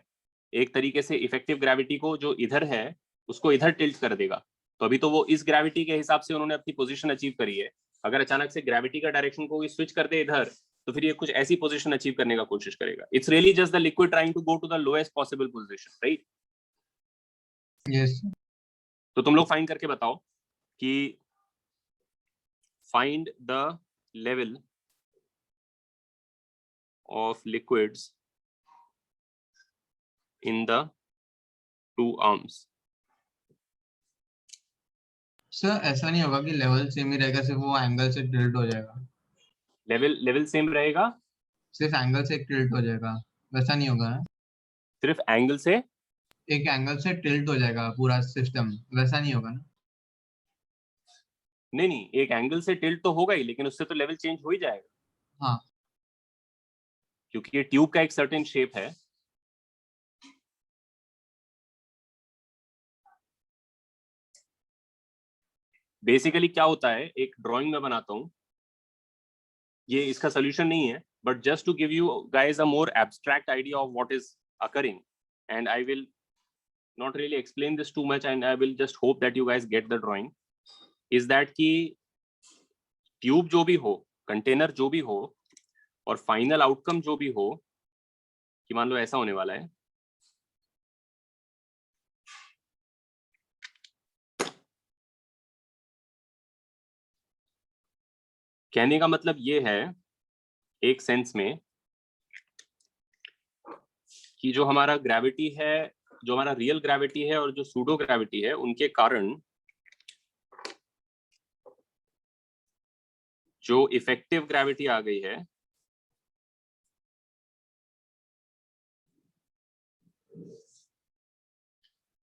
एक तरीके से इफेक्टिव ग्रेविटी को जो इधर है उसको इधर टिल्ट कर देगा। तो अभी तो वो इस ग्रेविटी के हिसाब से उन्होंने अपनी पोजीशन अचीव करी है। अगर अचानक से ग्रेविटी का डायरेक्शन को स्विच कर दे इधर, तो फिर ये कुछ ऐसी पोजीशन अचीव करने का कोशिश करेगा। It's really just the liquid trying to go to the lowest possible position, right? Yes. तो तुम लोग फाइंड करके बताओ कि find the level of liquids in the two arms. Sir ऐसा नहीं होगा कि लेवल सेम ही रहेगा, सिर्फ वो एंगल से टिल्ट हो जाएगा। लेवल सेम रहेगा, सिर्फ एंगल से टिल्ट हो जाएगा, वैसा नहीं होगा? सिर्फ एंगल से एक एंगल से टिल्ट हो जाएगा पूरा सिस्टम, वैसा नहीं होगा ना? नहीं, एक एंगल से टिल्ट तो होगा ही, लेकिन उससे तो लेवल चेंज हो ही जाएगा। हाँ, क्योंकि ये ट्यूब का एक सर्टेन शेप है। बेसिकली क्या होता है, एक ड्राइंग में बनाता हूं, ये इसका सोल्यूशन नहीं है, but just to give you guys a more abstract idea of what is occurring, and I will not really explain this too much, and I will just hope that you guys get the drawing, is that कि tube जो भी हो, container जो भी हो, और final outcome जो भी हो, कि मान लो ऐसा होने वाला है, कहने का मतलब ये है एक सेंस में कि जो हमारा ग्रेविटी है, जो हमारा रियल ग्रेविटी है और जो सूडो ग्रेविटी है, उनके कारण जो इफेक्टिव ग्रेविटी आ गई है,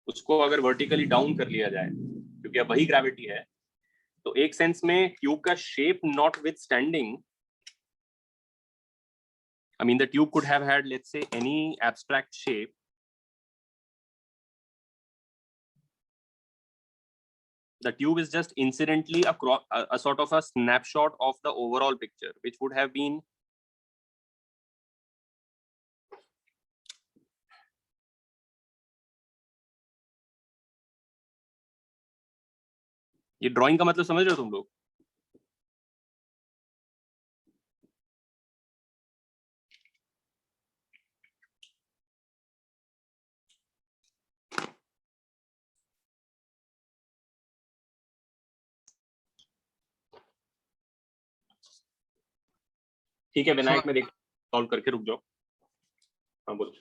उसको अगर वर्टिकली डाउन कर लिया जाए, क्योंकि अब वही ग्रेविटी है, तो एक सेंस में ट्यूब का shape not with standing, I mean the tube could have had, let's say, any abstract shape, the tube is just incidentally a sort of a snapshot of the overall picture, which would have been ये drawing का मतलब समझ रहे हो तुम लोग? ठीक है विनायक, मैं देख सॉल्व करके रुक जाओ। हाँ बोलो।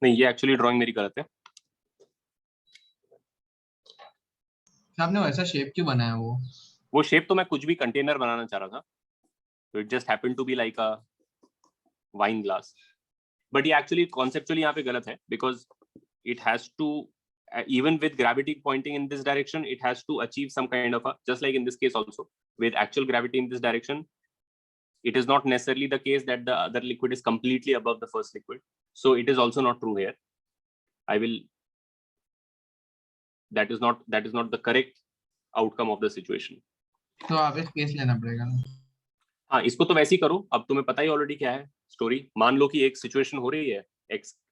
नहीं, ये एक्चुअली ड्राइंग मेरी गलत है। आपने वैसा शेप क्यों बनाया? वो शेप तो मैं कुछ भी कंटेनर बनाना चाह रहा था, तो it just happened to be like a wine glass, but ये एक्चुअली कॉन्सेप्चुअली यहाँ पे गलत है, because it has to, even with gravity pointing in this direction, it has to achieve some kind of a, just like in this case also, with actual gravity in this direction, it is not necessarily the case that the other liquid is completely above the first liquid. So it is also not true here. That is not the correct outcome of the situation. तो आप इस case लेना पड़ेगा ना. हाँ, इसको तो वैसे ही करो. अब तुम्हें पता ही ऑलरेडी क्या है स्टोरी. मान लो कि एक सिचुएशन हो रही है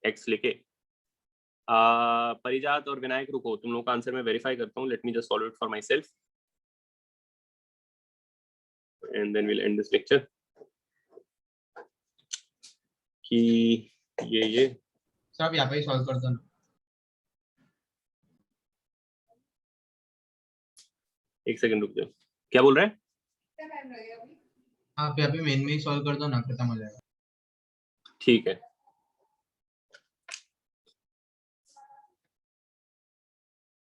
x लेके. परिजात और विनायक रुको, तुम लोगों का आंसर मैं वेरीफाई करता हूँ. Let me just solve it for myself and then will end this lecture. कि ये सब यहाँ पे ही सॉल्व कर दो ना. एक सेकंड रुक जाओ. क्या बोल रहे हैं? आप यहाँ पे मेन में ही सॉल्व कर दो ना, खत्म हो जाएगा. ठीक है.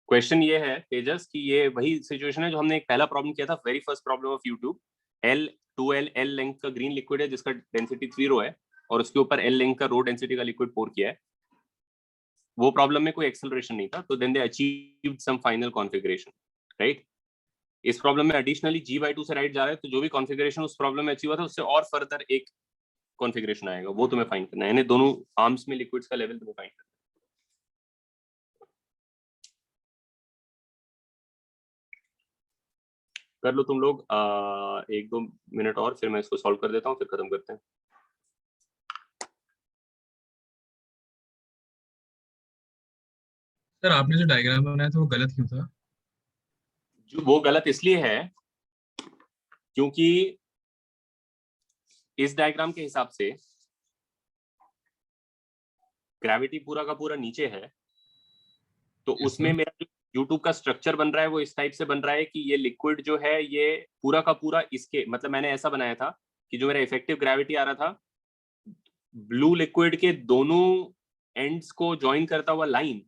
क्वेश्चन ये है तेजस कि ये वही सिचुएशन है जो हमने एक पहला प्रॉब्लम किया था, very first problem of YouTube. L2L length का ग्रीन लिक्विड है जिसका डेंसिटी 3 रो है और उसके ऊपर L लेंथ का रो डेंसिटी का लिक्विड पोर किया है. वो प्रॉब्लम में कोई एक्सेलरेशन नहीं था, तो then they achieved some final configuration, right. इस प्रॉब्लम में एडिशनली g/2 से राइट जा रहा है, तो जो भी कॉन्फ़िगरेशन उस प्रॉब्लम में अचीव हुआ था उससे और फर्दर एक कॉन्फ़िगरेशन आएगा, वो तुम्हें फाइंड करना है. यानी दोनों आर्म्स में लिक्विड्स का लेवल तुम्हें फाइंड करना है. कर लो तुम लोग 1-2 मिनट और, फिर मैं इसको सॉल्व कर देता हूँ, फिर खत्म करते हैं. सर आपने जो डायग्राम बनाया था वो गलत क्यों था? वो गलत इसलिए है क्योंकि इस डायग्राम के हिसाब से ग्रेविटी पूरा का पूरा नीचे है, तो उसमें मेरा जो यूट्यूब का स्ट्रक्चर बन रहा है वो इस टाइप से बन रहा है कि ये लिक्विड जो है ये पूरा का पूरा इसके, मतलब मैंने ऐसा बनाया था कि जो मेरा इफेक्टिव ग्रेविटी आ रहा था, ब्लू लिक्विड के दोनों एंड्स को ज्वाइन करता हुआ लाइन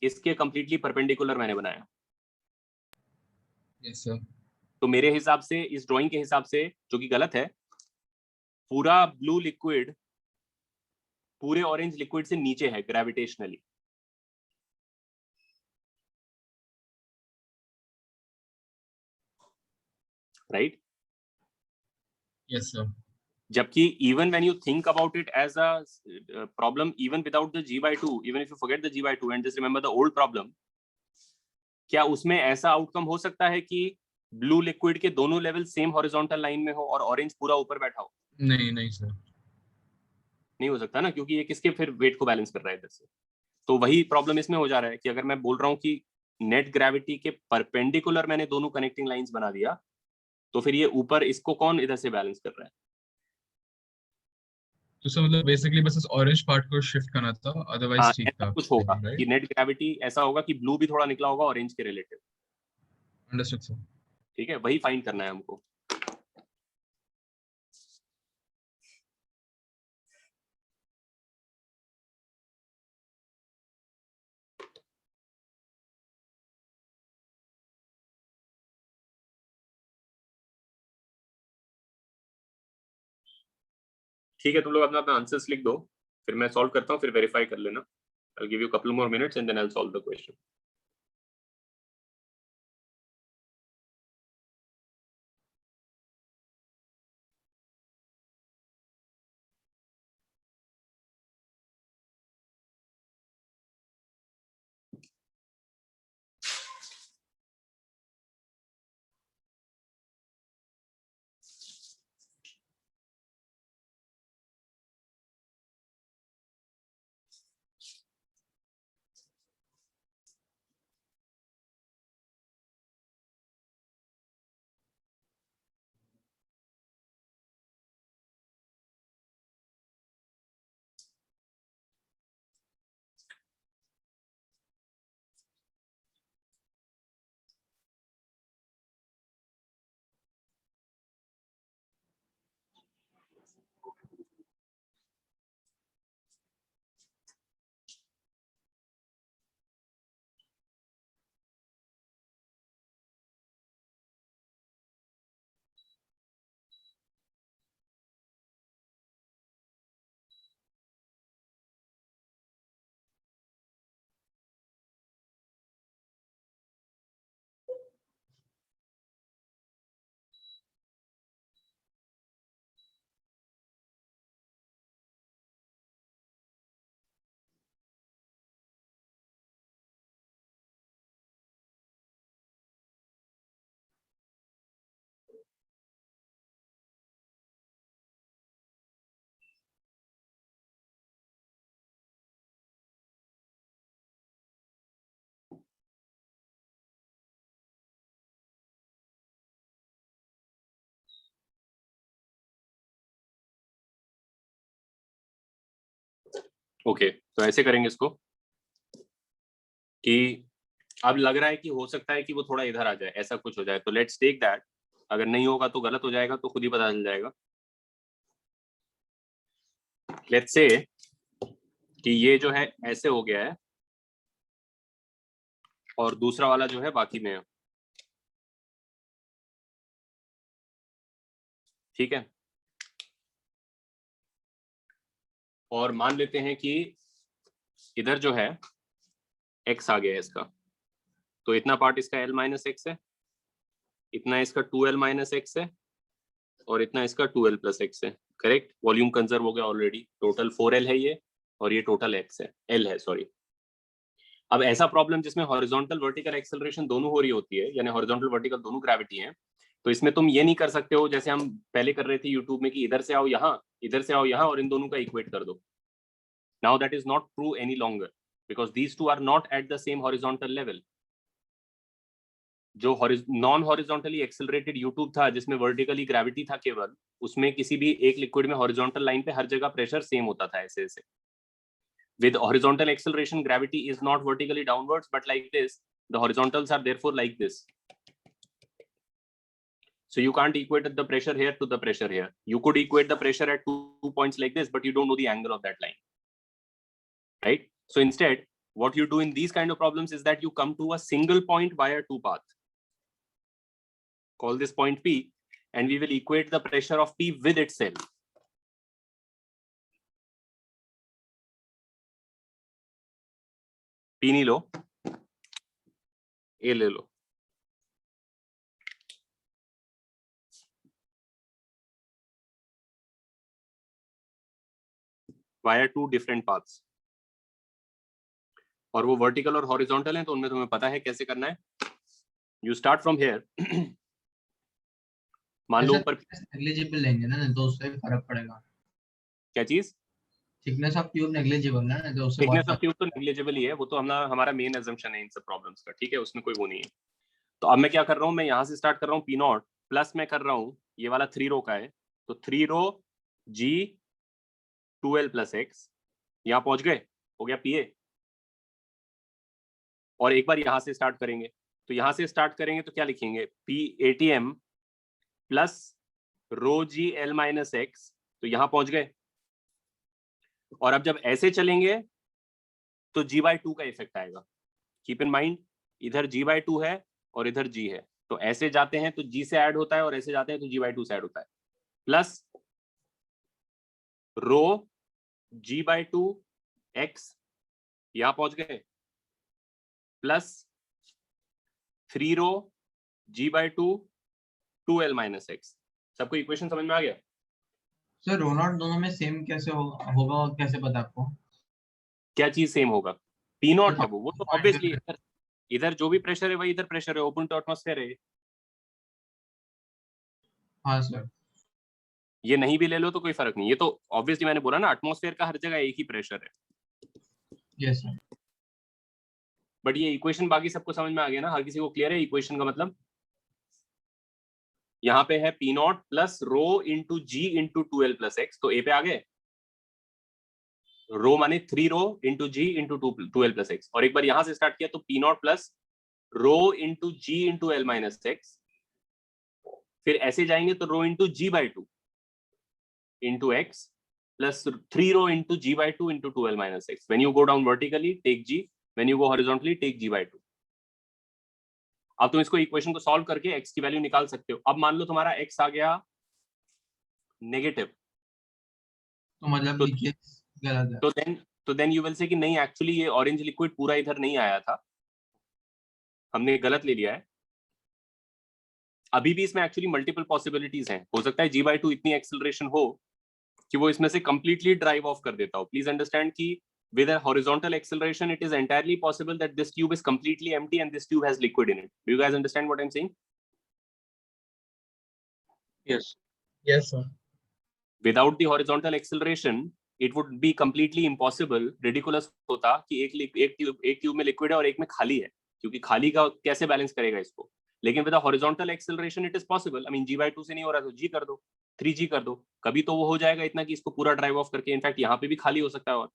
इसके कंप्लीटली परपेंडिकुलर मैंने बनाया. Yes sir. तो मेरे हिसाब से इस ड्राइंग के हिसाब से, जो कि गलत है, पूरा ब्लू लिक्विड पूरे ऑरेंज लिक्विड से नीचे है ग्रेविटेशनली, राइट. Yes sir. जबकि even when you think about it as a problem, even without the g/2, even if you forget the g/2 and just remember the old problem, क्या उसमें ऐसा outcome हो सकता है कि ब्लू लिक्विड के दोनों लेवल सेम हॉरिजॉन्टल लाइन में हो और ऑरेंज पूरा ऊपर बैठा हो? नहीं सर, नहीं हो सकता ना, क्योंकि ये किसके फिर वेट को बैलेंस कर रहा है इधर से. तो वही प्रॉब्लम इसमें हो जा रहा है कि अगर मैं बोल रहा हूँ कि नेट ग्रेविटी के परपेंडिकुलर मैंने दोनों कनेक्टिंग लाइंस बना दिया, तो फिर ये ऊपर इसको कौन इधर से बैलेंस कर रहा है? तो सर मतलब बेसिकली बस इस ऑरेंज पार्ट को शिफ्ट करना था, अदरवाइज ठीक ऐसा था. कुछ होगा राइट. कि नेट ग्रेविटी ऐसा होगा कि ब्लू भी थोड़ा निकला होगा ऑरेंज के रिलेटिव. Understood sir. ठीक है, वही फाइंड करना है हमको. ठीक है, तुम लोग अपना अपना आंसर्स लिख दो, फिर मैं सॉल्व करता हूँ, फिर वेरीफाई कर लेना. I'll give you a couple more minutes and then I'll solve the question. Okay तो ऐसे करेंगे इसको कि अब लग रहा है कि हो सकता है कि वो थोड़ा इधर आ जाए, ऐसा कुछ हो जाए, तो लेट्स टेक दैट। अगर नहीं होगा तो गलत हो जाएगा, तो खुद ही पता चल जाएगा। लेट्स से कि ये जो है ऐसे हो गया है और दूसरा वाला जो है बाकी में है, ठीक है। और मान लेते हैं कि इधर जो है x आ गया है इसका, तो इतना पार्ट इसका l माइनस एक्स है, इतना इसका 2l माइनस एक्स है, और इतना इसका 2l प्लस एक्स है। करेक्ट, वॉल्यूम कंजर्व हो गया ऑलरेडी। टोटल 4l है ये, और ये टोटल x है, l है सॉरी। अब ऐसा प्रॉब्लम जिसमें हॉरिजॉन्टल वर्टिकल एक्सेलरेशन दोनों हो रही होती है, यानी हॉरिजॉन्टल वर्टिकल दोनों ग्रेविटी है, तो इसमें तुम ये नहीं कर सकते हो जैसे हम पहले कर रहे थे यूट्यूब में कि इधर से आओ यहाँ, इधर से आओ यहाँ, और इन दोनों का इक्वेट कर दो। Now that is not true any longer, because these two are not at the same horizontal level. जो नॉन हॉरिजॉन्टली एक्सेलरेटेड यूट्यूब था जिसमें वर्टिकली ग्रेविटी था केवल, उसमें किसी भी एक लिक्विड में हॉरिजॉन्टल लाइन पे हर जगह प्रेशर सेम होता था ऐसे ऐसे। With horizontal acceleration, gravity is not vertically downwards, but like this. The horizontals are therefore like this. So you can't equate the pressure here to the pressure here. You could equate the pressure at two points like this, but you don't know the angle of that line, right? So instead, what you do in these kind of problems is that you come to a single point via two paths. Call this point P, and we will equate the pressure of P with itself. P नहीं लो, A ले लो। Via two different paths. और वो vertical और horizontal है, तो उनमें तुम्हें पता है कैसे करना है। You start from here. मान लो ऊपर नेग्लिजिबल लेंगे ना, तो उससे फर्क पड़ेगा। क्या चीज? थिकनेस ऑफ ट्यूब नेग्लिजिबल ना, तो उससे थिकनेस ऑफ ट्यूब तो नेग्लिजिबल ही है, वो तो हमारा मेन अजम्पशन है इन सब प्रॉब्लम्स का, ठीक है, उसमें कोई वो नहीं है। तो अब मैं क्या कर रहा हूँ, मैं यहाँ से स्टार्ट कर रहा हूँ पी नॉट प्लस मैं कर रहा हूँ ये वाला 3 रो का है, तो 3 रो जी 2l प्लस एक्स, यहाँ पहुंच गए, हो गया पीए। और एक बार यहाँ से स्टार्ट करेंगे, तो यहाँ से स्टार्ट करेंगे तो क्या लिखेंगे, P ATM plus rho G L minus x, तो यहाँ पहुंच गए। और अब जब ऐसे चलेंगे तो g/2 का इफेक्ट आएगा। कीप इन माइंड, इधर g/2 है और इधर g है, तो ऐसे जाते हैं तो g से ऐड होता है, और ऐसे जाते हैं तो g/2 से ऐड होता है, प्लस रो g/2 x, यहां पहुंच गए, प्लस 3 रो g/2 2l माइनस एक्स। सबको इक्वेशन समझ में आ गया? सर रो नॉट दोनों में सेम कैसे होगा और कैसे पता आपको? क्या चीज सेम होगा? पी नॉट है वो तो ऑब्वियसली इधर जो भी प्रेशर है वही इधर प्रेशर है, ओपन टू एटमॉस्फेयर है। हाँ सर, ये नहीं भी ले लो तो कोई फर्क नहीं, ये तो ऑब्वियसली मैंने बोला ना, एटमॉस्फेयर का हर जगह एक ही प्रेशर है। Yes sir. बट ये इक्वेशन बाकी सबको समझ में आ गया ना, हर किसी को क्लियर है इक्वेशन का मतलब? यहाँ पे है P naught plus rho into g into 2l plus x, तो ए पे आ गए। रो माने 3 rho into g into 2l plus x, और एक बार यहां से स्टार्ट किया तो P naught plus rho into g into L minus x, फिर ऐसे जाएंगे तो rho into g/2 into x plus 3 rho into g/2 into 2l minus x. When you go down vertically take g, when you go horizontally take g/2। अब तुम इसको equation को solve करके x की वैल्यू निकाल सकते हो। अब मान लो तुम्हारा x आ गया नेगेटिव, तो मतलब गलत है। तो देन यू विल से कि नहीं, एक्चुअली ये ऑरेंज लिक्विड पूरा इधर नहीं आया था, हमने गलत ले लिया है। अभी भी इसमें एक्चुअली मल्टीपल पॉसिबिलिटीज हैं, हो सकता है g/2 इतनी एक्सेलरेशन हो कि वो इसमें से कंप्लीटली ड्राइव ऑफ कर देता हो। प्लीज अंडरस्टैंड कि with a horizontal acceleration it is entirely possible that this tube is completely empty and this tube has liquid in it. Do you guys understand what I'm saying? Yes. Yes, sir. Without the horizontal acceleration it would be completely impossible, ridiculous होता कि एक tube में liquid है और एक में खाली है, क्योंकि खाली का कैसे बैलेंस करेगा इसको। लेकिन with horizontal acceleration it is possible. I mean g/2 से नहीं हो रहा तो g कर दो, 3g कर दो, कभी तो वो हो जाएगा इतना कि इसको पूरा ड्राइव ऑफ करके, इनफैक्ट यहाँ पे भी खाली हो सकता है। और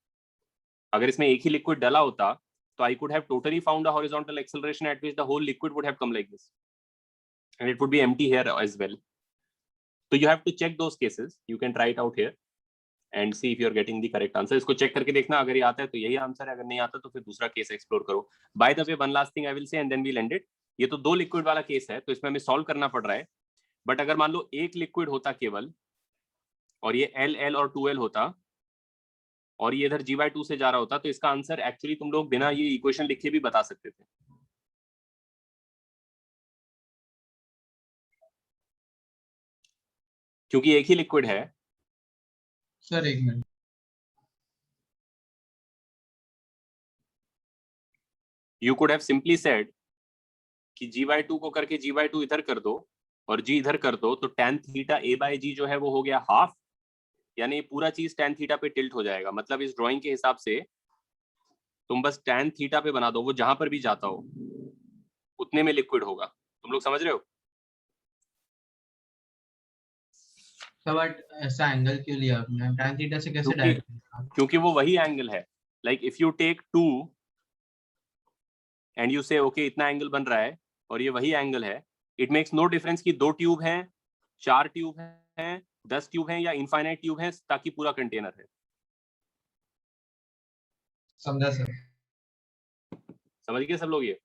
अगर इसमें एक ही लिक्विड डला होता तो I could have totally found a horizontal acceleration at which the whole liquid would have come like this, and it would be empty here as well. So you have to check those cases. You can try it out here and see if you are getting the correct answer. इसको check करके देखना, अगर ये आता है तो यही answer है, अगर नहीं आता तो फिर दूसरा केस एक्सप्लोर करो. By the way, one last thing I will say and then we'll end it. ये तो 2 लिक्विड वाला केस है, तो इसमें हमें सॉल्व करना पड़ रहा है. बट अगर मान लो एक लिक्विड होता केवल और ये L और 2L होता और ये इधर G/2 से जा रहा होता, तो इसका आंसर एक्चुअली तुम लोग बिना ये इक्वेशन लिखे भी बता सकते थे. क्योंकि एक ही लिक्विड है. सर एक minute, You could have simply said कि G/2 को करके G/2 इधर कर दो और G इधर कर दो, तो tan थीटा A/G जो है वो हो गया हाफ, यानी पूरा चीज tan थीटा पे टिल्ट हो जाएगा. मतलब इस ड्राइंग के हिसाब से तुम बस tan थीटा पे बना दो, वो जहां पर भी जाता हो उतने में लिक्विड होगा. तुम लोग समझ रहे हो? सर बट ऐसा एंगल क्यों लिया आपने? tan थीटा से कैसे डायरेक्ट? क्योंकि वो वही एंगल है. Like if you take 2 and you say okay इतना एंगल बन रहा है और ये वही एंगल है, इट मेक्स नो डिफरेंस कि 2 ट्यूब हैं, 4 ट्यूब हैं, 10 ट्यूब हैं या इनफाइनाइट ट्यूब हैं, ताकि पूरा कंटेनर है. समझा सर. समझ गए सब लोग ये?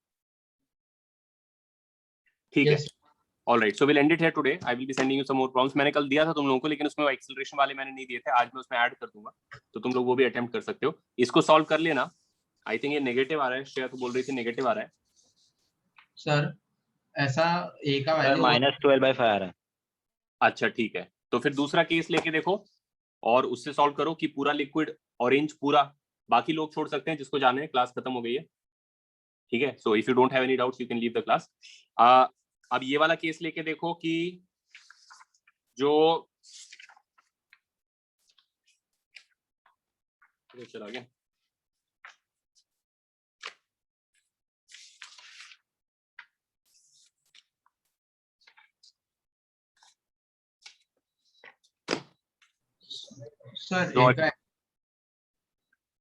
ठीक है. Yes. All right, so we'll end it here today. I will be sending you some more problems. मैंने कल दिया था तुम लोगों को, लेकिन उसमें एक्सेलरेशन वाले मैंने नहीं दिए थे. आज मैं उसमें ऐड कर दूंगा, तो तुम लोग वो भी अटेम्प्ट कर सकते हो. इसको सॉल्व कर लेना. आई थिंक ये नेगेटिव आ रहा है. श्रेया तो बोल रही थी नेगेटिव आ रहा है. सर ऐसा a का सर वैल्यू -12/5 आ रहा है. अच्छा ठीक है, तो फिर दूसरा केस लेके देखो और उससे सॉल्व करो कि पूरा लिक्विड ऑरेंज पूरा, बाकी लोग छोड़ सकते हैं जिसको जाने. क्लास खत्म हो गई है, ठीक है. सो if you don't have any doubts you can leave the class. अब ये वाला केस लेके देखो कि जो चला गया, सर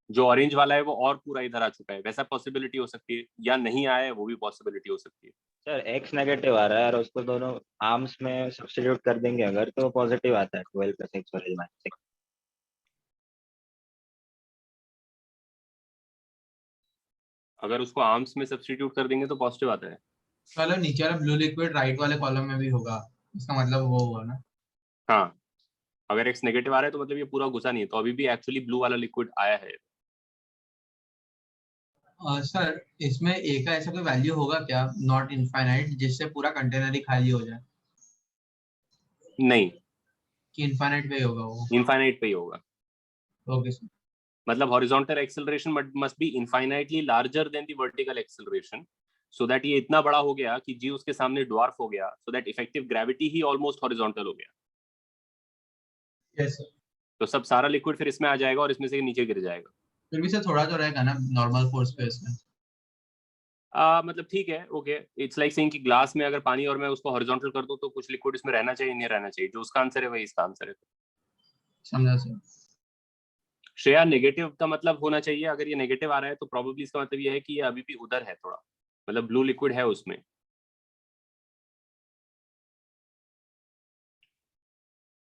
जो ऑरेंज वाला है वो और पूरा इधर आ चुका है, वैसा पॉसिबिलिटी हो सकती है, या नहीं आया है वो भी पॉसिबिलिटी हो सकती है. सर x नेगेटिव आ रहा है और उसको दोनों आर्म्स में सब्स्टिट्यूट कर देंगे अगर, तो पॉजिटिव आता है 12 + x और -6. अगर उसको आर्म्स में सब्स्टिट्यूट कर देंगे तो पॉजिटिव आता है. मतलब नीचे वाला ब्लू लिक्विड राइट वाले कॉलम में भी होगा, इसका मतलब वो हुआ ना. हाँ, अगर x नेगेटिव आ रहा है तो मतलब ये पूरा घुसा नहीं है, तो अभी भी एक्चुअली ब्लू वाला लिक्विड आया है. सर इसमें a का ऐसा कोई वैल्यू होगा क्या, नॉट इनफाइनाइट, जिससे पूरा कंटेनर ही खाली हो जाए? नहीं, कि इनफाइनाइट पे ही होगा वो? इनफाइनाइट पे ही होगा. Okay sir. मतलब horizontal acceleration must be infinitely larger than the vertical acceleration, so that ये इतना बड़ा हो गया कि जी उसके सामने ड्वार्फ हो गया, so that effective gravity he almost horizontal हो गया. Yes sir. तो सब सारा लिक्विड फिर इसमें आ जाएगा और इसमें से नीचे गिर जाएगा. फिर भी सर थोड़ा तो रहेगा ना नॉर्मल फोर्स पे इसमें? मतलब ठीक है, ओके. इट्स लाइक सेइंग कि ग्लास में अगर पानी और मैं उसको हॉरिजॉन्टल कर दूं तो कुछ लिक्विड इसमें रहना चाहिए, नहीं रहना चाहिए. जो उसका आंसर है वही इसका आंसर है. समझा सर. श्रेया नेगेटिव का मतलब होना चाहिए, अगर ये नेगेटिव आ रहा है तो प्रोबेबली इसका मतलब ये है कि ये अभी भी उधर है थोड़ा, मतलब ब्लू लिक्विड है उसमें.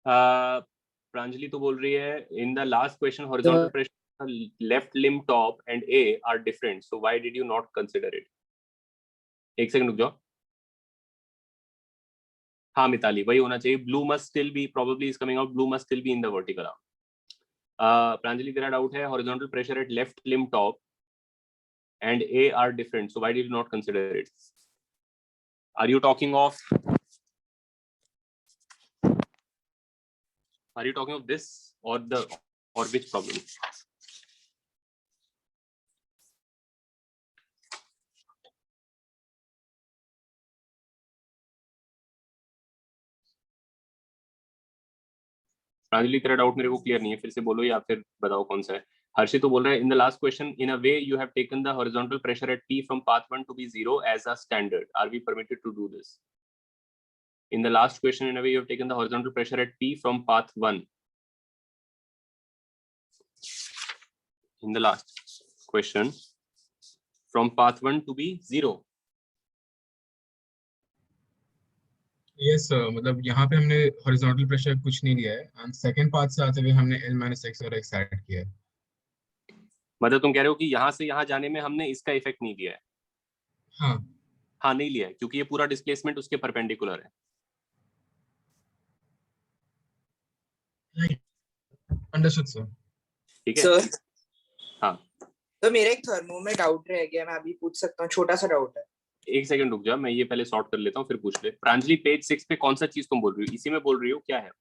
प्रांजलि तो बोल रही है in the last question horizontal pressure left limb top and A R different, so why did you not consider it. एक सेकंड रुक जाओ. हाँ मिताली, वही होना चाहिए. Blue must still be, probably is coming out, blue must still be in the vertical arm. Pranjali तेरा doubt है horizontal pressure at left limb top and A are different, so why did you not consider it? Are you talking of this or which problem? Pranjali तेरा doubt मेरे को clear नहीं है, फिर से बोलो या फिर बताओ कौन सा है. हर्षित तो बोल रहा है in the last question in a way you have taken the horizontal pressure at P from path 1 to be 0 as a standard. Are we permitted to do this? In the last question in a way you have taken the horizontal pressure at P from path 1. In the last question from path 1 to be 0? Yes sir, मतलब यहाँ पे हमने horizontal pressure कुछ नहीं लिया है and second part से आते हुए हमने L-x और x ऐड किया है। मतलब तुम कह रहे हो कि यहाँ से यहाँ जाने में हमने इसका इफेक्ट नहीं लिया है? हाँ नहीं लिया है क्योंकि ये पूरा डिस्प्लेसमेंट उसके परपेंडिकुलर है। Understood sir. ठीक है सर हाँ तो मेरा एक थर्मो में डाउट रह गया, मैं अभी पूछ सकता हूँ? छोटा सा डाउट है। एक सेकंड रुक जा, मैं ये पहले सॉर्ट कर लेता हूँ फिर पूछ ले। प्रांजलि पेज 6 पे कौन सा चीज तुम बोल रही हो? इसी में बोल रही हो? क्या है?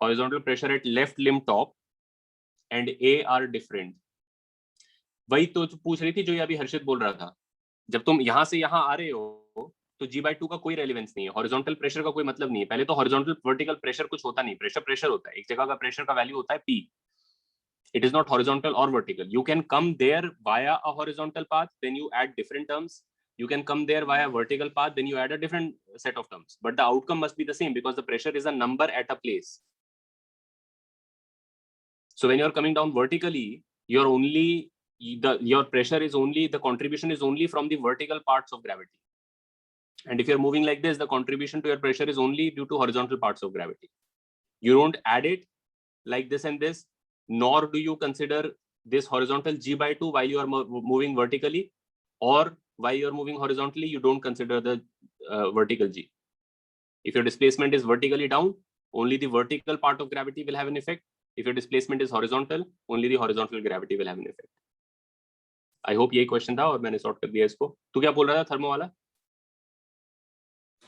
Horizontal pressure at left limb top and A R different. वही तो पूछ रही थी जो ये अभी हर्षित बोल रहा था। जब तुम यहाँ से यहाँ आ रहे हो तो G/2 का कोई रेलेवेंस नहीं है, हॉरिजॉन्टल प्रेशर का कोई मतलब नहीं है। पहले तो हॉरिजॉन्टल वर्टिकल प्रेशर कुछ होता नहीं, प्रेशर प्रेशर होता है। एक जगह का प्रेशर का वैल्यू होता है P. It is not horizontal or vertical. You can come there via a horizontal path, then you add different terms. You can come there via vertical path, then you add a different set of terms. But the outcome must be the same because the pressure is a number at a place. So when you are coming down vertically, your pressure is only, the contribution is only from the vertical parts of gravity. And if you're moving like this, the contribution to your pressure is only due to horizontal parts of gravity. You don't add it like this and this, nor do you consider this horizontal G/2 while you are moving vertically, or while you are moving horizontally, you don't consider the vertical G. If your displacement is vertically down, only the vertical part of gravity will have an effect. If your displacement is horizontal, only the horizontal gravity will have an effect. I hope यही question था और मैंने sort कर दिया इसको। तू क्या बोल रहा था थर्मो वाला?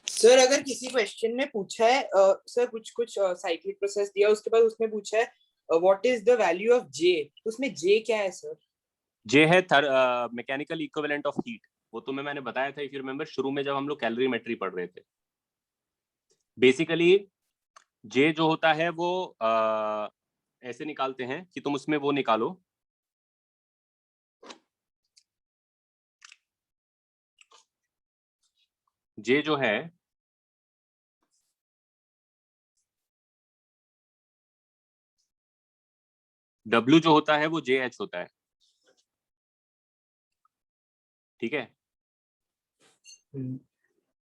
सर अगर किसी क्वेश्चन में पूछा है सर कुछ साइक्लिक प्रोसेस दिया, उसके बाद उसमें पूछा है what is the value of J, तो उसमें J क्या है सर? J है मैकेनिकल इक्विवेलेंट ऑफ हीट। वो तुम्हें मैंने बताया था, इफ यू रिमेंबर, शुरू में जब हम लोग कैलोरीमेट्री पढ़ रहे थे। बेसिकली J जो होता है वो ऐसे निकालते हैं कि तुम उसमें वो निकालो, J जो है W जो होता है वो JH होता है। ठीक है,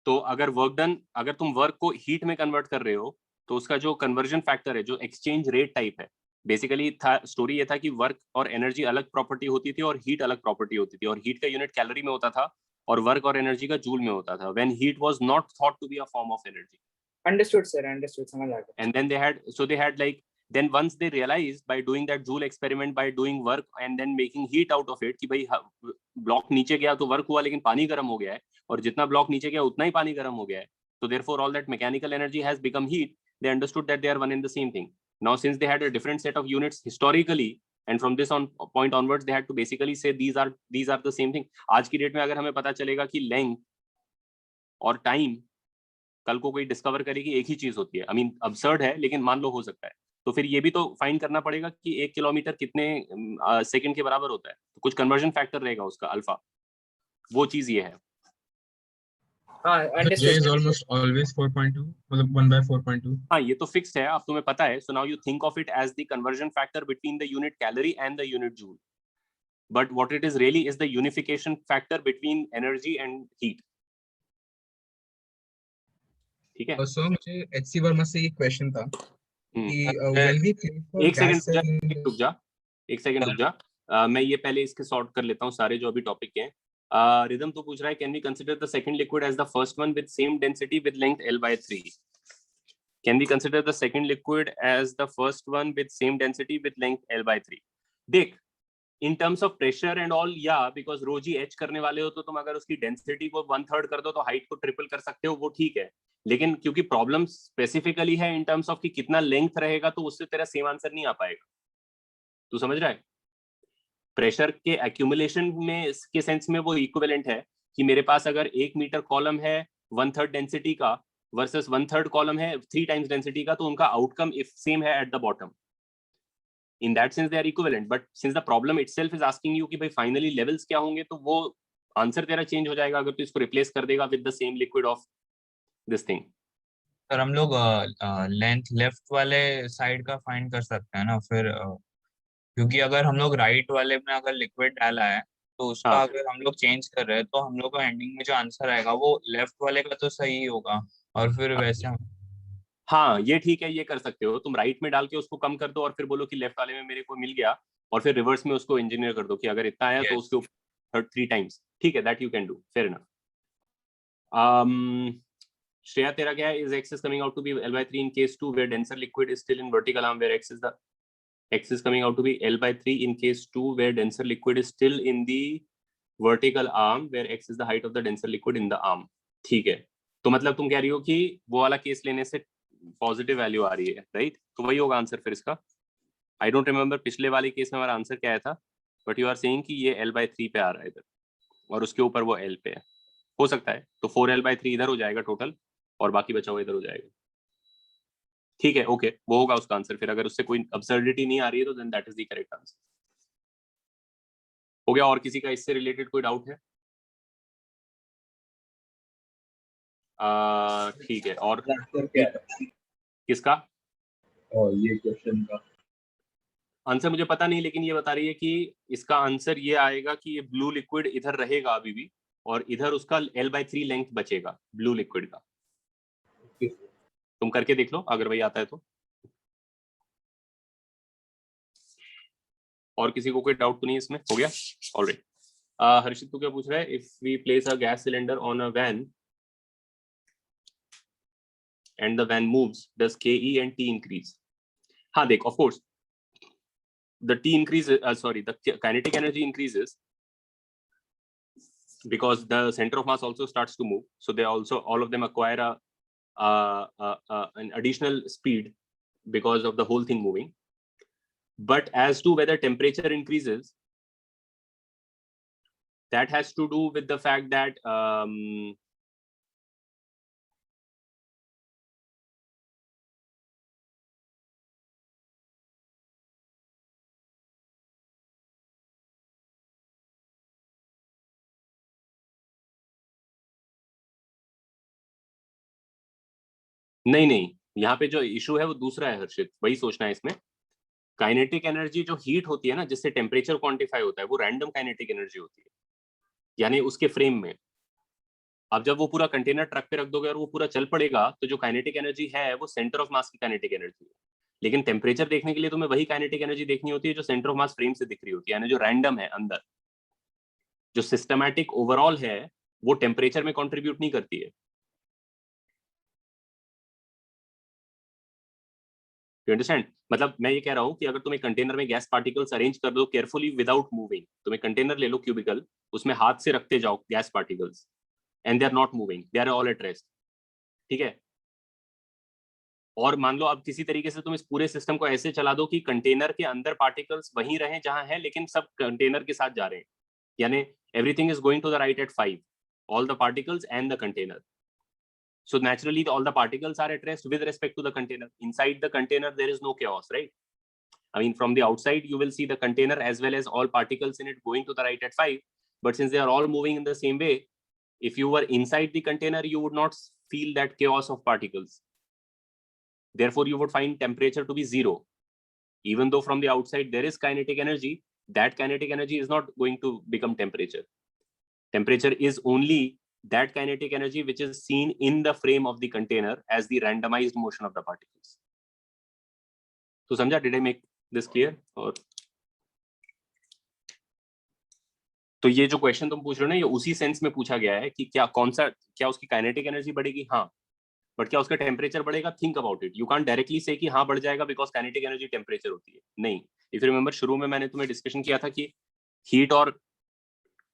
तो अगर वर्क डन, अगर तुम वर्क को हीट में कन्वर्ट कर रहे हो तो उसका जो कन्वर्जन फैक्टर है, जो एक्सचेंज रेट टाइप है, बेसिकली था स्टोरी ये था कि वर्क और एनर्जी अलग प्रॉपर्टी होती थी और हीट अलग प्रॉपर्टी होती थी, और हीट का यूनिट कैलोरी में होता था और वर्क और एनर्जी का जूल में होता था, when heat was not thought to be a form of energy. Understood sir, understood, समझ आ गया। And then they had like, then once they realized by doing that joule experiment, by doing work and then making heat out of it, कि भाई block नीचे गया तो work हुआ लेकिन पानी गर्म हो गया है, और जितना ब्लॉक नीचे गया उतना ही पानी गर्म हो गया है, तो therefore all that mechanical energy has become heat. They understood that they are one and the same thing. Now since they had a different set of units historically, and from this point onwards they had to basically say these are the same thing. आज की date में अगर हमें पता चलेगा कि length और time कल को कोई डिस्कवर करे कि एक ही चीज होती है, आई मीन अबसर्ड है लेकिन मान लो हो सकता है, तो फिर ये भी तो फाइंड करना पड़ेगा कि 1 किलोमीटर कितने सेकंड के बराबर होता है, तो कुछ कन्वर्जन फैक्टर रहेगा उसका अल्फा, वो चीज ये है। हां J is almost always 4.2, मतलब 1/4.2। हाँ ये तो फिक्स्ड है, अब तुम्हें पता है। So now you think of it as the conversion factor between the unit calorie and the unit joule, but what it is really is the unification factor between energy and heat. ठीक है, सो मुझे HC Verma से एक question था कि एक second रुक जा, मैं ये पहले इसके सॉर्ट कर लेता हूँ सारे जो अभी टॉपिक के हैं। रिदम तो पूछ रहा है, can we consider the second liquid as the first one with same density with length L/3? Can we consider the second liquid as the first one with same density with length L/3? देख, in terms of pressure and all, या because rho g h करने वाले हो तो तुम अगर उसकी density को 1/3 कर दो तो हाइट को ट्रिपल कर सकते हो, वो ठीक है, लेकिन क्योंकि प्रॉब्लम स्पेसिफिकली है इन टर्म्स ऑफ कि कितना लेंथ रहेगा, तो उससे तेरा सेम आंसर नहीं आ पाएगा। तू समझ रहा है? प्रेशर के एक्यूमुलेशन में के सेंस में वो इक्विवेलेंट है कि मेरे पास अगर 1 मीटर कॉलम है 1/3 डेंसिटी का वर्सेस 1/3 कॉलम है 3 टाइम्स डेंसिटी का, तो उनका आउटकम इफ सेम है at the bottom, in that sense they are equivalent. But since the problem itself is asking you कि भाई finally levels क्या होंगे, तो वो आंसर तेरा चेंज हो जाएगा अगर तू इसको रिप्लेस कर देगा with the same liquid of this thing. Sir हम लोग लेंथ लेफ्ट वाले साइड का फाइंड कर सकते हैं ना, फिर क्योंकि अगर हम लोग राइट वाले में अगर लिक्विड डाला है तो उसका हाँ अगर हम लोग चेंज कर रहे हैं तो हम लोग का एंडिंग में जो आंसर आएगा वो लेफ्ट वाले का तो सही होगा, और फिर वैसे हाँ, ये ठीक है, ये कर सकते हो तुम, राइट में डाल के उसको कम कर दो और फिर बोलो कि लेफ्ट वाले में मेरे को मिल गया, और फिर रिवर्स में उसको इंजीनियर कर दो कि अगर इतना आया तो Yes. उसके ऊपर 3 टाइम्स, ठीक है, that you can do, fair enough. Shreya तेरा क्या है? Is x is coming out to be L/3 in case 2 where denser liquid is still in vertical arm where x is coming out to be L/3 in case 2 where denser liquid is still in the vertical arm where x is the height of the denser liquid in the arm। ठीक है, तो मतलब तुम कह रही हो कि वो वाला केस लेने से पॉजिटिव वैल्यू आ रही है, राइट? तो वही होगा आंसर फिर इसका। आई डोंट रिमेम्बर पिछले वाले केस में हमारा आंसर क्या आया था, बट यू आर सेइंग कि ये L/3 पे आ रहा है इधर और उसके ऊपर वो L पे है, हो सकता है। तो 4L/3 इधर हो जाएगा टोटल और बाकी बचा हुआ इधर हो जाएगा, ठीक है, ओके, वो होगा उसका आंसर। फिर अगर उससे कोई अब्सर्डिटी नहीं आ रही है तो then that is the correct answer. हो गया? और किसी का इससे रिलेटेड कोई डाउट है? ठीक है, और किसका? ये क्वेश्चन का आंसर मुझे पता नहीं, लेकिन ये बता रही है कि इसका आंसर ये आएगा कि ये ब्लू लिक्विड इधर रहेगा अभी भी और इधर उसका L/3 लेंथ बचेगा ब्लू लिक्विड का। तुम करके देख लो अगर वही आता है तो। और किसी को कोई डाउट तो नहीं इसमें? हो गया, ऑलराइट। हर्षित तू क्या पूछ रहा है? If we place a gas cylinder on a van and the van moves, does KE and T increase? हाँ देख, of course the T increases, the kinetic energy increases because the center of mass also starts to move, so they also, all of them acquire an additional speed because of the whole thing moving. But as to whether temperature increases, that has to do with the fact that नहीं, यहाँ पे जो issue है वो दूसरा है हर्षित, वही सोचना है इसमें। काइनेटिक एनर्जी जो हीट होती है ना, जिससे टेम्परेचर क्वांटिफाई होता है, वो रैंडम काइनेटिक एनर्जी होती है, यानी उसके फ्रेम में। अब जब वो पूरा कंटेनर ट्रक पे रख दोगे और वो पूरा चल पड़ेगा, तो जो काइनेटिक एनर्जी है वो सेंटर ऑफ मास की काइनेटिक एनर्जी है। लेकिन टेम्परेचर देखने के लिए तुम्हें वही काइनेटिक एनर्जी देखनी होती है जो सेंटर ऑफ मास फ्रेम से दिख रही होती है, यानी जो रैंडम है अंदर। जो सिस्टमैटिक ओवरऑल है वो टेम्परेचर में कॉन्ट्रीब्यूट नहीं करती है। You understand? मतलब मैं ये कह रहा हूँ कि अगर तुम एक कंटेनर में गैस पार्टिकल्स अरेंज कर दो केयरफुली विदाउट मूविंग, तुम एक कंटेनर ले लो क्यूबिकल, उसमें हाथ से रखते जाओ gas particles and they are not moving, they are all at rest, ठीक है? और मान लो अब किसी तरीके से तुम इस पूरे सिस्टम को ऐसे चला दो कि कंटेनर के अंदर पार्टिकल्स वहीं रहे जहां है, लेकिन सब कंटेनर के साथ जा रहे हैं, यानी everything is going to the right at 5, all the particles and the container. So naturally, all the particles are at rest with respect to the container. Inside the container, there is no chaos, right? I mean, from the outside, you will see the container as well as all particles in it going to the right at 5. But since they are all moving in the same way, if you were inside the container, you would not feel that chaos of particles. Therefore, you would find temperature to be 0. Even though from the outside there is kinetic energy, that kinetic energy is not going to become temperature. Temperature is only that kinetic energy which is seen in the frame of the container as the randomized motion of the particles. तो समझा? Did I make this clear? और तो ये जो question तुम पूछ रहे हो ना, ये उसी सेंस में पूछा गया है कि क्या उसकी काइनेटिक एनर्जी बढ़ेगी? हाँ, बट क्या उसका टेम्परेचर बढ़ेगा? Think about it. You can't directly से कि हाँ बढ़ जाएगा बिकॉज काइनेटिक एनर्जी टेम्परेचर होती है, नहीं। इफ यू रिमेंबर, शुरू में मैंने तुम्हें डिस्कशन किया था कि हीट और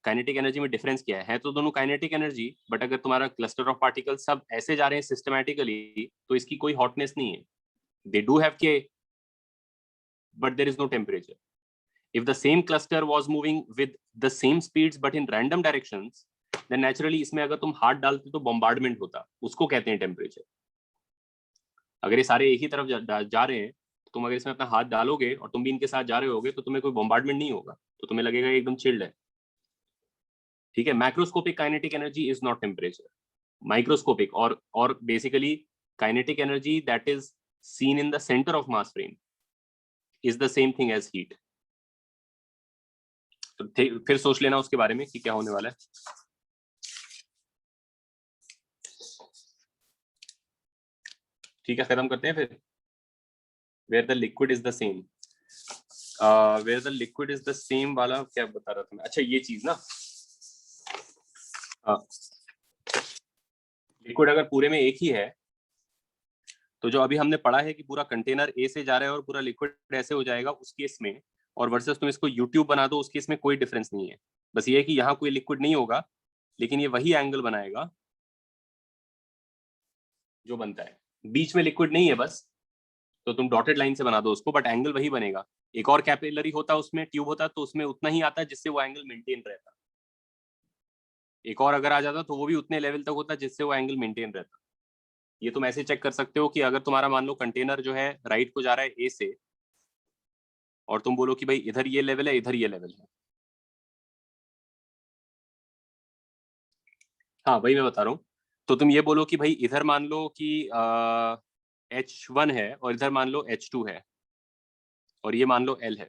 काइनेटिक एनर्जी में डिफरेंस क्या है तो दोनों काइनेटिक एनर्जी, बट अगर तुम्हारा क्लस्टर ऑफ पार्टिकल्स सब ऐसे जा रहे हैं सिस्टमैटिकली, तो इसकी कोई हॉटनेस नहीं है। They do have K, but there is no temperature. If the same cluster was moving with the same speeds but in random directions, then naturally इसमें अगर तुम हाथ डालते तो बॉम्बार्डमेंट होता, उसको कहते हैं टेम्परेचर। अगर ये सारे एक ही तरफ जा रहे हैं, तो तुम अगर इसमें अपना हाथ डालोगे और तुम भी इनके साथ जा रहे होगे, तो तुम्हें कोई बॉम्बार्डमेंट नहीं होगा, तो तुम्हें लगेगा एकदम चिल्ड है, ठीक है? Macroscopic kinetic energy is not temperature. Microscopic और basically kinetic energy that is seen in the centre of mass frame is the same thing as heat. तो फिर सोच लेना उसके बारे में कि क्या होने वाला है। ठीक है, खत्म करते हैं फिर। Where the liquid is the same, where the liquid is the same वाला क्या बता रहा था मैं? अच्छा ये चीज ना, लिक्विड अगर पूरे में एक ही है तो जो अभी हमने पढ़ा है कि पूरा कंटेनर ए से जा रहा है और पूरा लिक्विड ऐसे हो जाएगा उस केस में, और वर्सेस तुम इसको यूट्यूब बना दो उस केस में कोई डिफरेंस नहीं है। बस ये है कि यहाँ कोई लिक्विड नहीं होगा लेकिन ये वही एंगल बनाएगा जो बनता है। बीच में लिक्विड नहीं है बस, तो तुम डॉटेड लाइन से बना दो उसको, बट एंगल वही बनेगा। एक और कैपिलरी होता उसमें ट्यूब होता तो उसमें उतना ही आता जिससे वो एंगल मेंटेन रहता। एक और अगर आ जाता तो वो भी उतने लेवल तक होता जिससे वो एंगल मेंटेन रहता। ये तुम ऐसे चेक कर सकते हो कि अगर तुम्हारा मान लो कंटेनर जो है राइट को जा रहा है ए से, और तुम बोलो कि भाई इधर ये लेवल है इधर ये लेवल है, हाँ वही मैं बता रहा हूँ। तो तुम ये बोलो कि भाई इधर मान लो कि H1 है और इधर मान लो H2 है और ये मान लो L है।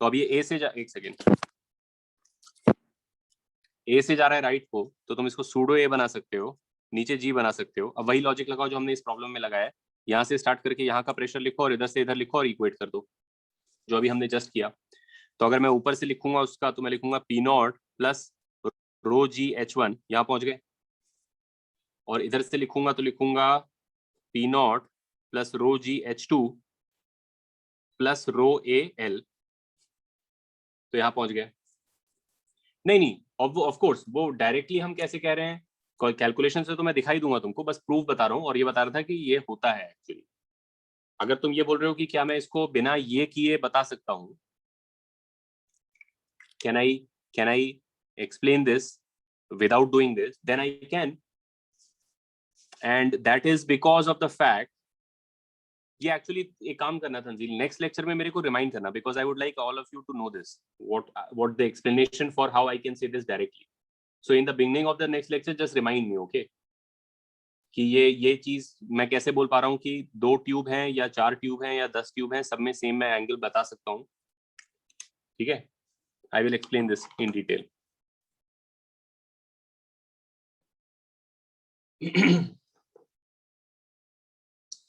तो अब ये ए से एक सेकेंड, ए से जा रहा है राइट को, तो तुम इसको सूडो ए बना सकते हो, नीचे जी बना सकते हो। अब वही लॉजिक लगाओ जो हमने इस प्रॉब्लम में लगाया है, यहाँ से स्टार्ट करके यहाँ का प्रेशर लिखो और इधर से इधर लिखो और इक्वेट कर दो जो अभी हमने जस्ट किया। तो अगर मैं ऊपर से लिखूंगा उसका तो मैं लिखूंगा P0 प्लस रो जी H1, यहाँ पहुंच गए। और इधर से लिखूंगा तो लिखूंगा P0 plus rho g H2 plus rho a L, तो यहाँ पहुंच गए। नहीं, ऑफ कोर्स वो डायरेक्टली हम कैसे कह रहे हैं, कैलकुलेशन से तो मैं दिखाई दूंगा तुमको, बस प्रूफ बता रहा हूँ और ये बता रहा था कि ये होता है एक्चुअली। अगर तुम ये बोल रहे हो कि क्या मैं इसको बिना ये किए बता सकता हूँ, can I explain this without doing this, then I can, and that is because of the fact, ये एक्चुअली एक काम करना तंजील, नेक्स्ट लेक्चर में मेरे को रिमाइंड करना, because I would like all of you to know this, what the explanation for how I can say this directly. So in the beginning of the next lecture just remind me, okay, कि ये चीज मैं कैसे बोल पा रहा हूँ कि 2 ट्यूब हैं या 4 ट्यूब हैं या 10 ट्यूब हैं, सब में सेम मैं एंगल बता सकता हूँ। ठीक है, I will explain this in detail.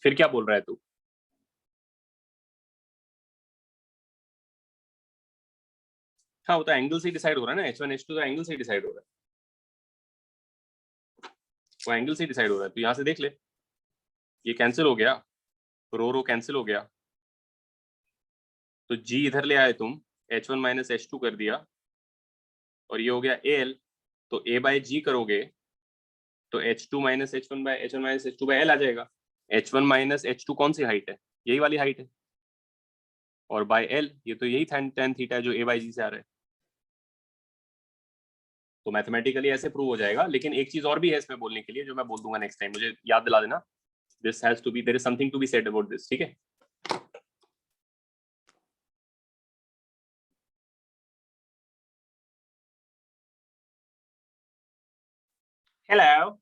फिर क्या बोल रहा है तू? हाँ वो तो एंगल से डिसाइड हो रहा है ना, H1 H2 तो एंगल से डिसाइड हो रहा है, वो एंगल से डिसाइड हो रहा है। तो यहाँ से देख ले, ये कैंसिल हो गया, रो कैंसिल हो गया, तो G इधर ले आए तुम, H1 माइनस H2 कर दिया और ये हो गया AL, तो A बाय G करोगे तो H2 minus H1 minus H2 by L आ जाएगा। H1 माइनस H2 कौन सी हाइट है? यही वाली हाइट है, और बाय L ये तो यही tan थीटा है जो A बाय G से आ रहा है। तो मैथमेटिकली ऐसे प्रूव हो जाएगा। लेकिन एक चीज और भी है इसमें बोलने के लिए जो मैं बोल दूंगा नेक्स्ट टाइम, मुझे याद दिला देना। This has to be, there is something to be said about this, ठीक है? हेलो